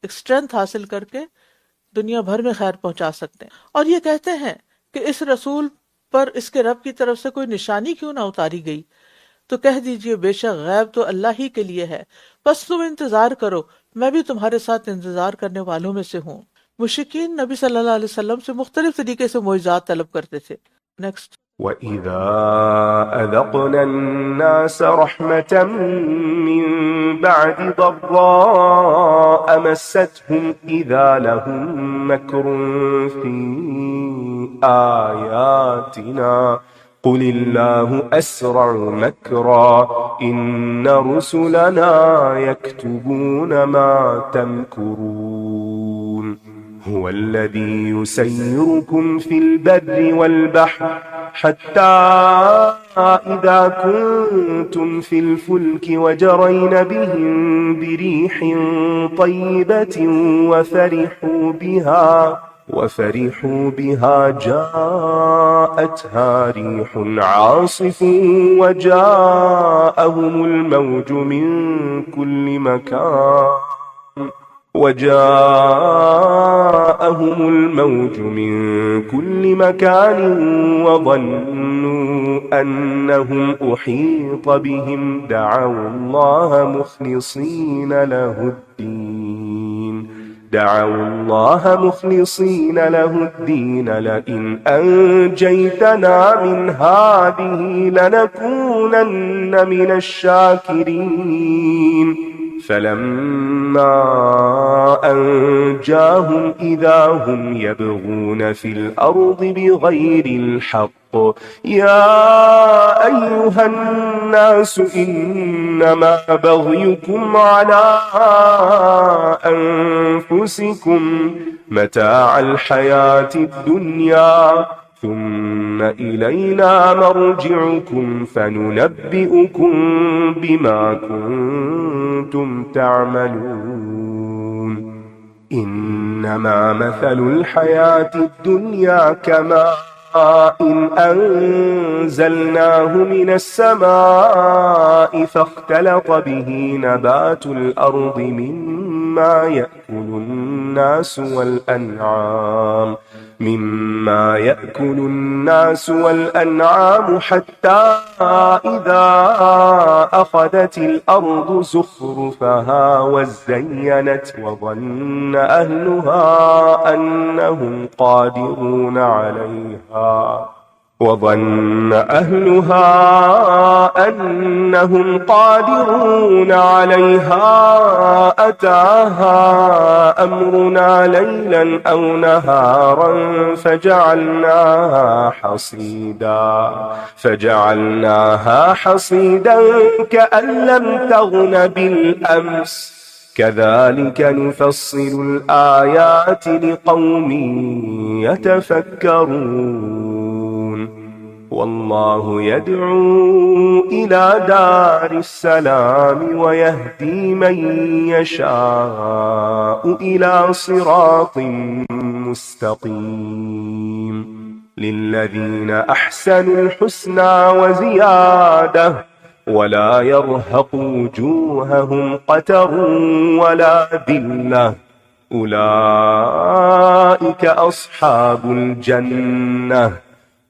ایک اسٹرینتھ حاصل کر کے دنیا بھر میں خیر پہنچا سکتے ہیں. اور یہ کہتے ہیں کہ اس رسول پر اس کے رب کی طرف سے کوئی نشانی کیوں نہ اتاری گئی؟ تو کہہ دیجئے بے شک غیب تو اللہ ہی کے لیے ہے، بس تم انتظار کرو، میں بھی تمہارے ساتھ انتظار کرنے والوں میں سے ہوں. مشرکین نبی صلی اللہ علیہ وسلم سے مختلف طریقے سے معجزات طلب کرتے تھے. نیکسٹ.
وَإِذَا أَذَقْنَا النَّاسَ رَحْمَةً مِّن بَعْدِ ضَرَّاءَ مَسَّتْهُمْ إِذَا لَهُم مَّكْرٌ فِي آيَاتِنَا قُلِ اللَّهُ أَسْرَعُ مَكْرًا إِنَّ رُسُلَنَا يَكْتُبُونَ مَا تَمْكُرُونَ. هو الذي يسيركم في البر والبحر حتى إذا كنتم في الفلك وجرين بهم بريح طيبة وفرحوا بها جاءتها ريح عاصف وجاءهم الموج من كل مكان وظنوا أنهم أحيط بهم دعوا الله مخلصين له الدين لئن أنجيتنا من هذه لنكونن من الشاكرين. فلما أنجاهم إذا هم يبغون في الأرض بغير الحق يا أيها الناس إنما بغيكم على أنفسكم متاع الحياة الدنيا ثم إلينا مرجعكم فننبئكم بما كنتم تعملون. إنما مثل الحياة الدنيا كماء أنزلناه من السماء فاختلط به نبات الأرض مما يأكل الناس والأنعام حتى إذا أخذت الأرض زخرفها وزينت وظن أهلها أنهم قادرون عليها أتاها أمرنا ليلا أو نهارا فجعلناها حصيدا كأن لم تغن بالأمس كذلك نفصل الآيات لقوم يتفكرون والله يدعو إلى دار السلام ويهدي من يشاء إلى صراط مستقيم للذين أحسنوا الحسنى وزيادة ولا يرهق وجوههم قتر ولا ذلة أولئك أصحاب الجنة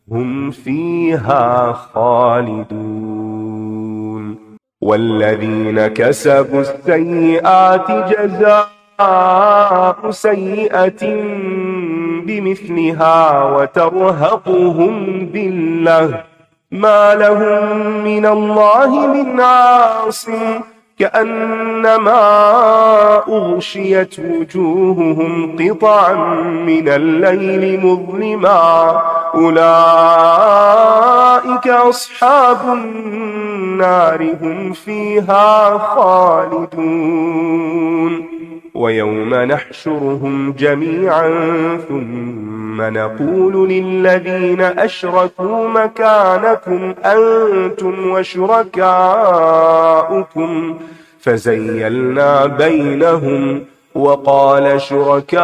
هم فيها خالدون والذين كسبوا السيئات جزاء سيئة بمثلها وترهقهم ذلة ما لهم من الله من عاصم كأنما أغشيت وجوههم قطعا من الليل مظلما أولئك أصحاب النار هم فيها خالدون ويوم نحشرهم جميعا ثم نقول للذين أشركوا مكانكم أنتم وشركاؤكم فزيلنا بينهم وقال شركاؤهم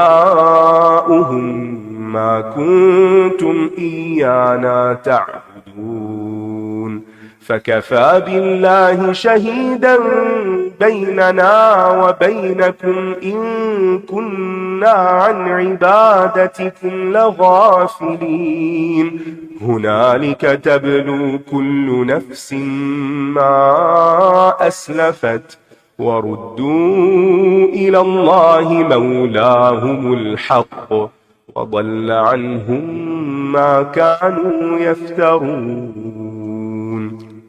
ما كنتم إيانا تعبدون فكفى بالله شهيدا بيننا وبينكم إن كنا عن عبادتكم لغافلين هنالك تبلو كل نفس ما أسلفت وردوا إلى الله مولاهم الحق وضل عنهم ما كانوا يفترون।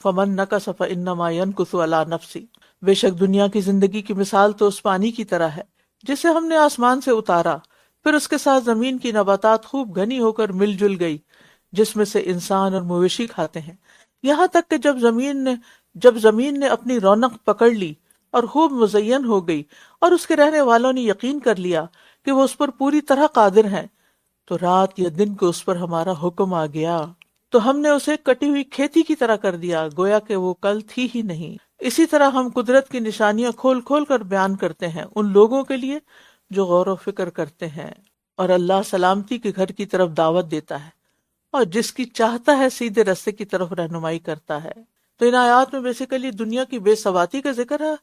فمن نکس فانما ینکث علی نفسی، بے شک دنیا کی زندگی کی مثال تو اس پانی کی طرح ہے جسے ہم نے آسمان سے اتارا، پھر اس کے ساتھ زمین کی نباتات خوب گھنی ہو کر مل جل گئی، جس میں سے انسان اور مویشی کھاتے ہیں، یہاں تک کہ جب زمین نے اپنی رونق پکڑ لی اور خوب مزین ہو گئی اور اس کے رہنے والوں نے یقین کر لیا کہ وہ اس پر پوری طرح قادر ہیں، تو رات یا دن کو اس پر ہمارا حکم آ گیا تو ہم نے اسے کٹی ہوئی کھیتی کی طرح کر دیا، گویا کہ وہ کل تھی ہی نہیں۔ اسی طرح ہم قدرت کی نشانیاں کھول کھول کر بیان کرتے ہیں ان لوگوں کے لیے جو غور و فکر کرتے ہیں، اور اللہ سلامتی کے گھر کی طرف دعوت دیتا ہے اور جس کی چاہتا ہے سیدھے راستے کی طرف رہنمائی کرتا ہے۔ تو ان آیات میں بیسیکلی دنیا کی بے ثباتی کا ذکر ہے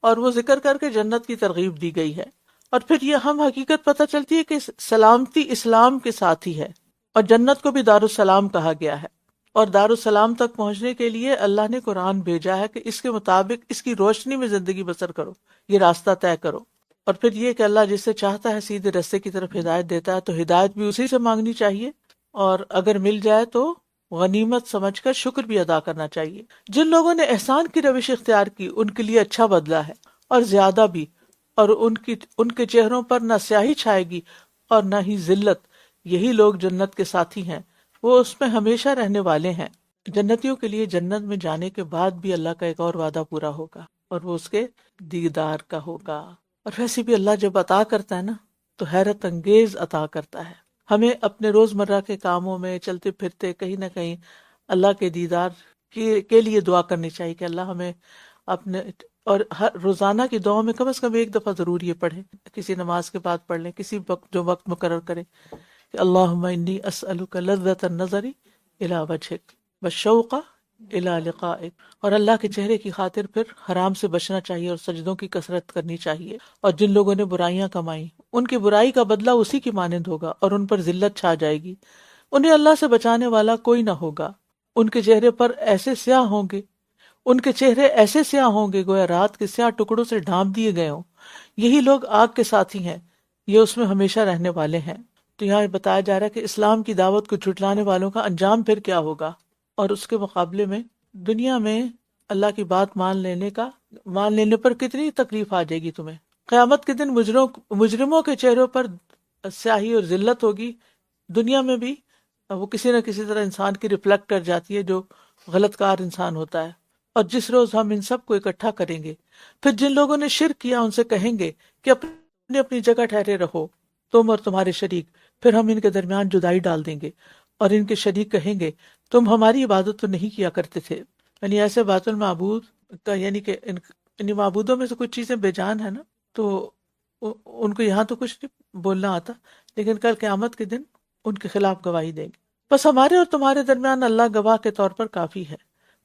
اور وہ ذکر کر کے جنت کی ترغیب دی گئی ہے، اور پھر یہ ہم حقیقت پتہ چلتی ہے کہ سلامتی اسلام کے ساتھ ہی ہے، اور جنت کو بھی دارالسلام کہا گیا ہے، اور دارالسلام تک پہنچنے کے لیے اللہ نے قرآن بھیجا ہے کہ اس کے مطابق اس کی روشنی میں زندگی بسر کرو، یہ راستہ طے کرو۔ اور پھر یہ کہ اللہ جس سے چاہتا ہے سیدھے راستے کی طرف ہدایت دیتا ہے، تو ہدایت بھی اسی سے مانگنی چاہیے، اور اگر مل جائے تو غنیمت سمجھ کر شکر بھی ادا کرنا چاہیے۔ جن لوگوں نے احسان کی روش اختیار کی ان کے لیے اچھا بدلہ ہے اور زیادہ بھی، اور ان کے چہروں پر نہ سیاہی چھائے گی اور نہ ہی ذلت، یہی لوگ جنت کے ساتھی ہیں، وہ اس میں ہمیشہ رہنے والے ہیں۔ جنتیوں کے لیے جنت میں جانے کے بعد بھی اللہ کا ایک اور وعدہ پورا ہوگا، اور وہ اس کے دیدار کا ہوگا۔ اور ویسے بھی اللہ جب عطا کرتا ہے نا تو حیرت انگیز عطا کرتا ہے۔ ہمیں اپنے روزمرہ کے کاموں میں چلتے پھرتے کہیں نہ کہیں اللہ کے دیدار کے لیے دعا کرنی چاہیے کہ اللہ ہمیں اپنے، اور ہر روزانہ کی دعاؤں میں کم از کم ایک دفعہ ضرور یہ پڑھیں، کسی نماز کے بعد پڑھ لیں، کسی وقت جو وقت مقرر کریں کہ اللہم انی اسألک لذۃ النظر الی وجہک والشوق الی لقائک، اور اللہ کے چہرے کی خاطر پھر حرام سے بچنا چاہیے اور سجدوں کی کثرت کرنی چاہیے۔ اور جن لوگوں نے برائیاں کمائیں ان کی برائی کا بدلہ اسی کی مانند ہوگا اور ان پر ذلت چھا جائے گی، انہیں اللہ سے بچانے والا کوئی نہ ہوگا، ان کے چہرے پر ایسے سیاہ ہوں گے، ان کے چہرے ایسے سیاہ ہوں گے گویا رات کے سیاہ ٹکڑوں سے ڈھانپ دیے گئے ہوں، یہی لوگ آگ کے ساتھی ہیں، یہ اس میں ہمیشہ رہنے والے ہیں۔ تو یہاں بتایا جا رہا ہے کہ اسلام کی دعوت کو جھٹلانے والوں کا انجام پھر کیا ہوگا، اور اس کے مقابلے میں دنیا میں اللہ کی بات مان لینے پر کتنی تکلیف آ جائے گی تمہیں۔ قیامت کے دن مجرموں کے چہروں پر سیاہی اور ذلت ہوگی، دنیا میں بھی وہ کسی نہ کسی طرح انسان کی ریفلیکٹ کر جاتی ہے جو غلط کار انسان ہوتا ہے۔ اور جس روز ہم ان سب کو اکٹھا کریں گے، پھر جن لوگوں نے شرک کیا ان سے کہیں گے کہ اپنی اپنی جگہ ٹھہرے رہو، تم اور تمہارے شریک، پھر ہم ان کے درمیان جدائی ڈال دیں گے، اور ان کے شریک کہیں گے تم ہماری عبادت تو نہیں کیا کرتے تھے۔ یعنی ایسے باطل معبود کا، یعنی کہ ان معبودوں میں سے کچھ چیزیں بے جان ہیں نا، تو ان کو یہاں تو کچھ نہیں بولنا آتا، لیکن کل قیامت کے دن ان کے خلاف گواہی دیں گے۔ بس ہمارے اور تمہارے درمیان اللہ گواہ کے طور پر کافی ہے،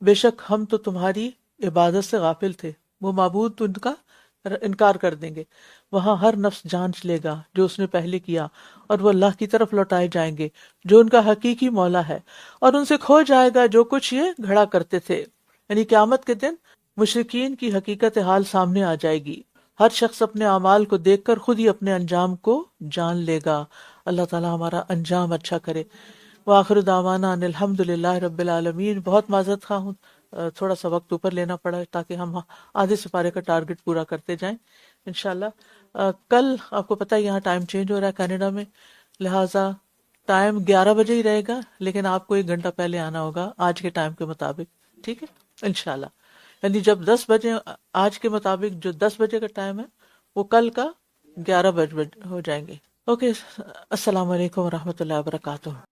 بے شک ہم تو تمہاری عبادت سے غافل تھے۔ وہ معبود تو ان کا انکار کر دیں گے۔ وہاں ہر نفس جانچ لے گا جو اس نے پہلے کیا، اور وہ اللہ کی طرف لوٹائے جائیں گے جو ان کا حقیقی مولا ہے، اور ان سے کھو جائے گا جو کچھ یہ گھڑا کرتے تھے۔ یعنی قیامت کے دن مشرکین کی حقیقت حال سامنے آ جائے گی، ہر شخص اپنے اعمال کو دیکھ کر خود ہی اپنے انجام کو جان لے گا۔ اللہ تعالیٰ ہمارا انجام اچھا کرے۔ وآخر دعوانا ان الحمد للہ رب العالمین۔ بہت معذرت خواہ ہوں، تھوڑا سا وقت اوپر لینا پڑا تاکہ ہم آدھے سپارے کا ٹارگٹ پورا کرتے جائیں انشاءاللہ۔ کل آپ کو پتہ ہے یہاں ٹائم چینج ہو رہا ہے کینیڈا میں، لہٰذا ٹائم 11 بجے ہی رہے گا، لیکن آپ کو 1 گھنٹہ پہلے آنا ہوگا آج کے ٹائم کے مطابق، ٹھیک ہے انشاءاللہ۔ یعنی جب 10 بجے آج کے مطابق جو 10 بجے کا ٹائم ہے وہ کل کا 11 بجے ہو جائیں گے۔ اوکے، السلام علیکم ورحمۃ اللہ وبرکاتہ۔